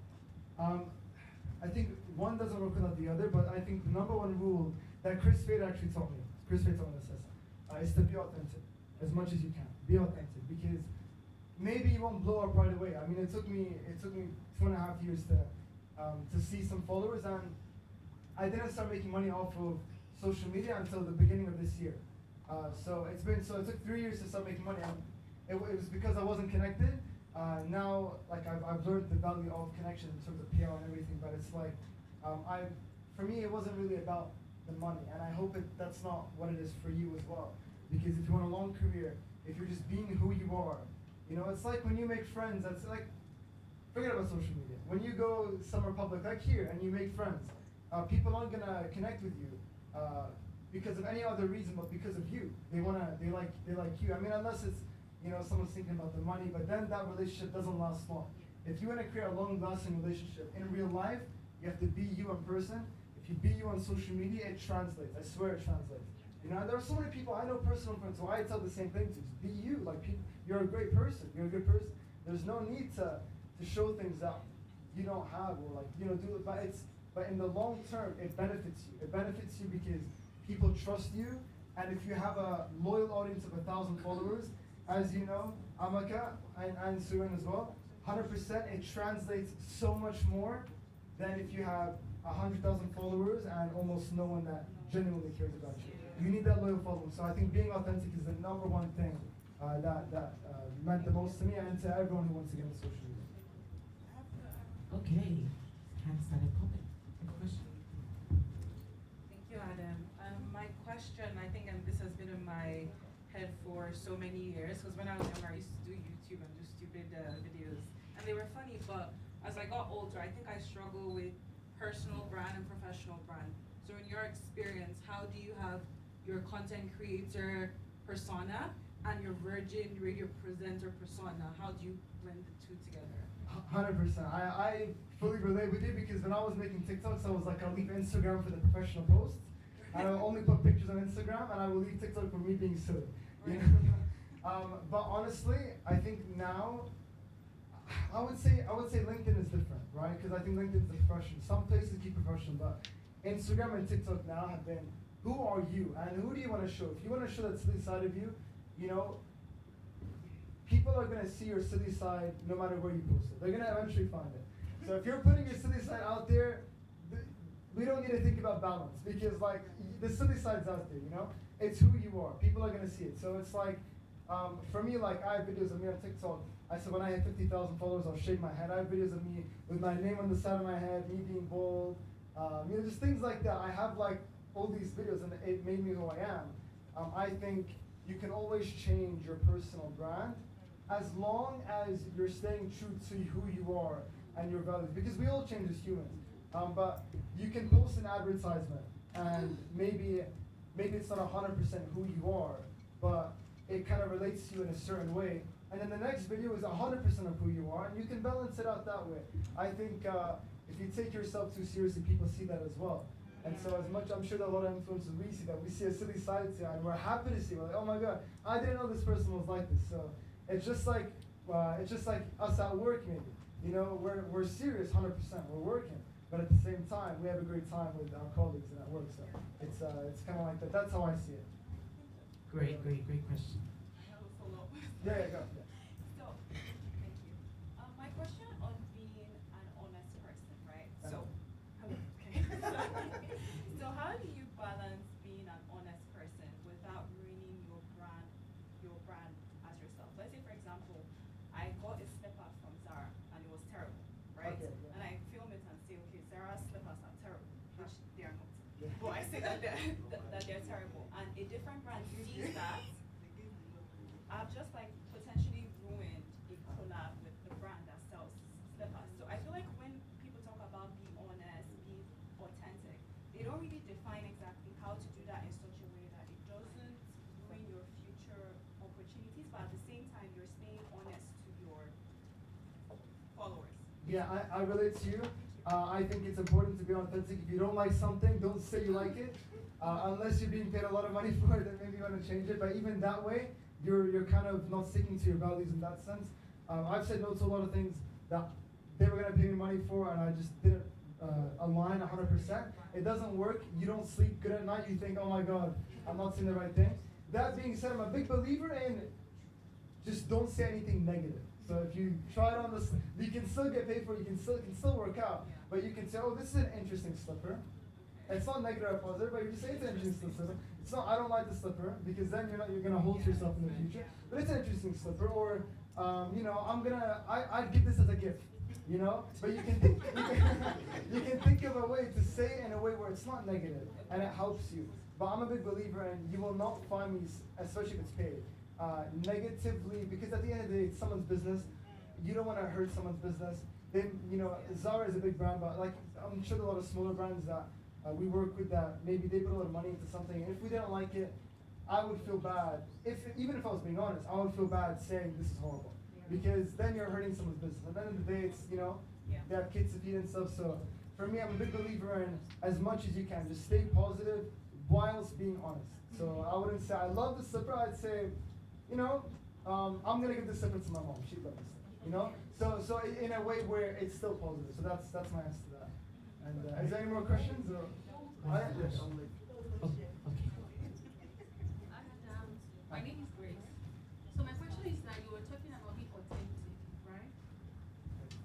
up? I think one doesn't work without the other, but I think the number one rule that Chris Fade actually taught me, this is to be authentic as much as you can. Be authentic, because maybe you won't blow up right away. I mean, it took me 2.5 years to see some followers, and I didn't start making money off of social media until the beginning of this year. So it took 3 years to start making money, and it was because I wasn't connected. Now, like I've learned the value of connection in terms of PR and everything, but it's like, for me, it wasn't really about the money, and I hope that's not what it is for you as well. Because if you want a long career, if you're just being who you are, you know, it's like when you make friends, that's like, forget about social media. When you go somewhere public, like here, and you make friends, people aren't gonna connect with you because of any other reason, but because of you. They like you. I mean, unless it's, you know, someone's thinking about the money, but then that relationship doesn't last long. If you want to create a long-lasting relationship in real life, you have to be you in person. If you be you on social media, it translates. I swear it translates. You know, there are so many people, I know personal friends who I tell the same thing to. Just be you. Like, you're a great person. You're a good person. There's no need to show things that you don't have, or like, you know, do it. But in the long term, it benefits you. It benefits you because people trust you, and if you have a loyal audience of 1,000 followers, as you know, Amaka and Suren as well, 100%, it translates so much more than if you have 100,000 followers and almost no one that genuinely cares about you. You need that loyal following. So I think being authentic is the number one thing that meant the most to me and to everyone who wants to get into social media. Okay, hands started popping. Any question? Thank you, Adam. My question, I think, and this has been in my head for so many years, because when I was younger, I used to do YouTube and do stupid videos, and they were funny, but as I got older, I think I struggle with personal brand and professional brand. So in your experience, how do you have your content creator persona and your Virgin radio presenter persona? How do you blend the two together? 100%. I fully relate with you, because when I was making TikToks, I was like, I'll leave Instagram for the professional posts, and I'll only put pictures on Instagram, and I will leave TikTok for me being silly. You know? But honestly, I think now, I would say LinkedIn is different, right? Because I think LinkedIn is professional. Some places keep professional, but Instagram and TikTok now have been, who are you and who do you want to show? If you want to show that silly side of you, you know, people are gonna see your silly side no matter where you post it. They're gonna eventually find it. So if you're putting your silly side out there, we don't need to think about balance, because like the silly side's out there, you know? It's who you are. People are gonna see it. So it's like, for me, like I have videos of me on TikTok. I said when I hit 50,000 followers, I'll shake my head. I have videos of me with my name on the side of my head, me being bald, you know, just things like that. I have like all these videos, and it made me who I am. I think you can always change your personal brand as long as you're staying true to who you are and your values, because we all change as humans. But you can post an advertisement, and maybe it's not 100% who you are, but it kind of relates to you in a certain way. And then the next video is 100% of who you are, and you can balance it out that way. I think if you take yourself too seriously, people see that as well. And so as much, I'm sure that a lot of influencers, we see that. We see a silly side to it, and we're happy to see it. We're like, oh my God, I didn't know this person was like this. So it's just like us at work maybe. You know, we're serious 100%, we're working. But at the same time, we have a great time with our colleagues and at work. So it's kind of like that. That's how I see it. Great question. I have a follow-up. Yeah, go. Yeah. that they're terrible, and a different brand sees that. I've just like potentially ruined a collab with the brand that sells slippers. So I feel like when people talk about being honest, being authentic, they don't really define exactly how to do that in such a way that it doesn't ruin your future opportunities, but at the same time you're staying honest to your followers. Yeah, I relate to you. I think it's important to be authentic. If you don't like something, don't say you like it. Unless you're being paid a lot of money for it, then maybe you want to change it. But even that way, you're kind of not sticking to your values in that sense. I've said no to a lot of things that they were going to pay me money for, and I just didn't align 100%. It doesn't work. You don't sleep good at night. You think, oh my God, I'm not saying the right thing. That being said, I'm a big believer in just don't say anything negative. So if you try it on this, you can still get paid for it. You can still work out, but you can say, oh, this is an interesting slipper. It's not negative or positive, but you just say it's an interesting slipper. It's not, I don't like the slipper, because then you're gonna hold yourself in the future. But it's an interesting slipper, or you know, I'd give this as a gift, you know. But you can think, you can think of a way to say it in a way where it's not negative and it helps you. But I'm a big believer in you will not find me, especially if it's paid, negatively, because at the end of the day, it's someone's business. You don't want to hurt someone's business. Then, you know, Zara is a big brand, but like I'm sure there are a lot of smaller brands that we work with that maybe they put a lot of money into something, and if we didn't like it, I would feel bad. Even if I was being honest, I would feel bad saying this is horrible, because then you're hurting someone's business. At the end of the day, it's, you know, they have kids to feed and stuff. So for me, I'm a big believer in as much as you can, just stay positive whilst being honest. So I wouldn't say I love the slipper. I'd say, you know, I'm gonna give this slipper to my mom. She'd love this, you know. So in a way where it's still positive. So that's my answer to that. And is there any more questions? Or? Yes. My name is Grace. So my question is that you were talking about being authentic, right?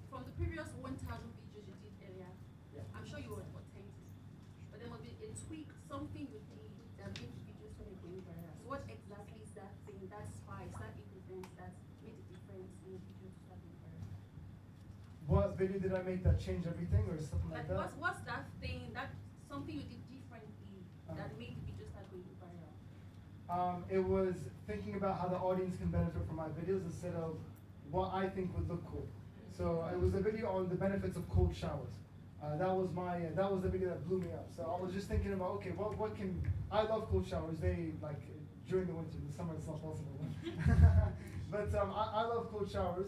From the previous 1,000 videos you did earlier, I'm sure you were authentic. But there must be a tweak, something you did that made the videos so they go viral. So what exactly is that thing, that spice, that ingredient that made the difference in the video to start going viral? What video did I make that changed everything, or something like that? What's that thing, that something you did differently that made the video start going viral? It was thinking about how the audience can benefit from my videos instead of what I think would look cool. So it was a video on the benefits of cold showers. That was the video that blew me up. So I was just thinking about, okay, what can, I love cold showers. They, like, during the winter, in the summer it's not possible. But I love cold showers.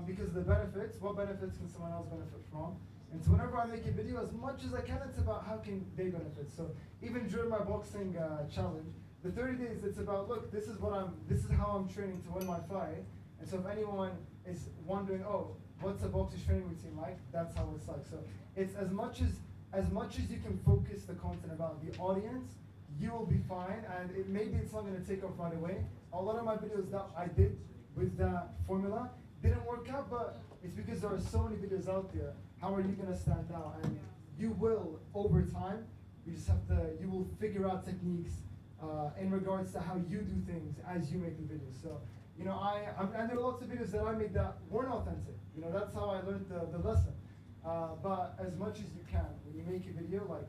Because of the benefits, what benefits can someone else benefit from? And so whenever I make a video, as much as I can, it's about how can they benefit. So even during my boxing challenge, the 30 days, it's about, look, this is how I'm training to win my fight. And so if anyone is wondering, oh, what's a boxer's training routine like? That's how it's like. So it's as much as you can focus the content about the audience, you will be fine. And maybe it's not going to take off right away. A lot of my videos that I did with that formula didn't work out, but it's because there are so many videos out there. How are you going to stand out? And you will, over time, you will figure out techniques in regards to how you do things as you make the videos. So, you know, and there are lots of videos that I made that weren't authentic. You know, that's how I learned the lesson. But as much as you can, when you make a video, like,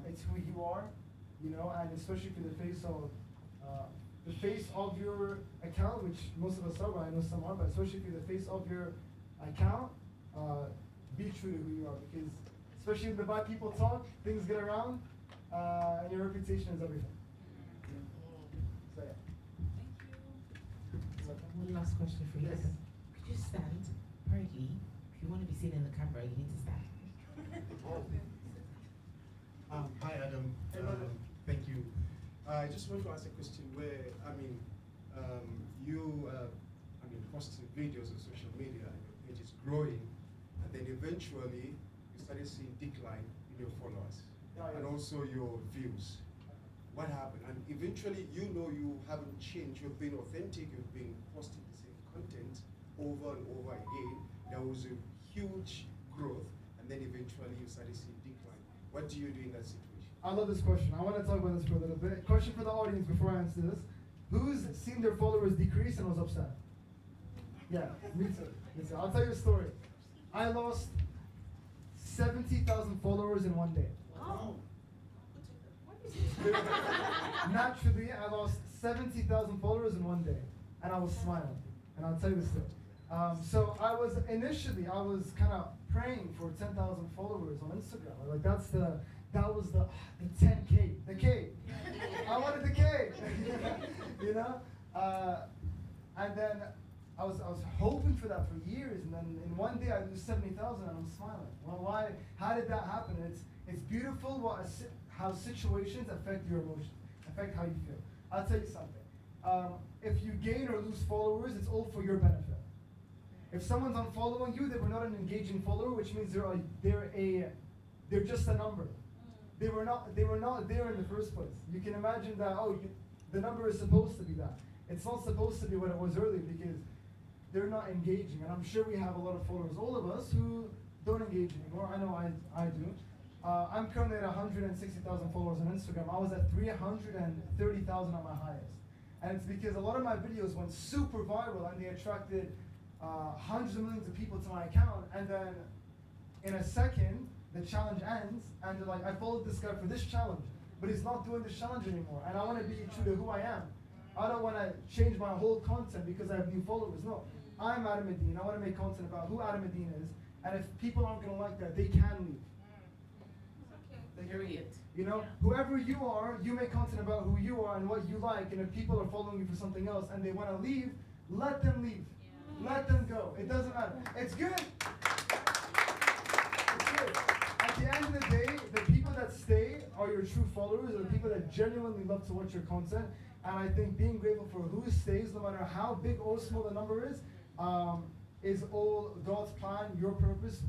it's who you are, you know, and especially for the face of your account, which most of us are, but I know some are, but especially if you're the face of your account, be true to who you are, because especially when the bad people talk, things get around, and your reputation is everything. So yeah. One last question for you. Yes. Could you stand? Apparently, if you want to be seen in the camera, you need to stand. Hi Adam, thank you. I just want to ask a question where, you posting videos on social media and your page is growing, and then eventually you started seeing decline in your followers and also your views. What happened? And eventually you haven't changed, you've been authentic, you've been posting the same content over and over again. There was a huge growth, and then eventually you started seeing decline. What do you do in that situation? I love this question. I want to talk about this for a little bit. Question for the audience before I answer this. Who's seen their followers decrease and was upset? Yeah, me too. Me too. I'll tell you a story. I lost 70,000 followers in one day. Wow. Naturally, I lost 70,000 followers in one day, and I was smiling. And I'll tell you this thing. So I was kind of praying for 10,000 followers on Instagram. Like that was the 10K, the K. I wanted the K, you know. And then I was hoping for that for years, and then in one day I lose 70,000, and I'm smiling. Well, why? How did that happen? It's beautiful how situations affect your emotions, affect how you feel. I'll tell you something. If you gain or lose followers, it's all for your benefit. If someone's unfollowing you, they were not an engaging follower, which means they're just a number. They were not there in the first place. You can imagine that the number is supposed to be that. It's not supposed to be what it was earlier because they're not engaging. And I'm sure we have a lot of followers, all of us, who don't engage anymore. I know I do. I'm currently at 160,000 followers on Instagram. I was at 330,000 at my highest. And it's because a lot of my videos went super viral and they attracted hundreds of millions of people to my account. And then in a second, the challenge ends and they're like, I followed this guy for this challenge, but he's not doing this challenge anymore. And I want to be true to who I am. I don't want to change my whole content because I have new followers. No, I'm Adam Eddine. I want to make content about who Adam Eddine is. And if people aren't going to like that, they can leave. Period. You know, whoever you are, you make content about who you are and what you like. And if people are following you for something else and they want to leave, let them leave. Yeah. Let them go. It doesn't matter. It's good. It's good. At the end of the day, the people that stay are your true followers, or the people that genuinely love to watch your content. And I think being grateful for who stays, no matter how big or small the number is all God's plan, your purpose,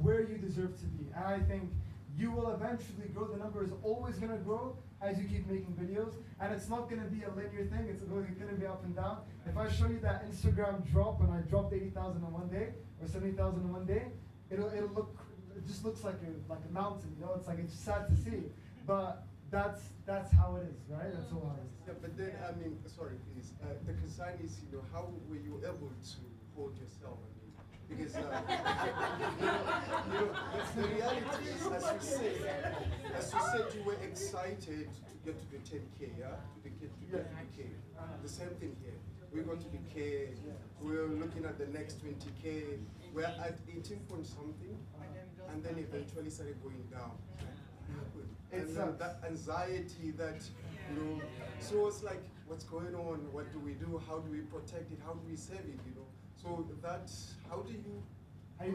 where you deserve to be. And I think you will eventually grow. The number is always going to grow as you keep making videos. And it's not going to be a linear thing. It's going to be up and down. If I show you that Instagram drop, and I dropped 80,000 in one day, or 70,000 in one day, it just looks like a mountain, you know? It's sad to see. But that's how it is, right? That's all it is. Yeah, but then, I mean, sorry, please. The concern is, you know, how were you able to hold yourself? I mean, because, that's the reality is, as you said, you were excited to get to the 10K, yeah? To get to the K. The same thing here. We're going to the K, we're looking at the next 20K, we're at 18 point something, and then eventually started going down. And then that anxiety that, you know, so it's like, what's going on? What do we do? How do we protect it? How do we save it, you know? So that's, how do you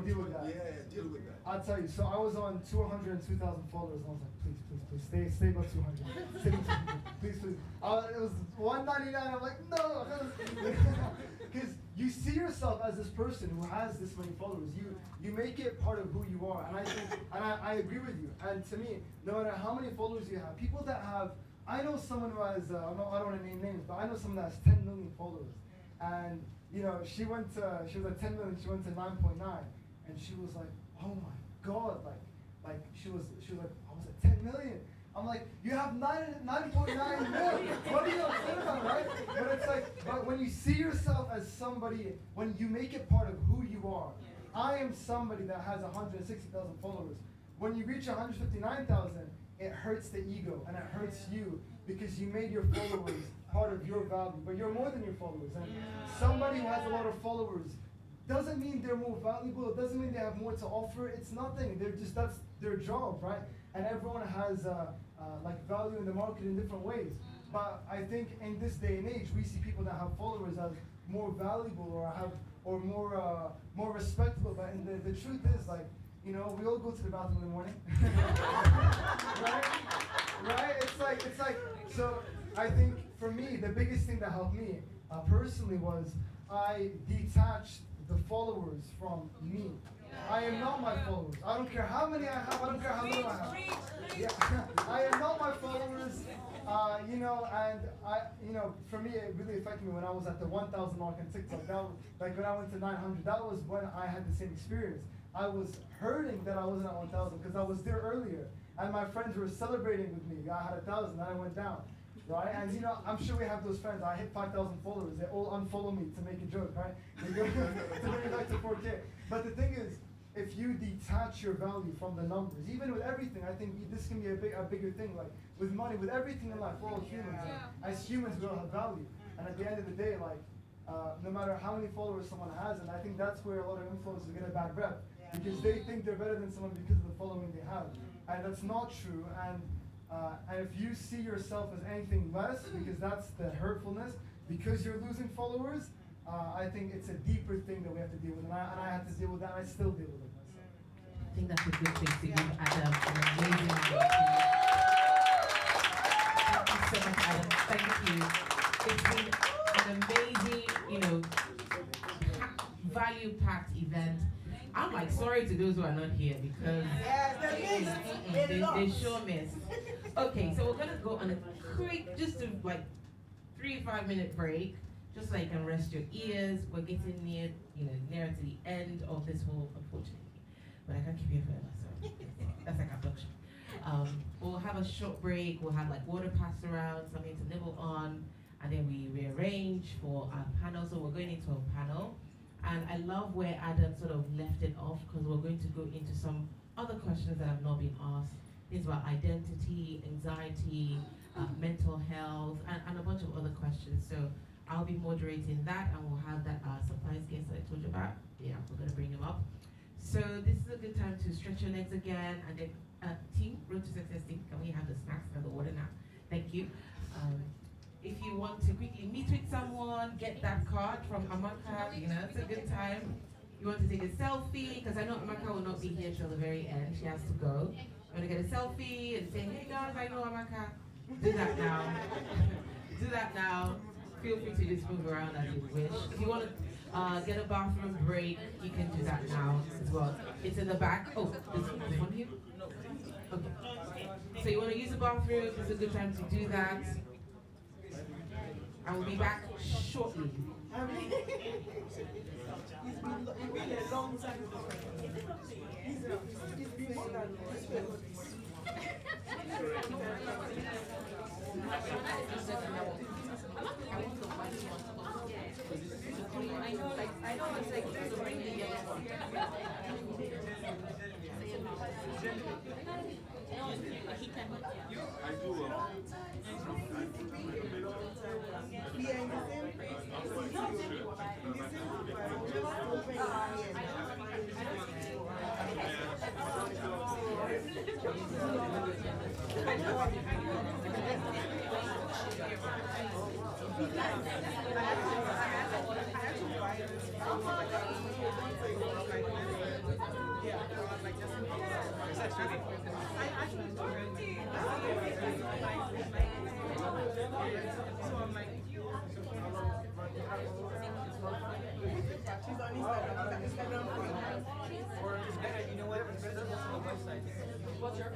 deal with that? Yeah, deal with that. I'll tell you, so I was on 202,000 followers, and I was like, please, stay above 200. Stay above 200. Please. It was 199, I'm like, no! Because you see yourself as this person who has this many followers. You make it part of who you are, and I think, and I agree with you. And to me, no matter how many followers you have, people that have, I know someone who has, I don't want to name names, but I know someone that has 10 million followers, and you know, she was at 10 million, she went to 9.9, and she was like, oh my God, like she was like, I was at 10 million. I'm like, you have 9.9 million. What are you upset about, right? But it's like, but when you see yourself as somebody, when you make it part of who you are, I am somebody that has 160,000 followers. When you reach 159,000, it hurts the ego and it hurts you because you made your followers part of your value. But you're more than your followers. And somebody who has a lot of followers doesn't mean they're more valuable. It doesn't mean they have more to offer. It's nothing. That's their job, right? And everyone has like value in the market in different ways. But I think in this day and age, we see people that have followers as more valuable or more respectable. But the truth is, like, you know, we all go to the bathroom in the morning, right? It's like. So I think for me, the biggest thing that helped me personally was I detached the followers from me. I am not my followers. I don't care how many I have. I don't care how little I have. Yeah. I am not my followers. You know, and for me, it really affected me when I was at the 1,000 mark on TikTok. That was, like when I went to 900, that was when I had the same experience. I was hurting that I wasn't at 1,000 because I was there earlier, and my friends were celebrating with me. I had 1,000, then I went down. Right? And you know, I'm sure we have those friends. I hit 5,000 followers. They all unfollow me to make a joke, right? They go to bring it back to 4K. But the thing is, if you detach your value from the numbers, even with everything, I think this can be a bigger thing. Like with money, with everything in life, we're all humans. Like, as humans, we all have value. And at the end of the day, like no matter how many followers someone has, and I think that's where a lot of influencers get a bad rep, because they think they're better than someone because of the following they have, and that's not true. And if you see yourself as anything less, because that's the hurtfulness, because you're losing followers, I think it's a deeper thing that we have to deal with, and I have to deal with that, and I still deal with it myself. I think that's a good place to give Adam an amazing Thank you so much, Adam. Thank you. It's been an amazing, value-packed event. I'm like sorry to those who are not here because they sure missed. Okay, so we're gonna go on a quick, just a 3-5 minute break, just so you can rest your ears. We're getting nearer to the end of this whole, unfortunately, but I can't keep you forever, so that's like abduction. We'll have a short break. We'll have water passed around, something to nibble on, and then we rearrange for our panel. So we're going into a panel. And I love where Adam sort of left it off, because we're going to go into some other questions that have not been asked. Things about identity, anxiety, mental health, and a bunch of other questions. So I'll be moderating that, and we'll have that surprise guest that I told you about. Yeah, we're going to bring him up. So this is a good time to stretch your legs again. And then team, Road to Success team, can we have the snacks and the water now? Thank you. If you want to quickly meet with someone, get that card from Amaka, it's a good time. You want to take a selfie, because I know Amaka will not be here till the very end, she has to go. You want to get a selfie and say, hey guys, I know Amaka. Do that now. Do that now. Feel free to just move around as you wish. If you want to get a bathroom break, you can do that now as well. It's in the back. Oh, there's one here? Okay. So you want to use the bathroom, it's a good time to do that. I will be back shortly. It's been a long time. It's been more than I know it's like there's a ring here. I do. we are in the same place. She's on Instagram. Or it's better, you know what? It's better just on the website. What's your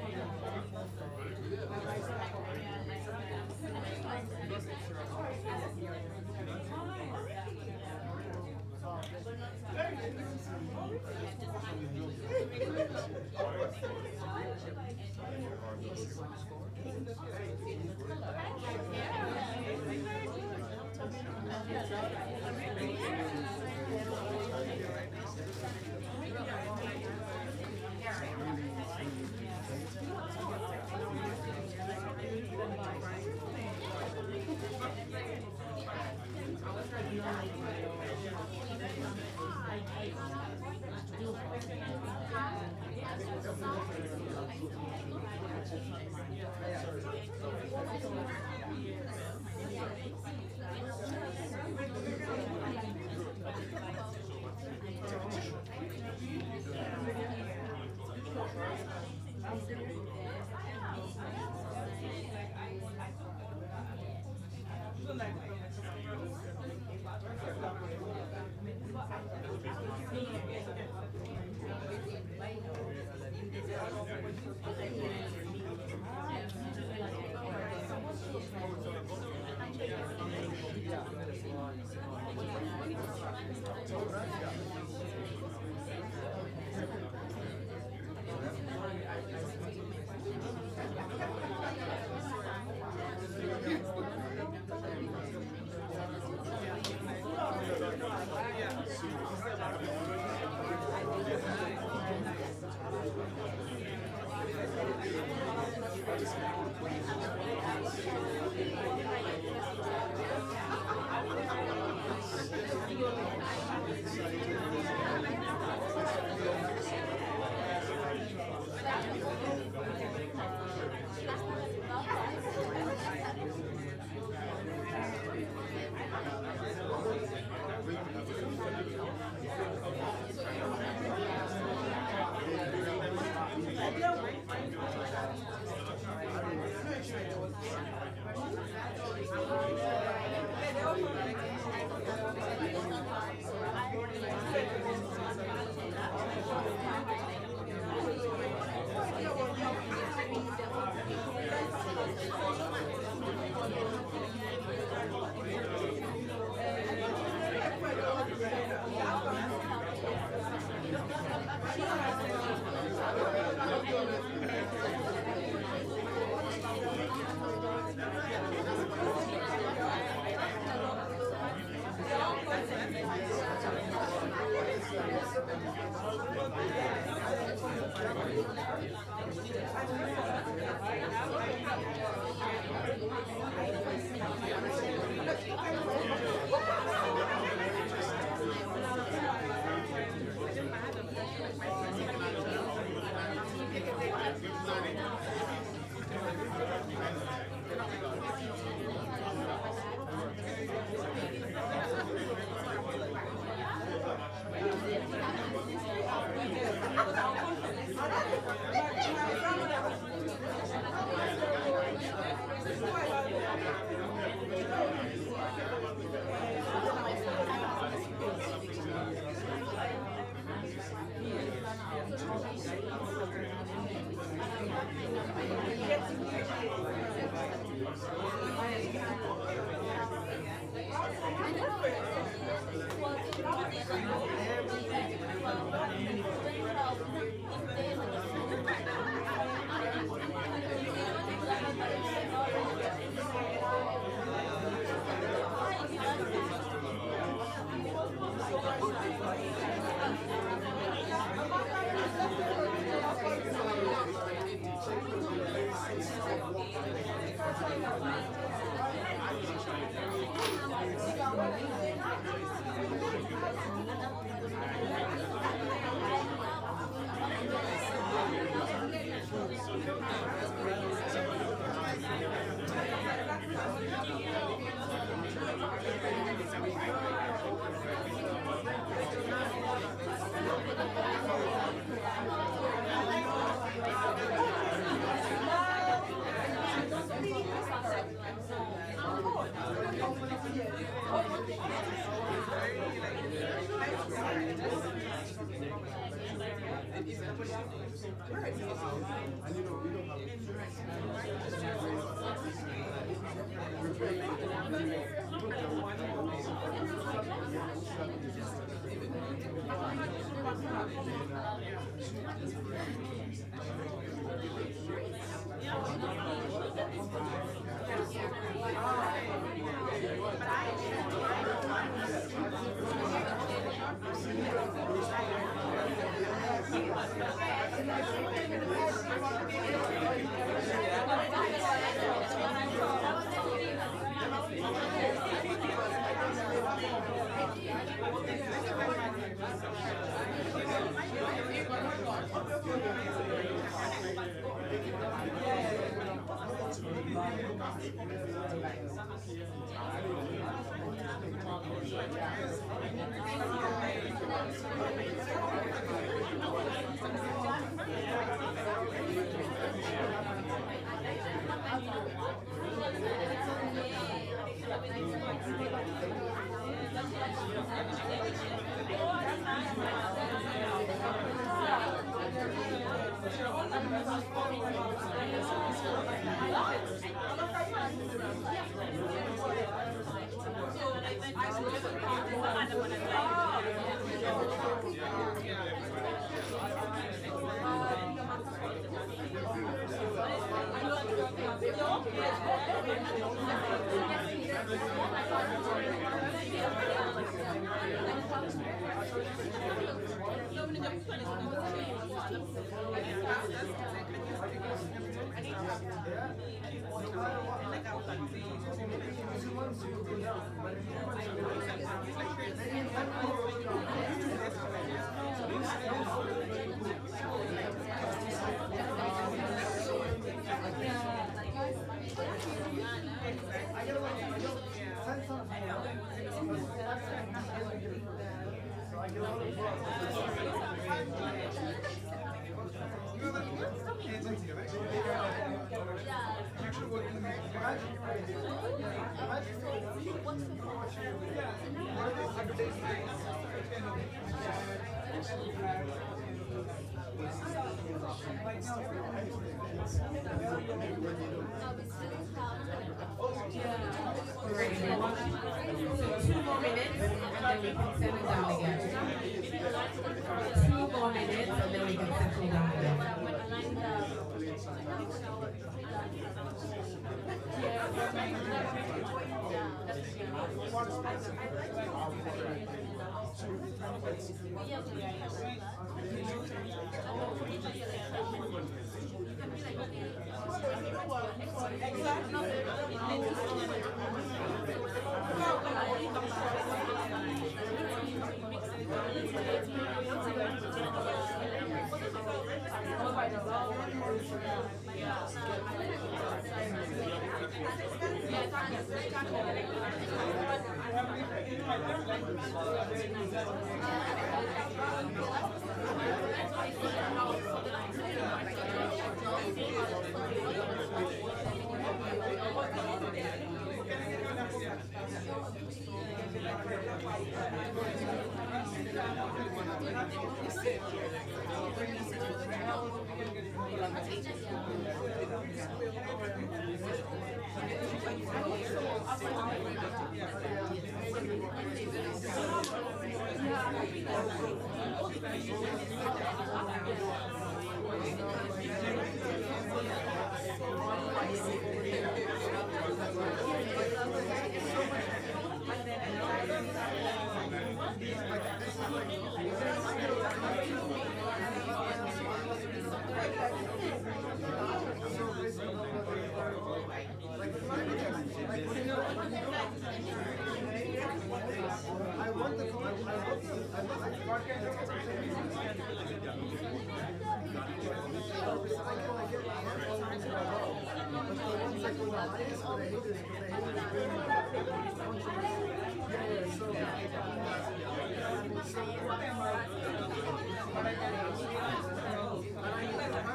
I need to Ready for one? So 2 more minutes, and then we can settle down again. 2 more minutes, and then we can settle down again.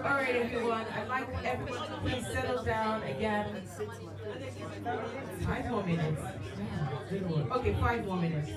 All right, everyone. I'd like everyone to please settle down again. 5 more minutes. Okay, 5 more minutes.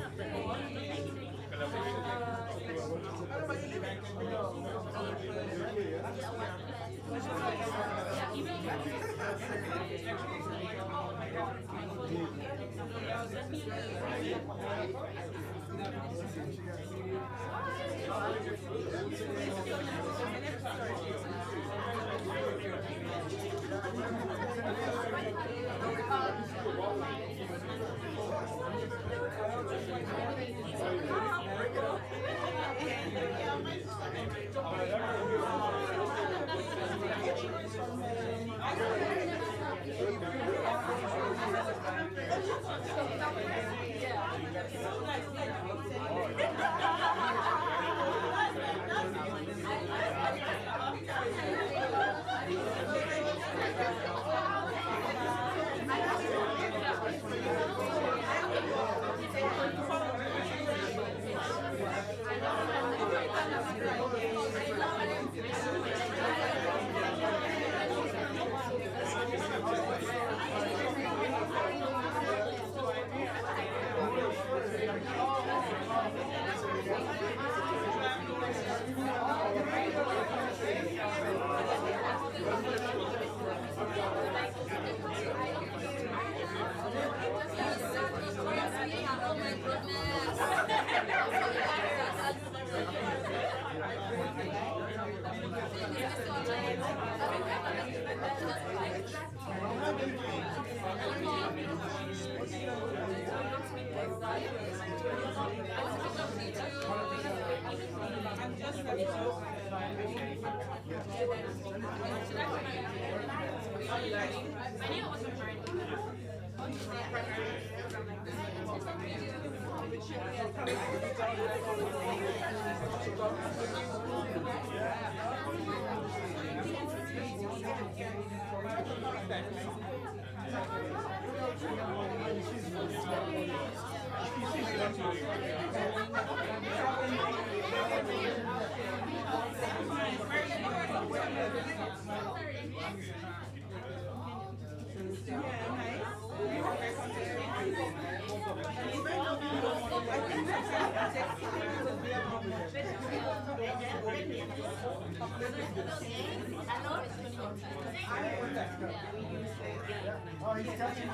Oh, he's touching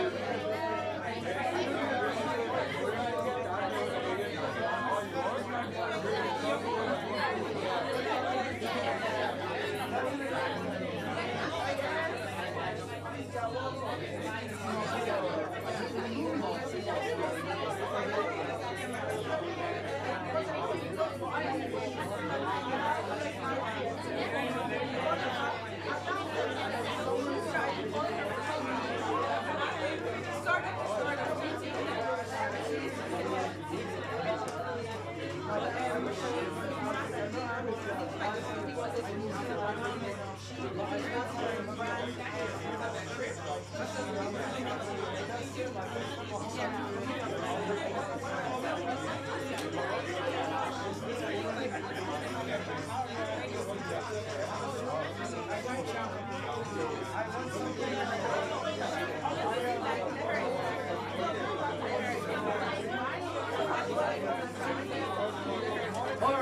Thank you.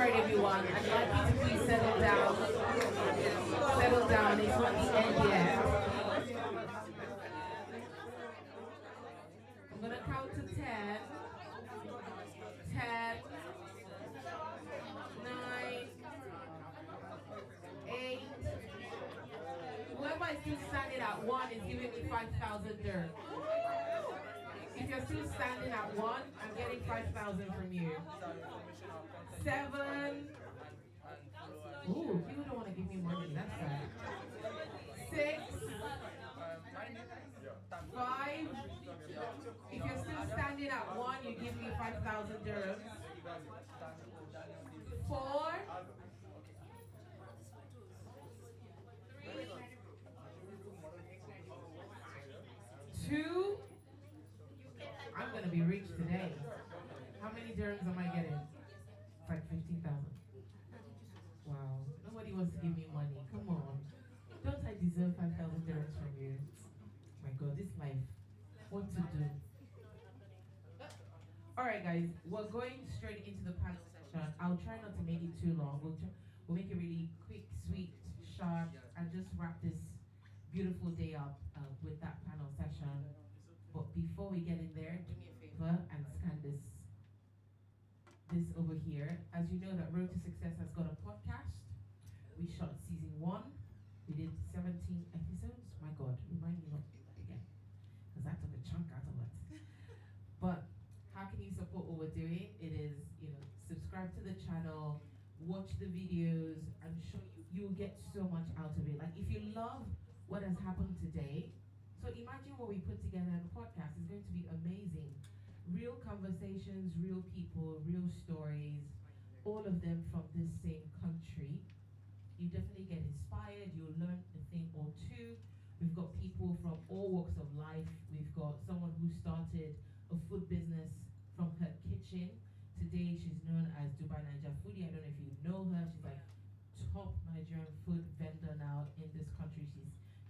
right, everyone. I'd like you to please settle down. Settle down. It's not the end yet. I'm gonna count to 10. 10, 9, 8. Whoever is still standing at 1 is giving me 5,000 dirhams. If you're still standing at 1, I'm getting 5,000 from you. 7. Ooh, people don't want to give me money. That's bad. 6. 5. If you're still standing at 1, you give me 5,000 dirhams. 4. 2. I'm gonna be rich today. How many dirhams am I getting? It's like 15,000. Wow. Nobody wants to give me money. Come on. Don't I deserve 5,000 dirhams from you? My God, this life. What to do? All right, guys. We're going straight into the panel session. I'll try not to make it too long. We'll make it really quick, sweet, sharp, and just wrap this beautiful day up with that panel session. But before we get in there, do me a favor and scan this over here. As you know, that Road to Success has got a podcast. We shot season 1. We did 17 episodes. My God, remind me not to do that again, because that took a chunk out of it. But how can you support what we're doing? It is, subscribe to the channel, watch the videos. I'm sure you'll get so much out of it. Like, if you love what has happened today, so imagine what we put together in a podcast. It's going to be amazing. Real conversations, real people, real stories, all of them from this same country. You definitely get inspired. You'll learn a thing or two. We've got people from all walks of life. We've got someone who started a food business from her kitchen. Today she's known as Dubai Niger Foodie. I don't know if you know her. She's like top Nigerian food vendor now in this country.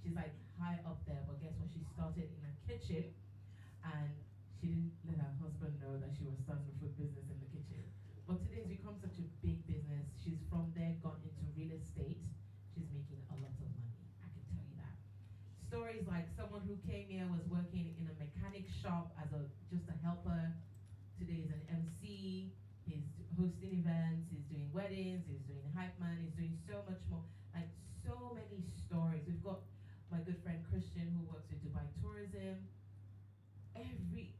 She's like high up there, but guess what? She started in a kitchen, and she didn't let her husband know that she was starting a food business in the kitchen. But today it's become such a big business. She's from there gone into real estate. She's making a lot of money, I can tell you that. Stories like someone who came here was working in a mechanic shop as just a helper. Today is an MC. He's hosting events. He's doing weddings. He's doing hype man. He's doing so much more. Like, so many stories. We've got my good friend Christian, who works with Dubai Tourism. Every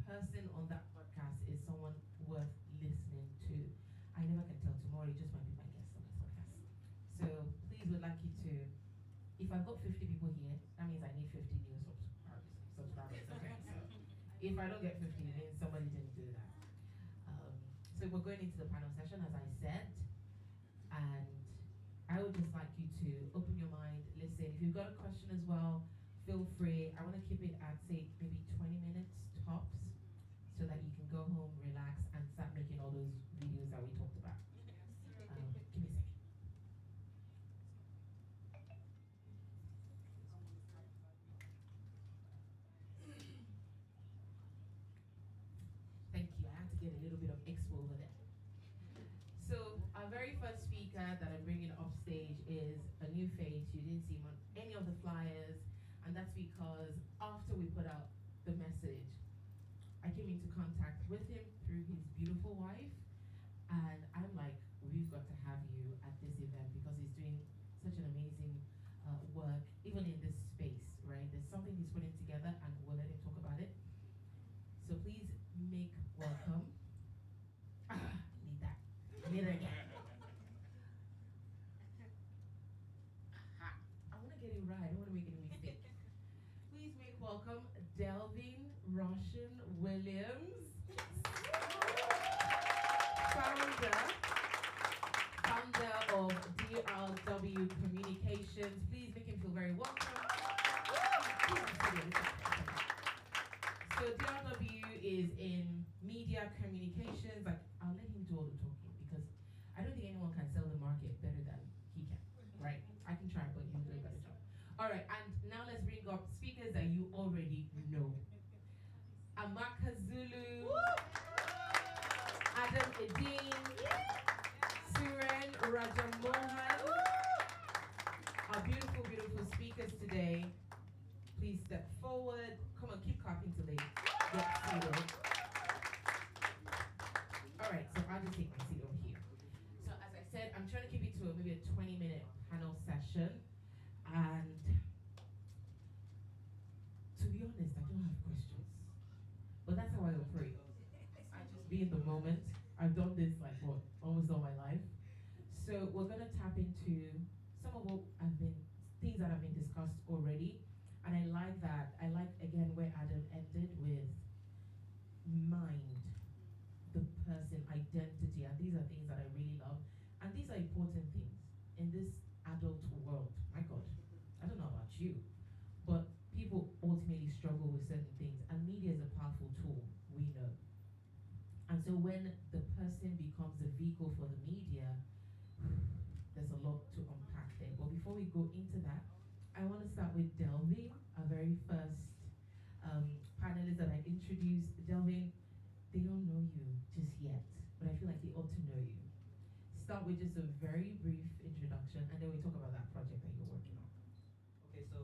person on that podcast is someone worth listening to. I never can tell tomorrow. You just might be my guest on this podcast. So please, would like you to. If I've got 50 people here, that means I need 50 new subscribers. Okay. So if I don't get 50, it means somebody didn't do that. So we're going into the panel session, as I said, and I would just like you to open your mind, listen. If you've got a question as well, feel free. I want to keep it at, say, maybe 20 minutes tops, so that you can go home, relax, and start making all those videos that we talked about. Give me a second. Thank you. I had to get a little bit of expo over there. So our very first speaker that I'm bringing off stage is a new face. You didn't see him on any of the flyers, and that's because after we put out the message, I came into contact with him through his beautiful wife, and I'm like, we've got to have you at this event because he's doing such an amazing work, even in this space, right? There's something he's putting together, and we'll let him talk about it. So please make welcome. Need that. Need it again. I want to get it right. I don't want to make any mistake. Please make welcome Delvin Roshan Williams, founder of DRW Communications. Please make him feel very welcome. So DRW is in media communications. Like, I'll let him do all the talking because I don't think anyone can sell the market better than he can, right? I can try, but he'll do a better job. All right, and now let's bring up speakers that you already know. Amaka Zulu, Eddine, Rajamohan. Our beautiful, beautiful speakers today. Please step forward. Come on, keep clapping till they get seated. All right, so I'll just take my seat over here. So as I said, I'm trying to keep it to maybe a 20-minute panel session. And to be honest, I don't have questions. But that's how I operate. I just be in the moment. I've done this like what, almost all my life. So we're gonna tap into some of what have been things that have been discussed already. And I like that. I like again where Adam ended with mind, the person, identity, and these are things that I really love. And these are important things in this adult world. My God, I don't know about you, but people ultimately struggle with certain things, and media is a powerful tool, we know. And so when the person becomes the vehicle for the media, there's a lot to unpack there. But before we go into that, I want to start with Delvin, our very first panelist that I introduced. Delvin, they don't know you just yet, but I feel like they ought to know you. Start with just a very brief introduction, and then we talk about that project that you're working on. Okay, so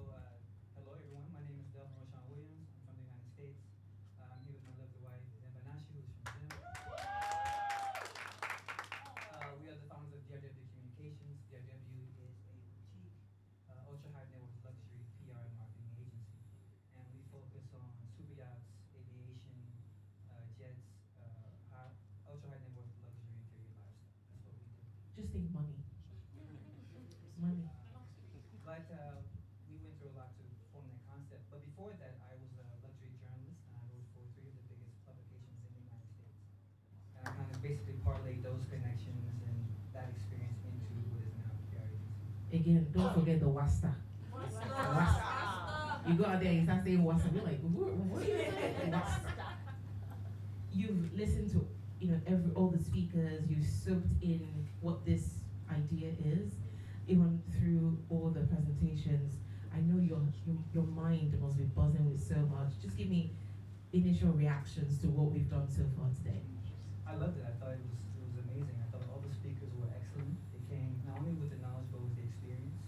hello everyone. My name is Delvin Roshan Williams. I'm from the United States. I'm here with my lovely wife, Banashi, who's from Zim. We are the founders of DSD Communications. DSD is a boutique, ultra-high net worth luxury PR and marketing agency. And we focus on super yachts, aviation, jets, ultra-high net worth luxury interior lifestyle. That's what we do. Just think money. Money. But we went through a lot to form that concept. But before that, I was a luxury journalist, and I wrote for 3 of the biggest publications in the United States. And I kind of basically parlayed those connections and that experience into what is now PR agency. Again, don't forget the Wasta. Wasta. You go out there and you start saying Wasta. You're like, what are you saying? Wasta. You've listened to, all the speakers. You've soaked in what this idea is, even through all the presentations. I know your mind must be buzzing with so much. Just give me initial reactions to what we've done so far today. I loved it. I thought it was amazing. I thought all the speakers were excellent. They came not only with the knowledge but with the experience.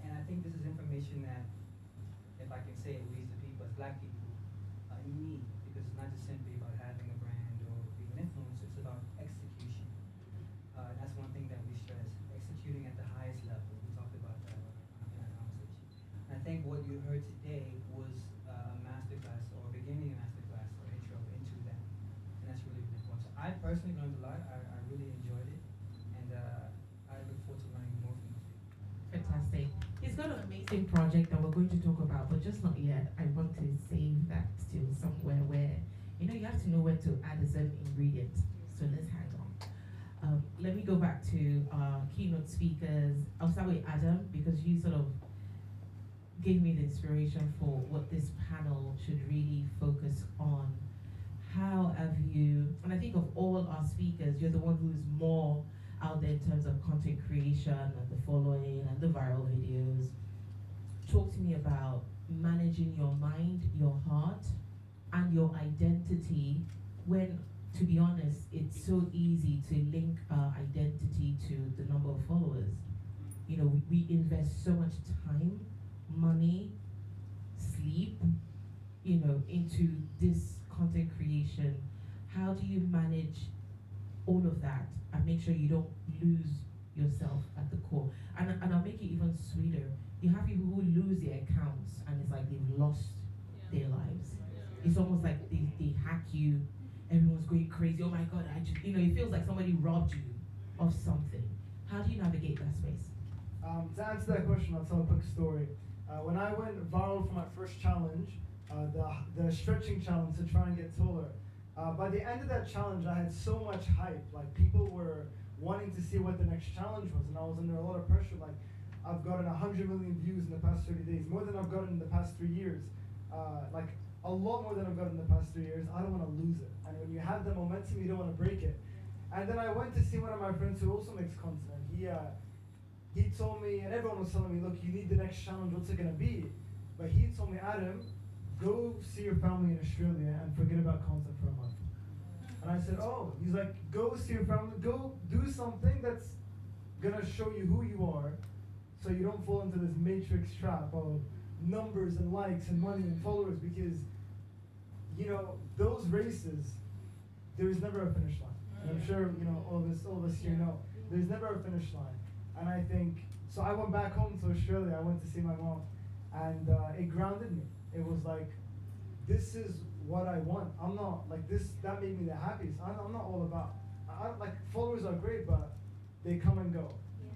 And I think this is information that, if I can say it, we as the people, as Black people, need, because it's not just simply about having a brand or being an influencer. It's about execution. And that's one thing that we stress: executing at the highest level. We talked about that in our conversation. And I think what you heard today was a masterclass or beginning a masterclass or intro into that. And that's really important. So I personally learned a lot. I really enjoyed it, and I look forward to learning more from you. Fantastic. He's got an amazing project that we're going to talk about, but just not yet. I want to save that till somewhere where, you have to know where to add a certain ingredient. So let's hang on. Let me go back to our keynote speakers. I'll start with Adam, because you sort of gave me the inspiration for what this panel should really focus on. How have you, and I think of all our speakers, you're the one who's more out there in terms of content creation and the following and the viral videos. Talk to me about managing your mind, your heart, and your identity when, to be honest, it's so easy to link our identity to the number of followers. We invest so much time, money, sleep, into this content creation. How do you manage all of that and make sure you don't lose yourself at the core? And I'll make it even sweeter. You have people who lose their accounts and it's like they've lost their lives. It's almost like they hack you, everyone's going crazy. Oh my God, it feels like somebody robbed you of something. How do you navigate that space? To answer that question, I'll tell a quick story. When I went viral for my first challenge, the stretching challenge to try and get taller, by the end of that challenge, I had so much hype. Like, people were wanting to see what the next challenge was, and I was under a lot of pressure. Like, I've gotten 100 million views in the past 30 days, more than I've gotten in the past 3 years. Like, a lot more than I've gotten in the past 3 years. I don't want to lose it. And when you have the momentum, you don't want to break it. And then I went to see one of my friends who also makes content. He told me, and everyone was telling me, look, you need the next challenge, what's it going to be? But he told me, Adam, go see your family in Australia and forget about content for a month. And I said, oh, he's like, go see your family, go do something that's gonna show you who you are, so you don't fall into this matrix trap of numbers and likes and money and followers, because you know those races, there is never a finish line. And I'm sure you know all of us here know there's never a finish line. And I think so. I went back home to Australia. I went to see my mom, and it grounded me. It was like, this is what I want. I'm not like this. That made me the happiest. I'm not all about. Like followers are great, but they come and go.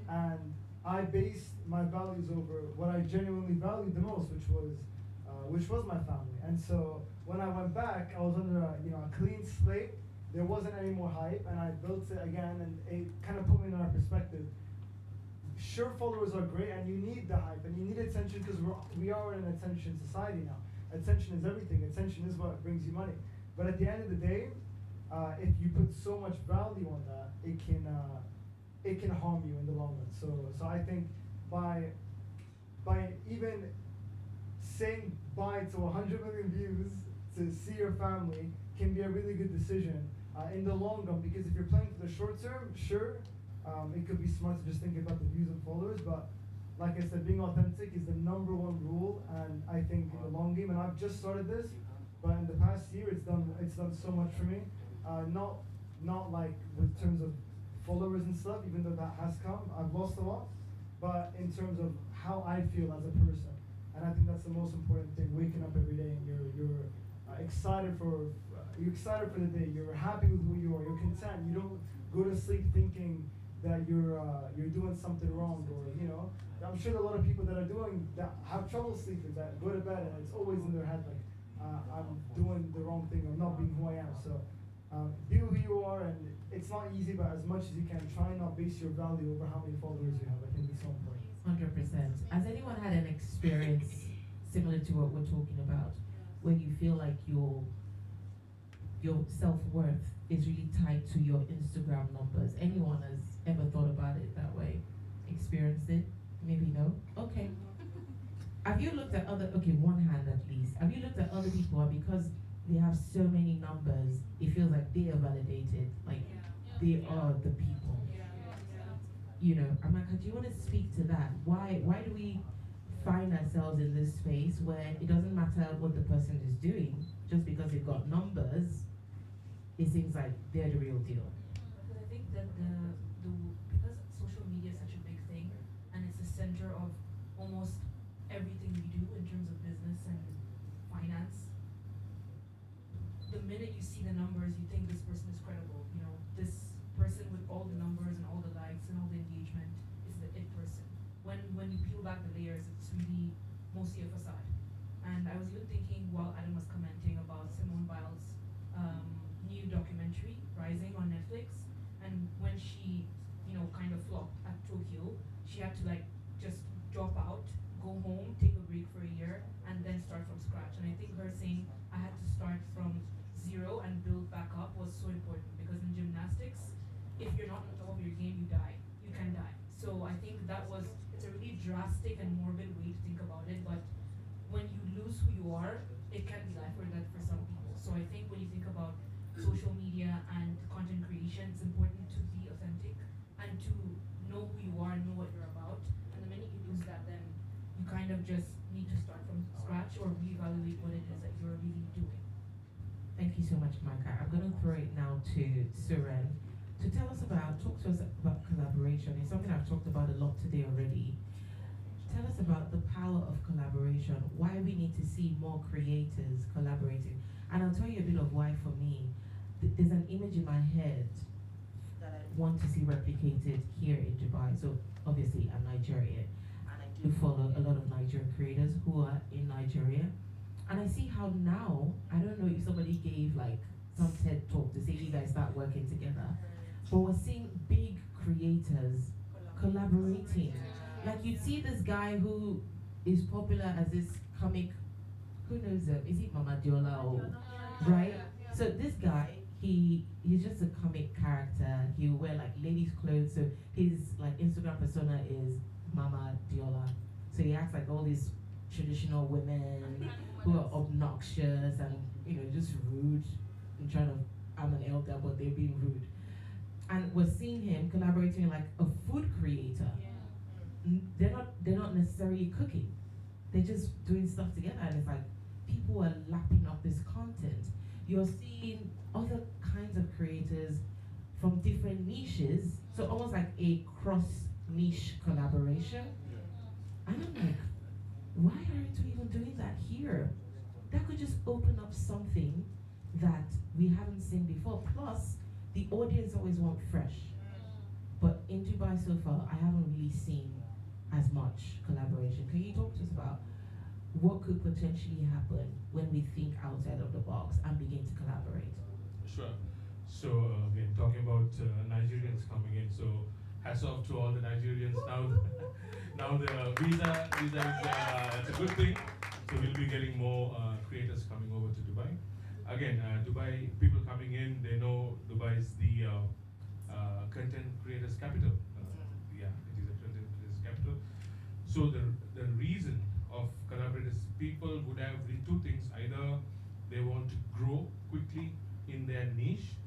Yeah. And I based my values over what I genuinely valued the most, which was my family. And so when I went back, I was under a clean slate. There wasn't any more hype, and I built it again, and it kind of put me in our perspective. Sure, followers are great, and you need the hype, and you need attention, because we are in an attention society now. Attention is everything. Attention is what brings you money. But at the end of the day, if you put so much value on that, it can harm you in the long run. So I think by even saying bye to 100 million views to see your family can be a really good decision in the long run, because if you're playing for the short term, sure, it could be smart to just think about the views and followers, but like I said, being authentic is the #1 rule, and I think in the long game, and I've just started this, but in the past year it's done so much for me. Not like with terms of followers and stuff, even though that has come, I've lost a lot, but in terms of how I feel as a person, and I think that's the most important thing. Waking up every day and you're excited for the day. You're happy with who you are. You're content. You don't go to sleep thinking that you're doing something wrong, or I'm sure there are a lot of people that have trouble sleeping, that go to bed and it's always in their head like I'm doing the wrong thing or not being who I am. So be who you are, and it's not easy, but as much as you can, try and not base your value over how many followers you have. I think it's so important. 100%. Has anyone had an experience similar to what we're talking about, when you feel like your self-worth is really tied to your Instagram numbers? Anyone has ever thought about it that way? Experienced it? Maybe no? Okay. Have you looked at one hand at least. Have you looked at other people, and because they have so many numbers, it feels like they are validated, like they are the people. Amaka, do you want to speak to that? Why do we find ourselves in this space where it doesn't matter what the person is doing, just because they've got numbers, it seems like they're the real deal? Because I think that because social media is such a big thing, and it's the center of almost everything we do in terms of business and finance, the minute you see the numbers, you think this person is credible. This person with all the numbers and all the likes and all the engagement is the it person. When you peel back the layers, it's really mostly a facade. And I was even thinking while Adam was commenting about Simone Biles' new documentary, Rising, on Netflix, and when she, kind of flopped at Tokyo, she had to just drop out, go home, take a break for a year, and then start from scratch. And I think her saying, I had to start from zero and build back up was so important, because in gymnastics, if you're not on top of your game, you die. You can die. So I think it's a really drastic and morbid way to think about it, but when you lose who you are, it can be life or death for some people. So I think when you think about social media and content creation, it's important to be authentic and to know who you are and know what you're about. And the minute you lose that, then you kind of just need to start from scratch or reevaluate what it is that you're really doing. Thank you so much, Amaka. I'm going to throw it now to Suren to talk to us about collaboration. It's something I've talked about a lot today already. Tell us about the power of collaboration, why we need to see more creators collaborating. And I'll tell you a bit of why for me. There's an image in my head that I want to see replicated here in Dubai. So obviously I'm Nigerian, and I do follow a lot of Nigerian creators who are in Nigeria. And I see how now, I don't know if somebody gave some TED talk to say you guys start working together, but we're seeing big creators collaborating. Like you'd see this guy who is popular as this comic, who knows him? Is it Mama Diola or right? So this guy, he's just a comic character. He'll wear ladies' clothes. So his Instagram persona is Mama Diola. So he acts like all these traditional women who are obnoxious and just rude and I'm an elder, but they're being rude. And was seeing him collaborating like a food creator. They're not necessarily cooking. They're just doing stuff together, and it's like people are lapping up this content. You're seeing other kinds of creators from different niches, so almost like a cross niche collaboration. And I'm like, why aren't we even doing that here? That could just open up something that we haven't seen before. Plus, the audience always want fresh. But in Dubai so far, I haven't really seen as much collaboration. Can you talk to us about what could potentially happen when we think outside of the box and begin to collaborate? Sure. So again, talking about Nigerians coming in. So hats off to all the Nigerians. Now the visa is it's a good thing. So we'll be getting more creators coming over to Dubai. Again, Dubai people coming in, they know Dubai is the content creators capital. Yeah, it is a content creators capital. So the reason of collaborators, people would have the two things: either they want to grow quickly in their niche,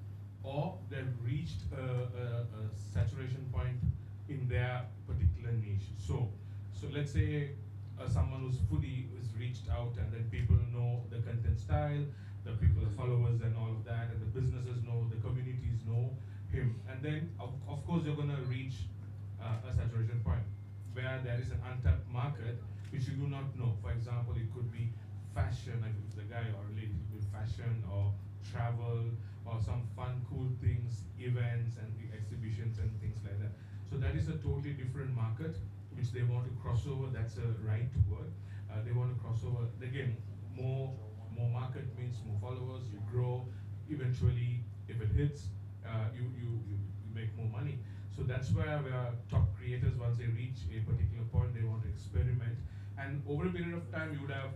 or they've reached a saturation point in their particular niche. So let's say someone who's foodie is reached out, and then people know the content style, the people, the followers and all of that, and the businesses know, the communities know him. And then of course you're gonna reach a saturation point where there is an untapped market which you do not know. For example, it could be fashion, like if the guy or lady, it could be fashion or travel or some fun, cool things, events and exhibitions and things like that. So that is a totally different market which they want to cross over. That's a right word. They want to cross over. Again, more market means more followers. You grow. Eventually, if it hits, you make more money. So that's where top creators, once they reach a particular point, they want to experiment. And over a period of time, you would have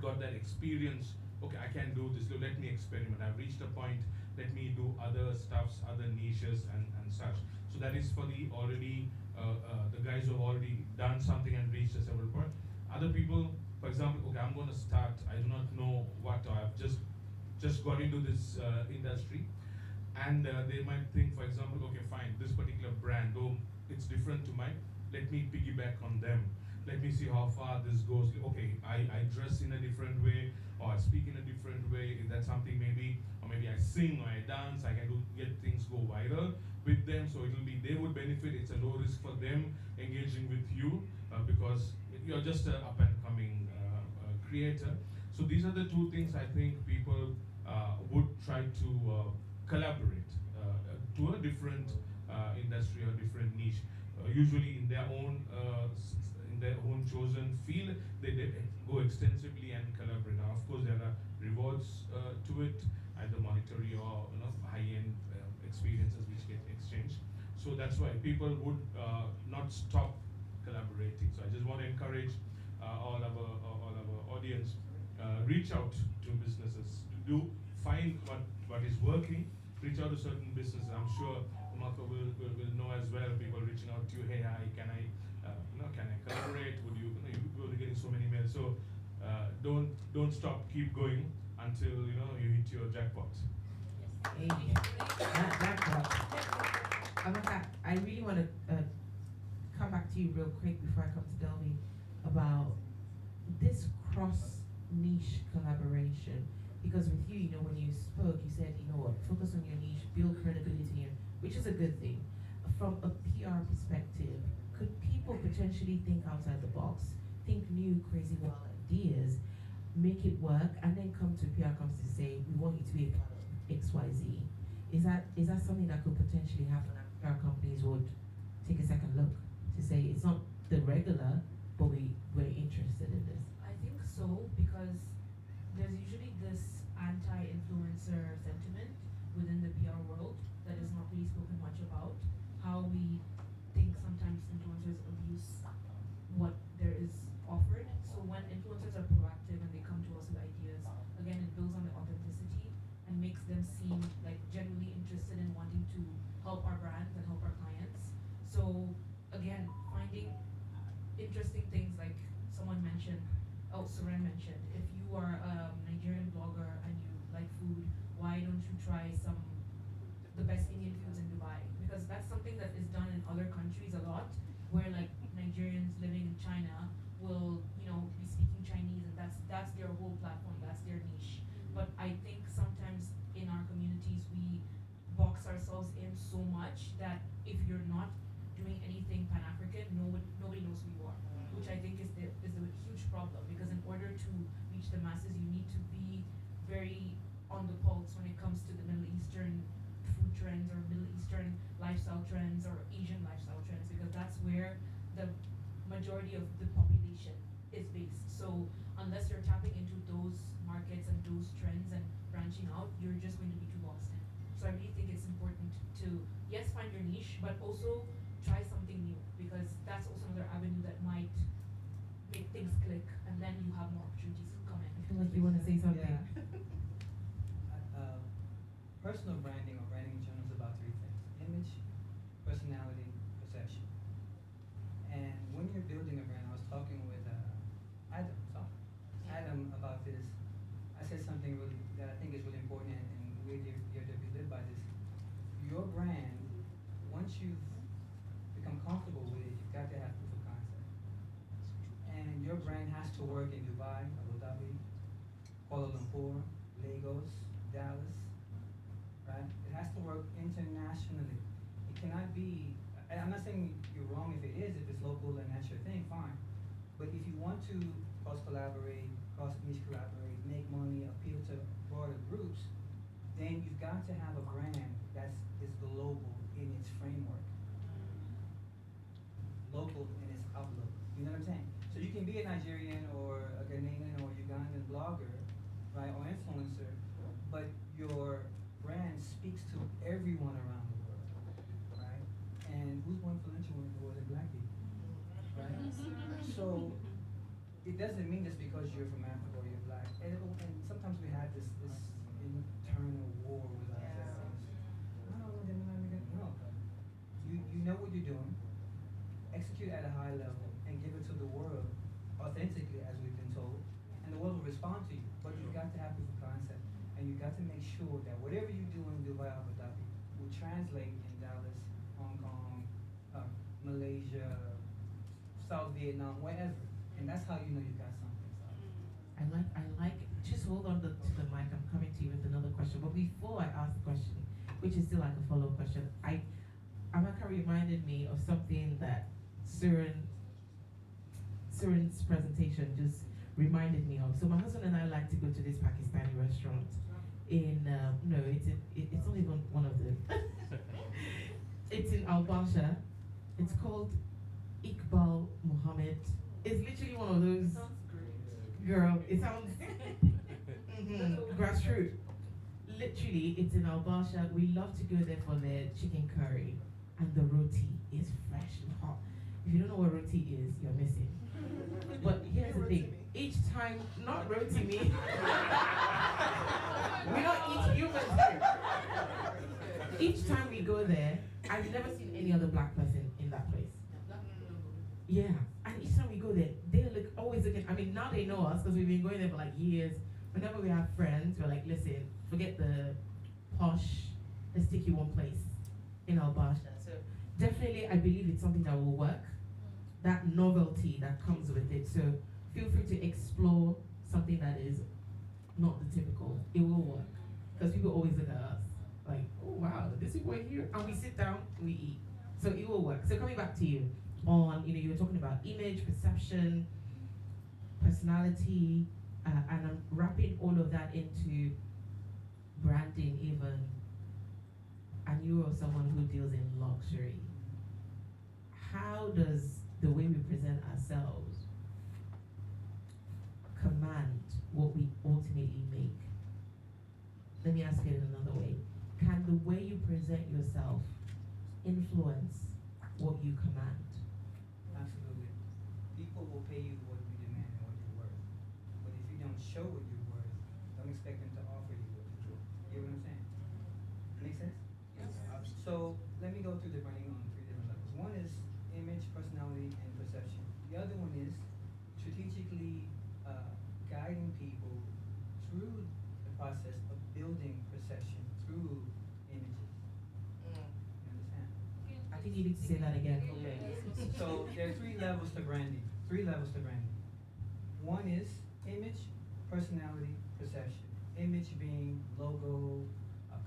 got that experience. Okay, I can do this. Let me experiment. I've reached a point. Let me do other stuffs, other niches, and such. So that is for the already the guys who have already done something and reached a several point. Other people, for example, okay, I'm going to start. I do not know what. I've just got into this industry, and they might think, for example, okay, fine, this particular brand, though it's different to mine. Let me piggyback on them. Let me see how far this goes. Okay, I dress in a different way, or I speak in a different way. Is that something maybe, or maybe I sing or I dance, I can get things go viral with them. So it'll be, they would benefit. It's a low risk for them engaging with you because you're just an up and coming creator. So these are the two things I think people would try to collaborate to a different industry or different niche. Usually in their own chosen field, they go extensively and collaborate. Now, of course, there are rewards to it, either monetary or high-end experiences which get exchanged. So that's why people would not stop collaborating. So I just want to encourage all our audience, reach out to businesses, do find what is working, reach out to certain businesses. I'm sure Amaka will know as well. People reaching out to you, hey, can I collaborate? Would you will be getting so many mails. So don't stop, keep going until you hit your jackpot. Jackpot. Amaka, I really want to come back to you real quick before I come to Delby about this cross niche collaboration. Because with you, when you spoke, you said, focus on your niche, build credibility, which is a good thing. From a PR perspective, could people potentially think outside the box, think new, crazy, wild ideas, make it work, and then come to PR companies to say, we want you to be a part of XYZ? Is that something that could potentially happen, and PR companies would take a second look to say, it's not the regular, but we're interested in this? I think so, because there's usually this anti-influencer sentiment within the PR world that is not really spoken much about. How we think sometimes influencers abuse what there is offered. So when influencers are proactive and they come to us with ideas, again, it builds on the authenticity and makes them seem like genuinely interested in wanting to help our brands and help our clients. So again, finding interesting things like someone mentioned, Suren mentioned, if you are a Nigerian blogger and you like food, why don't you try the best Indian foods in Dubai? countries a lot, where like Nigerians living in China will, you know, be speaking Chinese, and that's their whole platform, that's their niche. But I think sometimes in our communities we box ourselves in so much that if you're not doing anything Pan-African, nobody knows who you are, which I think is a huge problem, because in order to reach the masses, you need to be very on the pulse when it comes to the Middle Eastern food trends or Middle Eastern lifestyle trends or Asian lifestyle trends, because that's where the majority of the population is based. So unless you're tapping into those markets and those trends and branching out, you're just going to be too lost in. So I really think it's important to, yes, find your niche, but also try something new, because that's also another avenue that might make things click, and then you have more opportunities to come in. I feel like you want to say something. Yeah. Personal branding or branding in general is about three things: image, personality, perception. And when you're building a brand, I was talking with Adam about this. I said something really that I think is really important, and we have to be led by this. Your brand, once you've become comfortable with it, you've got to have proof of concept. And your brand has to work in Dubai, Abu Dhabi, Kuala Lumpur, Lagos, Dallas, right? It has to work internationally. It cannot be, I'm not saying you're wrong if it is, if it's local and that's your thing, fine. But if you want to cross-collaborate, cross-niche collaborate, make money, appeal to broader groups, then you've got to have a brand that is global in its framework. Local in its outlook. You know what I'm saying? So you can be a Nigerian or a Ghanaian or Ugandan blogger, right, or influencer, but your brand speaks to everyone around the world, right? And who's more influential in the world than black people, right? So it doesn't mean just because you're from Africa or you're black. And sometimes we have this internal war with ourselves. No. You know what you're doing, execute at a high level, and give it to the world authentically, as we've been told, and the world will respond to you. But you've got to have proof of concept, and you've got to make sure that whatever you do in Dubai, Abu Dhabi, will translate in Dallas, Hong Kong, Malaysia, South Vietnam, wherever. And that's how you know you got something. I like, just hold on to the mic, I'm coming to you with another question. But before I ask the question, which is still like a follow-up question, Amaka reminded me of something that Suren's presentation just reminded me of. So my husband and I like to go to this Pakistani restaurant in, no, it's not even one of them. It's in Al Barsha. It's called Iqbal Muhammad. It's literally one of those, girl, it sounds grassroots. Literally, it's in Al Barsha. We love to go there for their chicken curry, and the roti is fresh and hot. If you don't know what roti is, you're missing. But here's the thing, each time, not roti me, we don't eat humans here. Each time we go there, I've never seen any other black person in that place. Yeah, and each time we go there, they always looking, I mean, now they know us because we've been going there for like years. Whenever we have friends, we're like, listen, forget the posh, let's take you one place in Al Barsha. So definitely, I believe it's something that will work. That novelty that comes with it. So feel free to explore something that is not the typical. It will work. Because people always look at us like, oh wow, this people are here. And we sit down, we eat. So it will work. So coming back to you on, you were talking about image, perception, personality, and I'm wrapping all of that into branding even. And you are someone who deals in luxury. How does the way we present ourselves command what we ultimately make? Let me ask it in another way. Can the way you present yourself influence what you command? Absolutely. People will pay you what you demand and what you're worth. But if you don't show what you're worth, don't expect them to offer you what you're worth. You know what I'm saying? Make sense? Yes. So let me go through the branding on 3 different levels. One is image, personality, and perception. The other one is strategically guiding people through the process of building perception through images. You understand? I think you need to say that again. Okay. So there are 3 levels to branding. 3 levels to branding. One is image, personality, perception. Image being logo,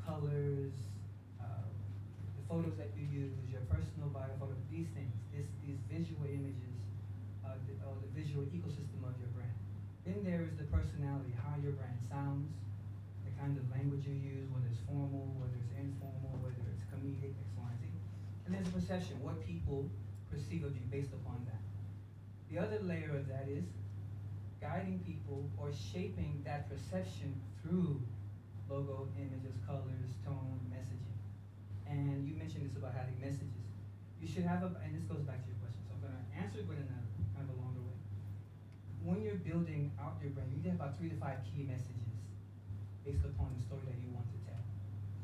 colors, the photos that you use, your personal bio photo, these things, these visual images, or the visual ecosystem of your brand. Then there is the personality, how your brand sounds, the kind of language you use, whether it's formal, whether it's informal, whether it's comedic, X, Y, and Z. And there's a perception, what people perceive of you based upon that. The other layer of that is guiding people or shaping that perception through logo, images, colors, tone, messaging. And you mentioned this about having messages. You should have and this goes back to your question, so I'm gonna answer it, but in a kind of a longer way. When you're building out your brand, you need to have about 3 to 5 key messages based upon the story that you want to tell.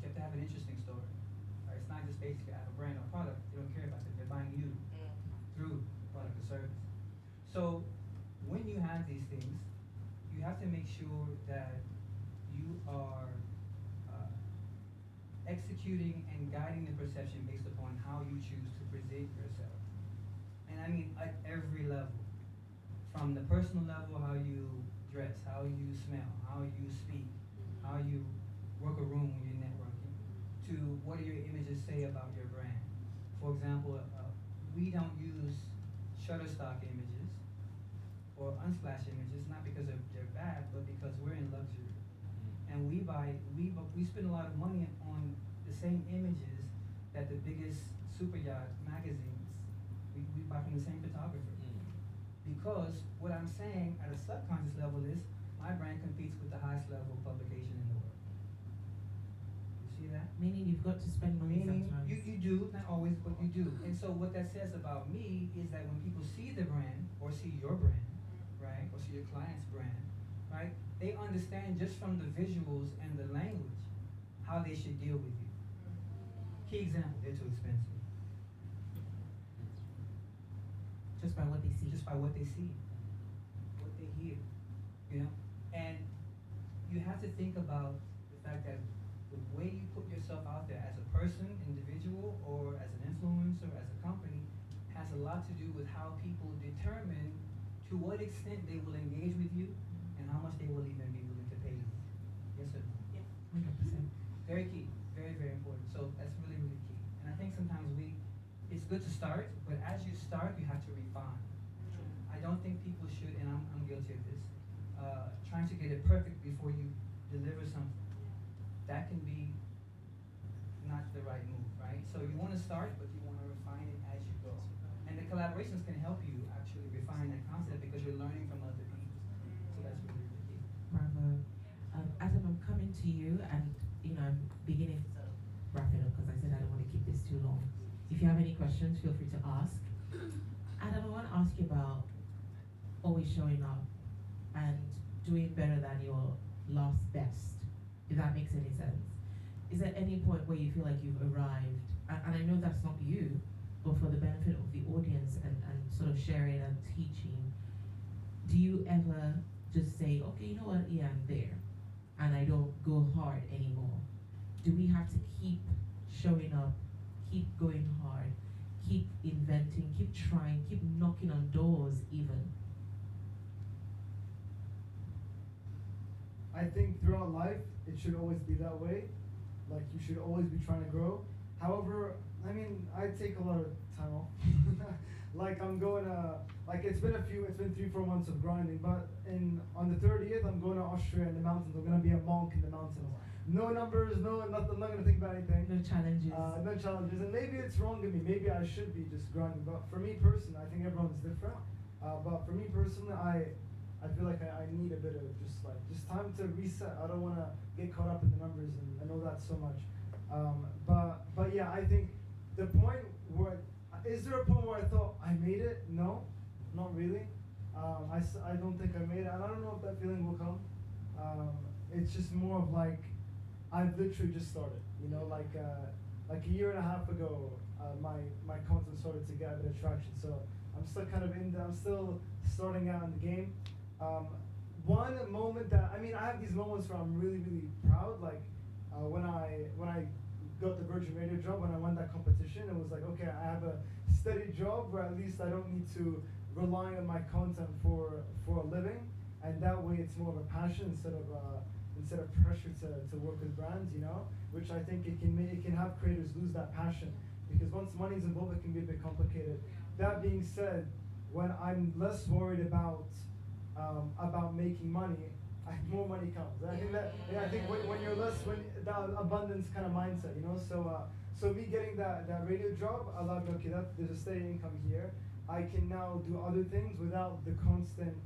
You have to have an interesting story. Right? It's not just basically I have a brand or product, they don't care about it, they're buying you through the product or service. So when you have these things, you have to make sure that you are executing and guiding the perception based upon how you choose to present yourself. And I mean at every level. From the personal level, how you dress, how you smell, how you speak, how you work a room when you're networking, to what do your images say about your brand. For example, we don't use Shutterstock images or Unsplash images, not because they're bad, but because we're in luxury. And we spend a lot of money on the same images that the biggest super yacht magazines, we buy from the same photographer. Because what I'm saying at a subconscious level is my brand competes with the highest level of publication in the world. You see that? Meaning you've got to spend money sometimes. You do, not always, but you do. And so what that says about me is that when people see the brand or see your brand, right, or see your client's brand, right, they understand just from the visuals and the language how they should deal with you. Key example, they're too expensive. Just by what they see. Just by what they see, what they hear, you know? And you have to think about the fact that the way you put yourself out there as a person, individual, or as an influencer, as a company, has a lot to do with how people determine to what extent they will engage with you and how much they will even be willing to pay you. Yes or no? Yeah. 100%. Very key, very, very important. So that's really, really key. And I think sometimes it's good to start, but as you start, you have to refine. I don't think people should, and I'm guilty of this, trying to get it perfect before you deliver something. That can be not the right move, right? So you want to start, but you want to refine it as you go. And the collaborations can help you actually refine that concept because you're learning from other people. So that's really, really key. Bravo. Adam, I'm coming to you, and I'm beginning to wrap it up because I said I don't want to keep this too long. If you have any questions, feel free to ask. Adam, I want to ask you about always showing up and doing better than your last best, if that makes any sense. Is there any point where you feel like you've arrived, and I know that's not you, but for the benefit of the audience and sort of sharing and teaching, do you ever just say, okay, you know what, yeah, I'm there, and I don't go hard anymore? Do we have to keep showing up, keep going hard, keep inventing, keep trying, keep knocking on doors even? I think throughout life, it should always be that way. Like, you should always be trying to grow. However, I mean, I take a lot of time off. Like, I'm going like, it's been 3-4 months of grinding, but on the 30th, I'm going to Austria in the mountains. I'm going to be a monk in the mountains. No numbers, no nothing, I'm not going to think about anything. No challenges. No challenges. And maybe it's wrong of me. Maybe I should be just grinding. But for me personally, I think everyone's different. But for me personally, I feel like I need a bit of just time to reset. I don't want to get caught up in the numbers, and I know that so much. But yeah, I think the point where, is there a point where I thought I made it? No, not really. I don't think I made it, and I don't know if that feeling will come. It's just more of like, I've literally just started. Like a year and a half ago, my content started to get a bit of traction. So I'm still kind of I'm still starting out in the game. One moment that, I have these moments where I'm really, really proud, like when I got the Virgin Radio job when I won that competition. It was like, okay, I have a steady job where at least I don't need to rely on my content for a living, and that way it's more of a passion instead of pressure to work with brands, you know, which I think it can have creators lose that passion, because once money's involved, it can be a bit complicated. That being said, when I'm less worried about making money, more money comes. I think that, I think when you're less, when the abundance kind of mindset, you know, so me getting that radio job allowed me, okay, there's a steady income here. I can now do other things without the constant,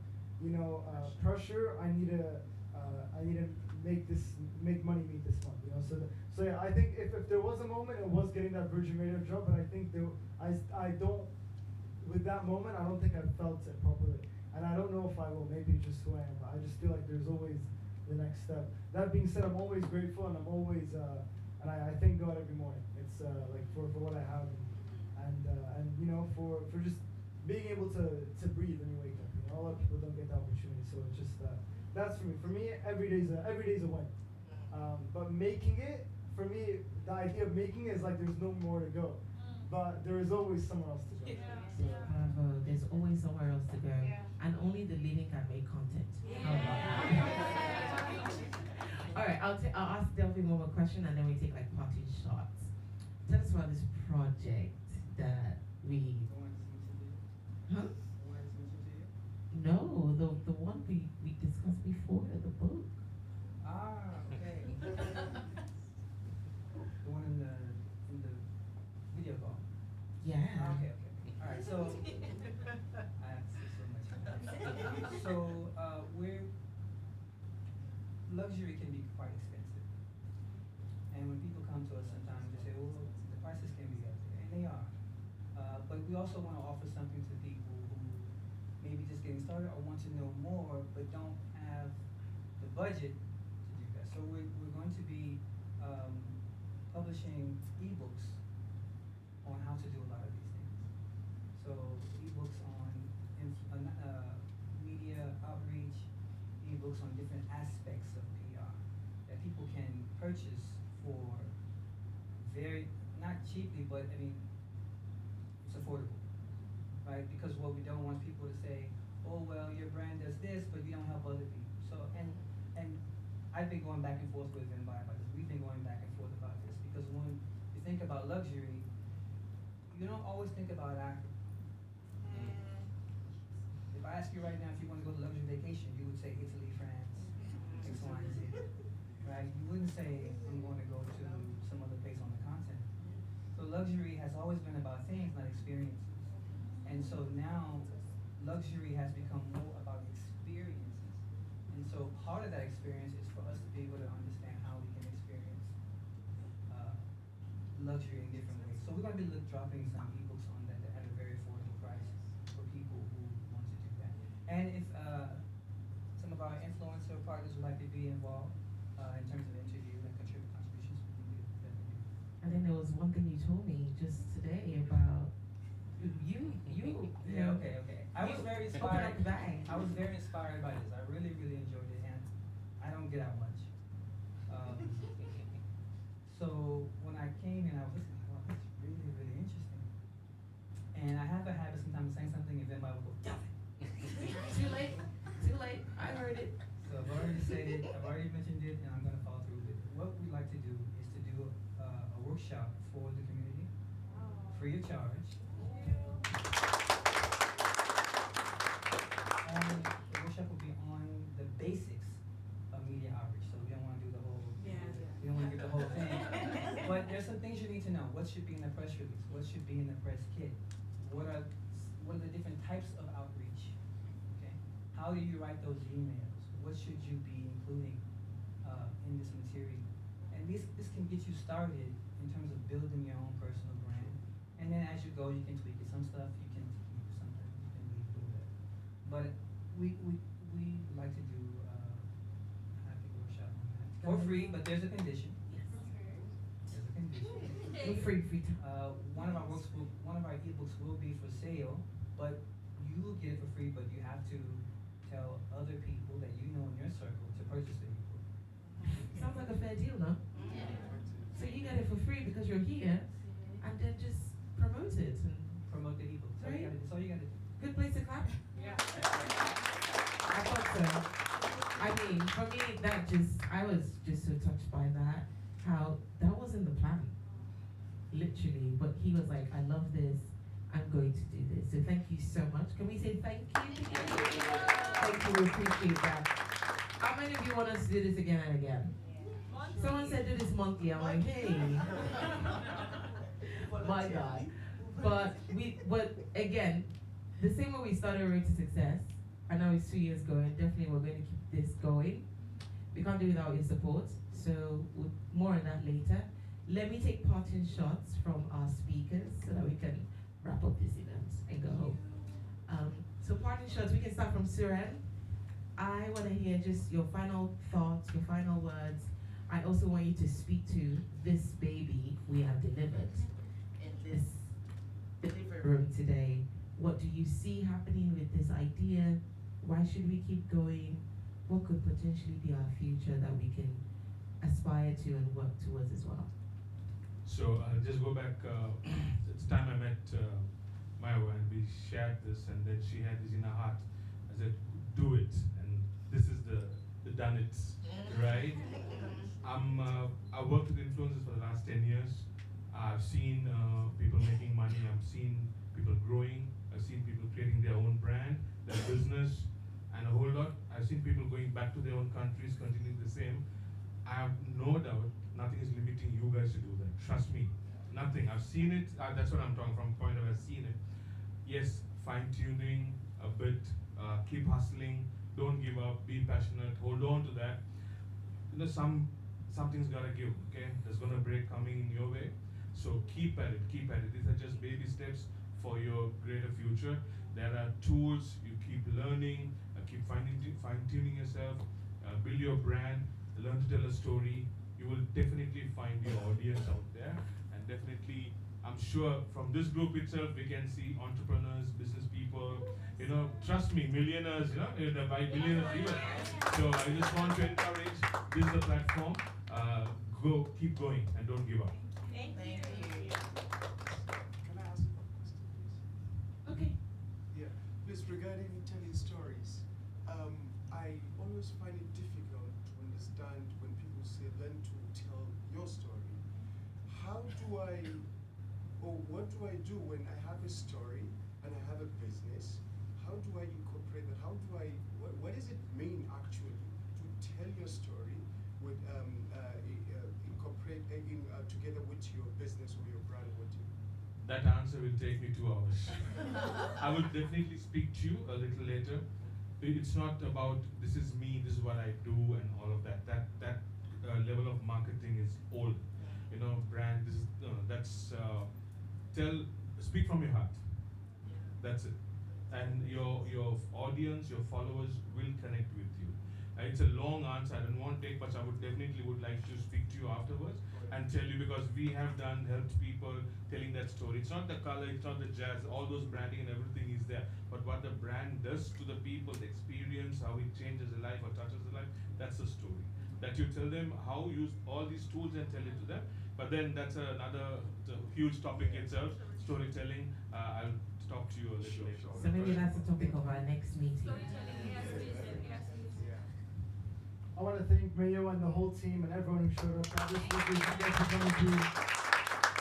you know, pressure. I need to make money meet this month, you know. So yeah, I think if there was a moment, it was getting that Virgin Radio job, but I think I don't, with that moment, I don't think I felt it properly. And I don't know if I will, maybe it's just who I am, but I just feel like there's always the next step. That being said, I'm always grateful, and I'm always, and I thank God every morning. It's like for what I have, and you know, for just being able to breathe when you wake up. You know, a lot of people don't get the opportunity, so it's just, that's for me. For me, every day's a win. But making it, for me, the idea of making it is like there's no more to go. But there is always somewhere else to go. There's always somewhere else to go, and only the living can make content. How about that? All right, I'll ask Delphine one more question, and then we take like parting shots. Tell us about this project that we. Huh? No, the one we discussed before, the book. Ah, okay. The one in the video call. Yeah. Okay. All right. So I have to say so much. So luxury can be quite expensive, and when people come to us, sometimes they say, "Oh, the prices can be up there," and they are. But we also want to offer something to people who maybe just getting started or want to know more but don't have the budget to do that. So we're going to be publishing ebooks on how to do a lot of these things. So ebooks on media outreach, ebooks on different aspects of PR that people can purchase for very, not cheaply, but I mean, it's affordable, right? Because what we don't want people to say, oh, well, your brand does this, but you don't help other people. So, and I've been going back and forth with them about this. We've been going back and forth about this because when you think about luxury, you don't always think about Africa. If I ask you right now if you want to go to luxury vacation, you would say Italy, France, X, Y, and Z, right? You wouldn't say I'm going to go to some other place on the continent. So luxury has always been about things, not experiences. And so now luxury has become more about experiences. And so part of that experience is for us to be able to understand how we can experience luxury in different ways. So we're going to be dropping some ebooks on that at a very affordable price for people who want to do that. And if some of our influencer partners would like to be involved in terms of interview and contributions, we can do that. And then there was one thing you told me just today about you. Yeah, okay. I was very inspired. Open up the bag. I was very inspired by this. I really enjoyed it, and I don't get out much. So when I came and I was listening, wow, that's really interesting. And I have a habit sometimes of saying something and then I will go, Too late. I heard it. So I've already said it. I've already mentioned it, and I'm going to follow through with it. What we'd like to do is to do a workshop for the community, free of charge. And the workshop will be on the basics of media outreach. So we don't want to do the whole, we don't want to get the whole thing. But there's some things you need to know. What should be in the press release? What should be in the press kit? What are the different types of outreach? Okay. How do you write those emails? What should you be including in this material? And this can get you started in terms of building your own personal brand. And then as you go, you can tweak it. Some stuff you can keep, sometimes you can leave a little bit. But we like to do a happy workshop on that for free. But there's a condition. There's a condition. Free. One of our ebooks will be for sale, but you will get it for free. But you have to tell other people that you know in your circle to purchase the ebook. Sounds like a fair deal, no? So you get it for free because you're here, and then just promote it. And Promote the evil. Right? That's all you gotta do. good place to clap. Yeah. I thought so. I mean, for me, I was just so touched by that. How that wasn't the plan, literally. But he was like, I love this. I'm going to do this. So thank you so much. Can we say thank you? Thank you. We appreciate that. How many of you want us to do this again and again? Someone said do this monthly. I'm like, hey. My God. But again, the same way we started Road to Success, I know it's 2 years going, definitely we're going to keep this going. We can't do it without your support, so more on that later. Let me take parting shots from our speakers so that we can wrap up this event and go home. So parting shots, we can start from Suren. I want to hear just your final thoughts, your final words. I also want you to speak to this baby we have delivered in this delivery room today. What do you see happening with this idea? Why should we keep going? What could potentially be our future that we can aspire to and work towards as well? So I'll just go back. It's time I met Maya and we shared this, and then she had this in her heart. I said, do it, and this is the done it, right? I worked with influencers for the last 10 years. I've seen people making money. I've seen people growing. I've seen people creating their own brand, their business, and a whole lot. I've seen people going back to their own countries, continuing the same. I have no doubt nothing is limiting you guys to do that. Trust me, nothing. I've seen it. That's what I'm talking from. Point of I've seen it. Yes, fine tuning a bit. Keep hustling. Don't give up. Be passionate. Hold on to that. You know, something's gotta give. Okay, there's gonna break coming in your way. So keep at it. Keep at it. These are just baby steps for your greater future. There are tools. You keep learning. Keep fine-tuning yourself. Build your brand. Learn to tell a story. You will definitely find your audience out there, and definitely, I'm sure from this group itself, we can see entrepreneurs, business people, you know, trust me, millionaires, you know, by billionaires even. So I just want to encourage, this is the platform, keep going and don't give up. Thank you. Can I ask you a question, please? Okay. Yeah, please, regarding telling stories, I always find it difficult to understand when people say learn to tell your story. How do I, or what do I do when I have a story and I have a business? How do I incorporate that? How do I, what does it mean actually to tell your story with, incorporate together with your business or your brand? That answer will take me 2 hours. I will definitely speak to you a little later. It's not about this is me, this is what I do, and all of that. That level of marketing is old. You know, brand. This is that's speak from your heart. That's it. And your audience, your followers will connect with you. It's a long answer. I don't want to take much. I would definitely like to speak to you afterwards and tell you, because we have helped people telling that story. It's not the color, it's not the jazz, all those branding and everything is there. But what the brand does to the people, the experience, how it changes a life or touches a life, that's the story. That you tell them how use all these tools and tell it to them. But then that's another huge topic itself, storytelling. I'll talk to you a little later. So maybe that's the topic of our next meeting. I want to thank Mayo and the whole team and everyone who showed up. This week, you guys for coming through.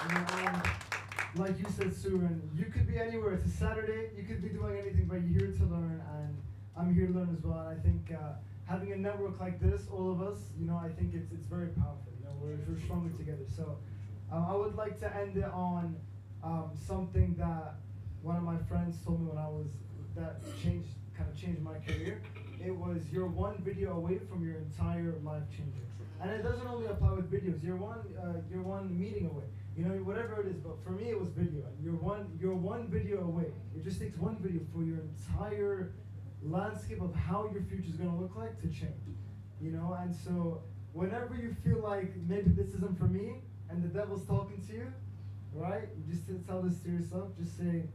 You know, like you said, Suren, you could be anywhere. It's a Saturday. You could be doing anything, but you're here to learn, and I'm here to learn as well. And I think having a network like this, all of us, you know, I think it's very powerful. You know, we're stronger together. So I would like to end it on something that one of my friends told me when I was kind of changed my career. It was you're one video away from your entire life changing, and it doesn't only apply with videos. You're one meeting away. You know, whatever it is. But for me, it was video. And you're one video away. It just takes one video for your entire landscape of how your future is going to look like to change. You know, and so whenever you feel like maybe this isn't for me, and the devil's talking to you, right? You just tell this to yourself. Just say,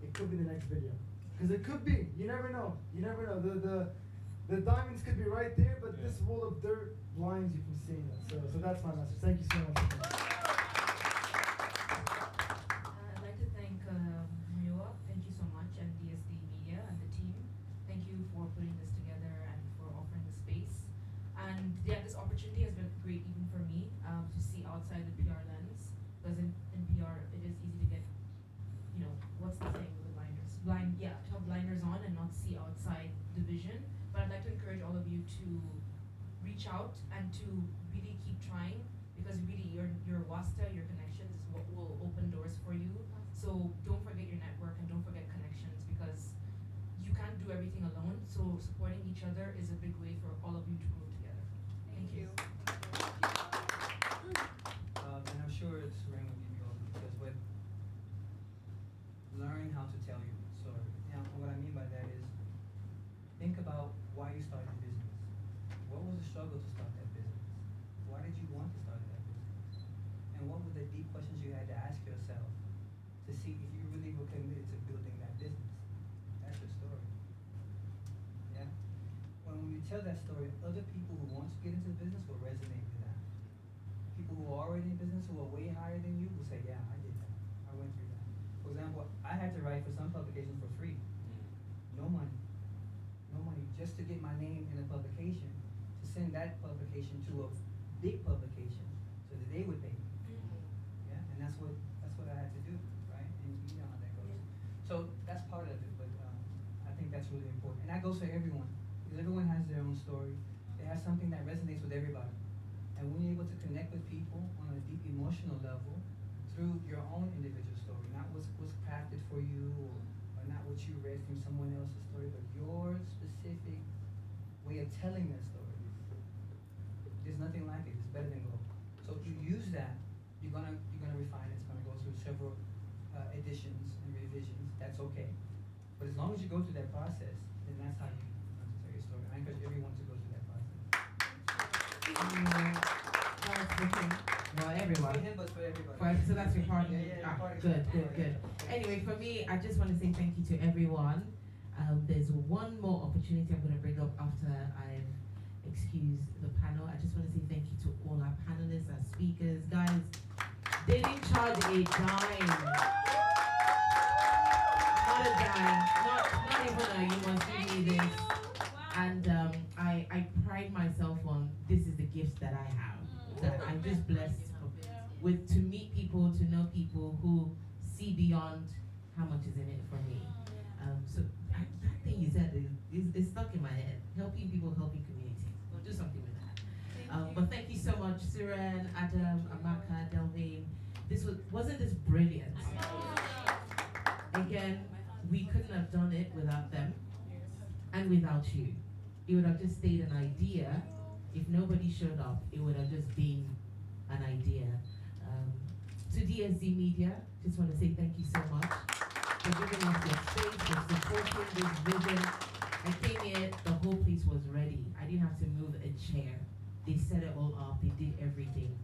it could be the next video. Because it could be. You never know. You never know. The diamonds could be right there, but this wall of dirt blinds you from seeing it. So that's my message. Thank you so much. opportunity has been great even for me to see outside the PR lens, because in PR it is easy to get, you know, what's the thing with the blinders? To have blinders on and not see outside the vision. But I'd like to encourage all of you to reach out and to really keep trying, because really your WASTA, your connections is what will open doors for you. So don't forget your network and don't forget connections, because you can't do everything alone. So supporting each other is a big way for all of you to grow together. Thank you. And I'm sure Suren will give you all the details, but learn how to tell your story. Now, what I mean by that is, think about why you started the business. What was the struggle to start that business? Why did you want to start that business? And what were the deep questions you had to ask yourself to see if you really were committed to building that business? That's your story. Yeah? When you tell that story, other people who want to get into the business will resonate with that. People who are already in business, who are way higher than you, will say, yeah, I did that. I went through that. For example, I had to write for some publications for free. No money. No money. Just to get my name in a publication, to send that publication to a big publication so that they would pay me. Yeah? And that's what I had to do, right? And you know how that goes. So that's part of it, but I think that's really important. And that goes for everyone, because everyone has their own story. It has something that resonates with everybody. And when you're able to connect with people on a deep emotional level through your own individual story, not what's crafted for you or not what you read from someone else's story, but your specific way of telling that story. There's nothing like it. It's better than gold. So if you use that, you're gonna refine it. It's gonna go through several editions and revisions. That's okay. But as long as you go through that process, then that's how you learn to tell your story. I encourage everyone to go through that process. Well, everyone. For him, but for everybody. So that's your partner. Yeah, party. Good. Anyway, for me, I just want to say thank you to everyone. There's one more opportunity I'm going to bring up after I've excused the panel. I just want to say thank you to all our panelists, our speakers. Guys, they didn't charge a dime. Not a dime. Not even a you must give me this. And I pride myself on this is the gift that I have. That I'm just blessed with, to meet people, to know people who see beyond how much is in it for me. So that thing you said is stuck in my head. Helping people, helping communities. We'll do something with that. But thank you so much, Suren, Adam, Amaka, Delvin. Wasn't this brilliant? Again, we couldn't have done it without them and without you. It would have just stayed an idea. If nobody showed up, it would have just been an idea. To DSD Media, just want to say thank you so much for giving us your space, for supporting this vision. I came here, the whole place was ready. I didn't have to move a chair. They set it all up, they did everything.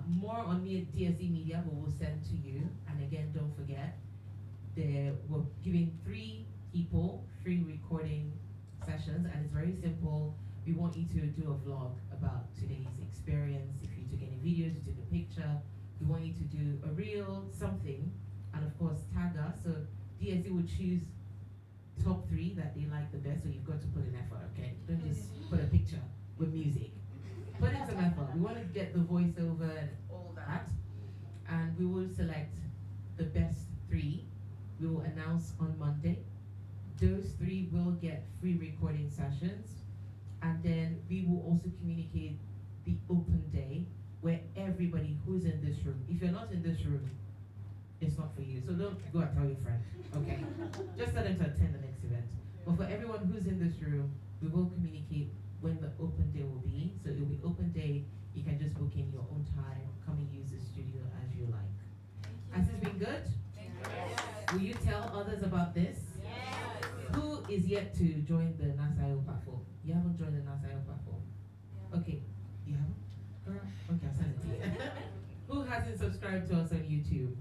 More on me at DSD Media, we will send to you. And again, don't forget, we're giving 3 people free recording sessions, and it's very simple. We want you to do a vlog about today's experience. If you took any videos, you took a picture, we want you to do a reel, something, and of course tag us. So DSD will choose top 3 that they like the best, so you've got to put in effort, okay? Don't just put a picture with music. Put in some effort. We want to get the voiceover and all that, and we will select the best 3. We will announce on Monday. Those 3 will get free recording sessions. And then we will also communicate the open day where everybody who's in this room, if you're not in this room, it's not for you. So don't go and tell your friend, okay? Just tell them to attend the next event. But for everyone who's in this room, we will communicate when the open day will be. So it will be open day. You can just book in your own time, come and use the studio as you like. Has this been good? Will you tell others about this? Who is yet to join the NASIO platform? You haven't joined the NASIO platform? Okay, you haven't? Girl, okay, I'll send it to you. Who hasn't subscribed to us on YouTube?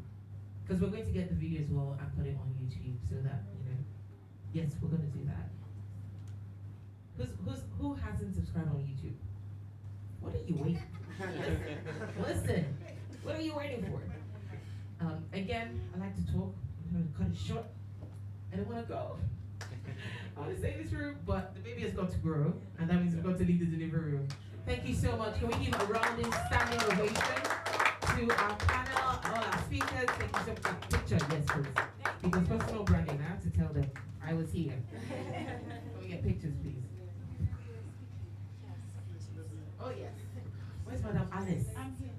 Because we're going to get the video as well and put it on YouTube so that, yes, we're going to do that. Who hasn't subscribed on YouTube? What are you waiting for? Listen, what are you waiting for? Again, I like to talk. I'm going to cut it short. I don't want to go. I want to stay in this room, but the baby has got to grow, and that means we've got to leave the delivery room. Thank you so much. Can we give a rounding standing ovation to our panel, all our speakers? Thank you so much. Picture, yes, please. Because personal branding, I have to tell them I was here. Can we get pictures, please? Oh, yes. Where's Madam Alice? I'm here.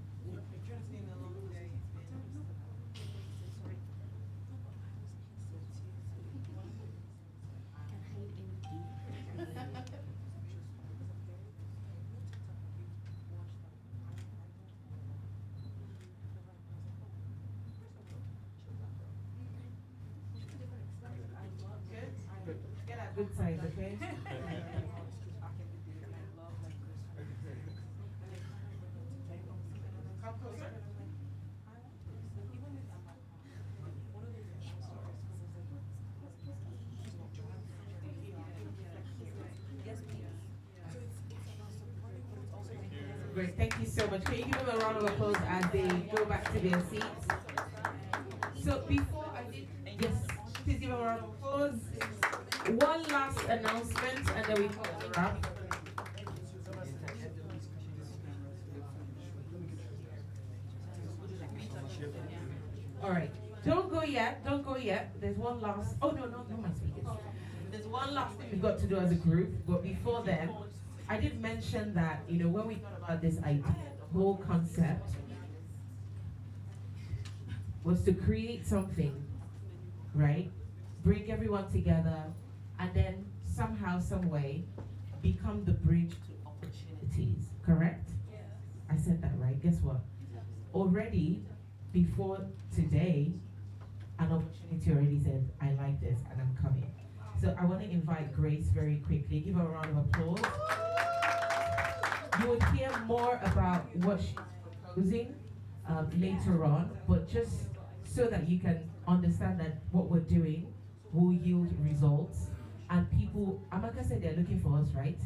Good size, okay? Come closer. Great, thank you so much. Can you give them a round of applause as they go back to their seats? So before I did, yes, please give them a round of applause. One last announcement and then we call it a wrap. All right, don't go yet, don't go yet. There's one last, oh no, my speakers. There's one last thing we've got to do as a group, but before then, I did mention that, you know, when we thought about this idea, the whole concept was to create something, right? Bring everyone together, and then somehow, some way, become the bridge to opportunities, correct? Yeah. I said that right, guess what? Already, before today, an opportunity already said, I like this, and I'm coming. So I want to invite Grace very quickly. Give her a round of applause. You will hear more about what she's proposing later on, but just so that you can understand that what we're doing will yield results. And people, Amaka said they're looking for us, right?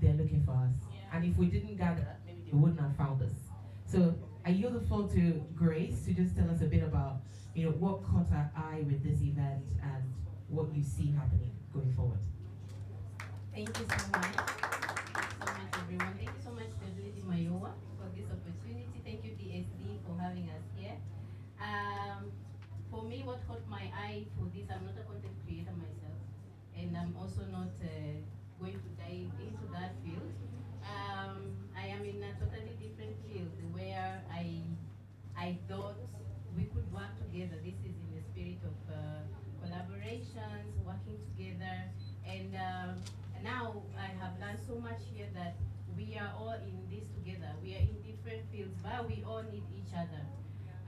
They're looking for us. And if we didn't gather, maybe they wouldn't have found us. So I yield the floor to Grace to just tell us a bit about, you know, what caught our eye with this event and what you see happening going forward. Thank you so much. Everyone. Thank you so much to Lady Mayowa for this opportunity. Thank you, DSD, for having us here. For me, what caught my eye for this, I'm not a content creator myself, and I'm also not going to dive into that field. I am in a totally different field where I thought we could work together. This is in the spirit of collaborations, working together, and now I have learned so much here that we are all in this together. We are in different fields, but we all need each other.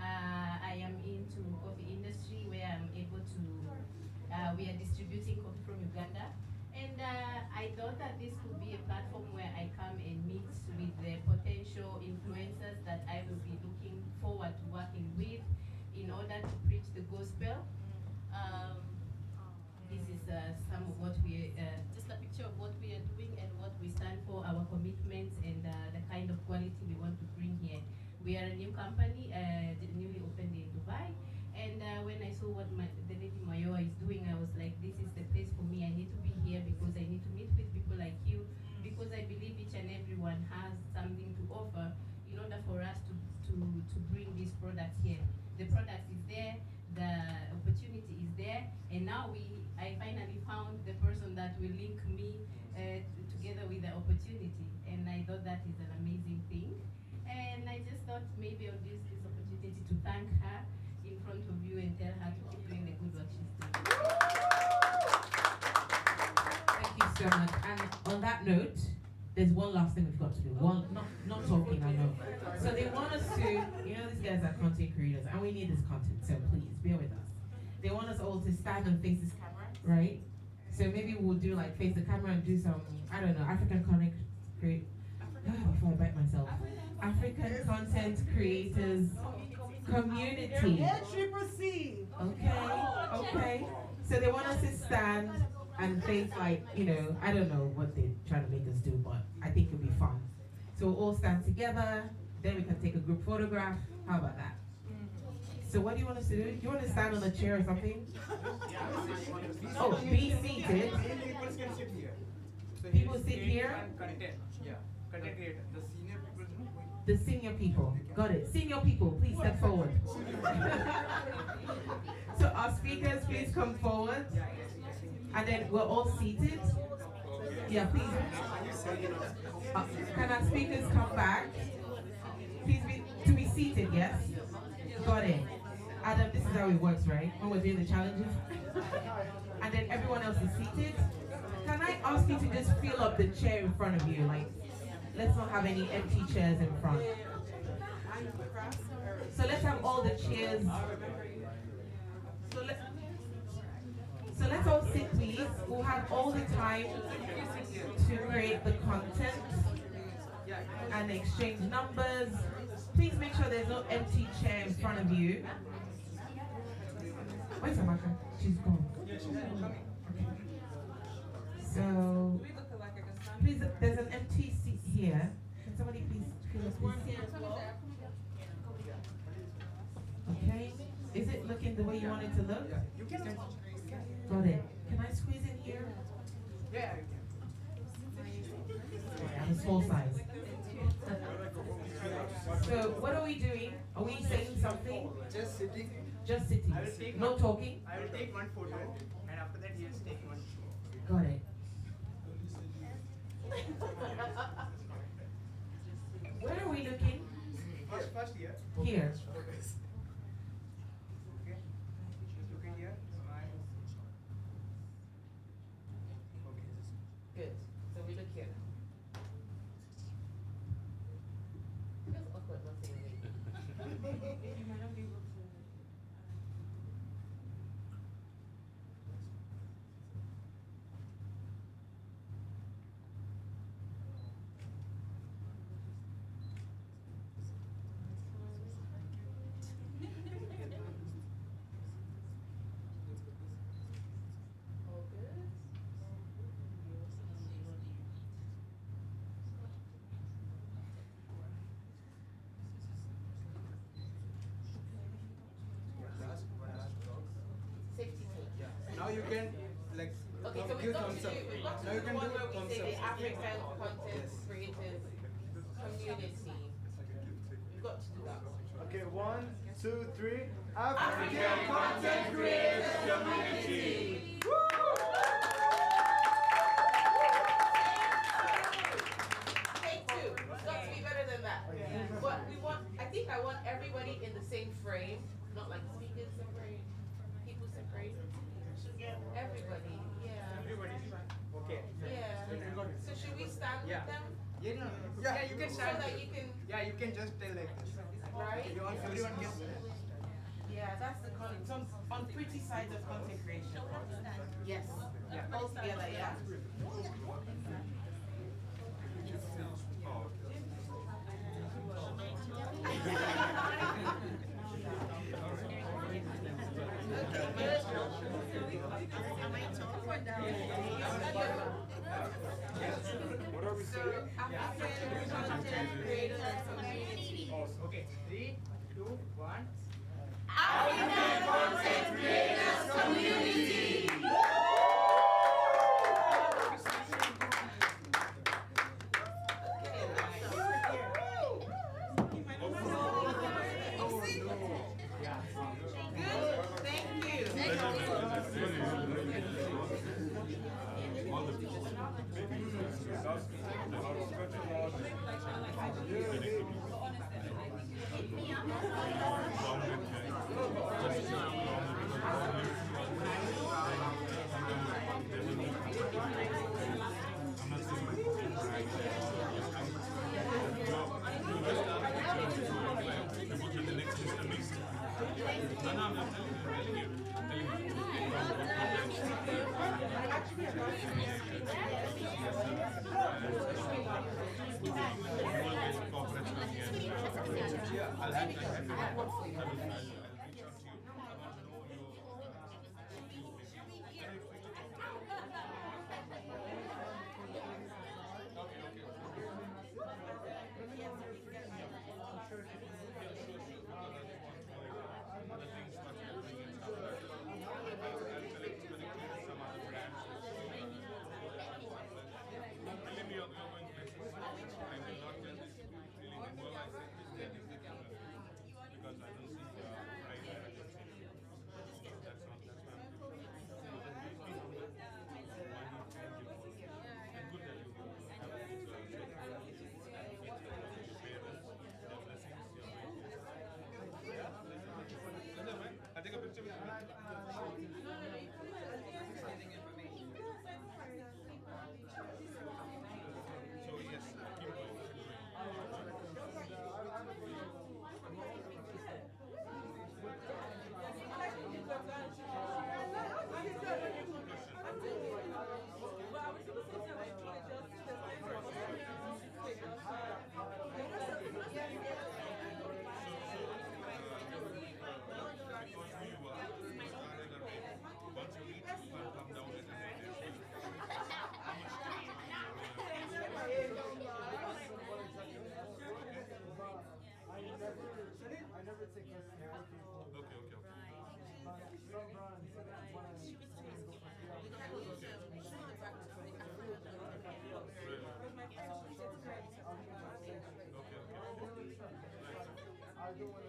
I am into coffee industry where I'm able to, we are distributing coffee from Uganda. And I thought that this could be a platform where I come and mix with the potential influencers that I will be looking forward to working with in order to preach the gospel. This is some of what we, just a picture of what we are doing and what we stand for, our commitments and the kind of quality we want to bring here. We are a new company, newly opened in Dubai, and when I saw what the Lady Mayowa is doing, I was like, this is the place for me. I need to be here because I need to meet with people like you, because I believe each and everyone has something to offer in order for us to bring these products here. The product is there, the opportunity is there, and now I finally found the person that will link me together with the opportunity, and I thought that is an amazing thing. And I just thought maybe I'll use this opportunity to thank her in front of you and tell her to keep doing the good work she's doing. Thank you so much. And on that note, there's one last thing we've got to do. Not talking, I know. So they want us to, you know, these guys are content creators, and we need this content, so please, bear with us. They want us all to stand and face this camera, right? So maybe we'll do like face the camera and do some, I don't know, African content create. Before I bite myself. African content creators community. Okay. So they want us to stand and face like, you know, I don't know what they're trying to make us do, but I think it'll be fun. So we'll all stand together, then we can take a group photograph. How about that? So what do you want us to do? Do you want to stand on a chair or something? Oh, be seated. People sit here? content creator, the senior people, The senior people. Got it. Senior people, please step forward. So our speakers, please come forward. And then we're all seated. Yeah, please. Can our speakers come back? Please to be seated, yes? Got it. Adam, this is how it works, right? When we're doing the challenges. And then everyone else is seated. Can I ask you to just fill up the chair in front of you? Like, let's not have any empty chairs in front. So let's have all the chairs. So let's all sit, please. We'll have all the time to create the content and exchange numbers. Please make sure there's no empty chair in front of you. Where's Amaka? She's gone. So, please, there's an empty seat here. Can somebody please fill up this seat? Okay. Is it looking the way you want it to look? Got it. Can I squeeze in here? Yeah. I'm a small size. So what are we doing? Are we saying something? Just sitting. Just sitting. No talking? I will take one photo, and after that he will take one. Got it. Where are we looking? First here. Here. Okay. Look in here. Smile. Okay. Good. So we look here. Feels awkward not saying anything. You might not be able to. All good? Safety tool. Now you can like Okay, so give thumbs up. we've got to Now you do can the one do where we thumbs say up. the African content creators community. We've got to do that. Okay, 1, 2, 3. African Content Creators Community. Take two. It's got to be better than that. But we want, I want everybody in the same frame, not like speakers separate, people separate. Everybody, yeah. Everybody. Okay. Yeah. So should we stand Yeah. with them? Yeah, no. Yeah, you can stand. So that you can. Yeah, you can just tell like this. Right? Everyone gets. Yeah, that's the content. It's on pretty sides of content creation. Yes. Yeah. All together, yeah. What are we saying? African content creators community. Okay, 3, 2, 1. African content creators community. I don't want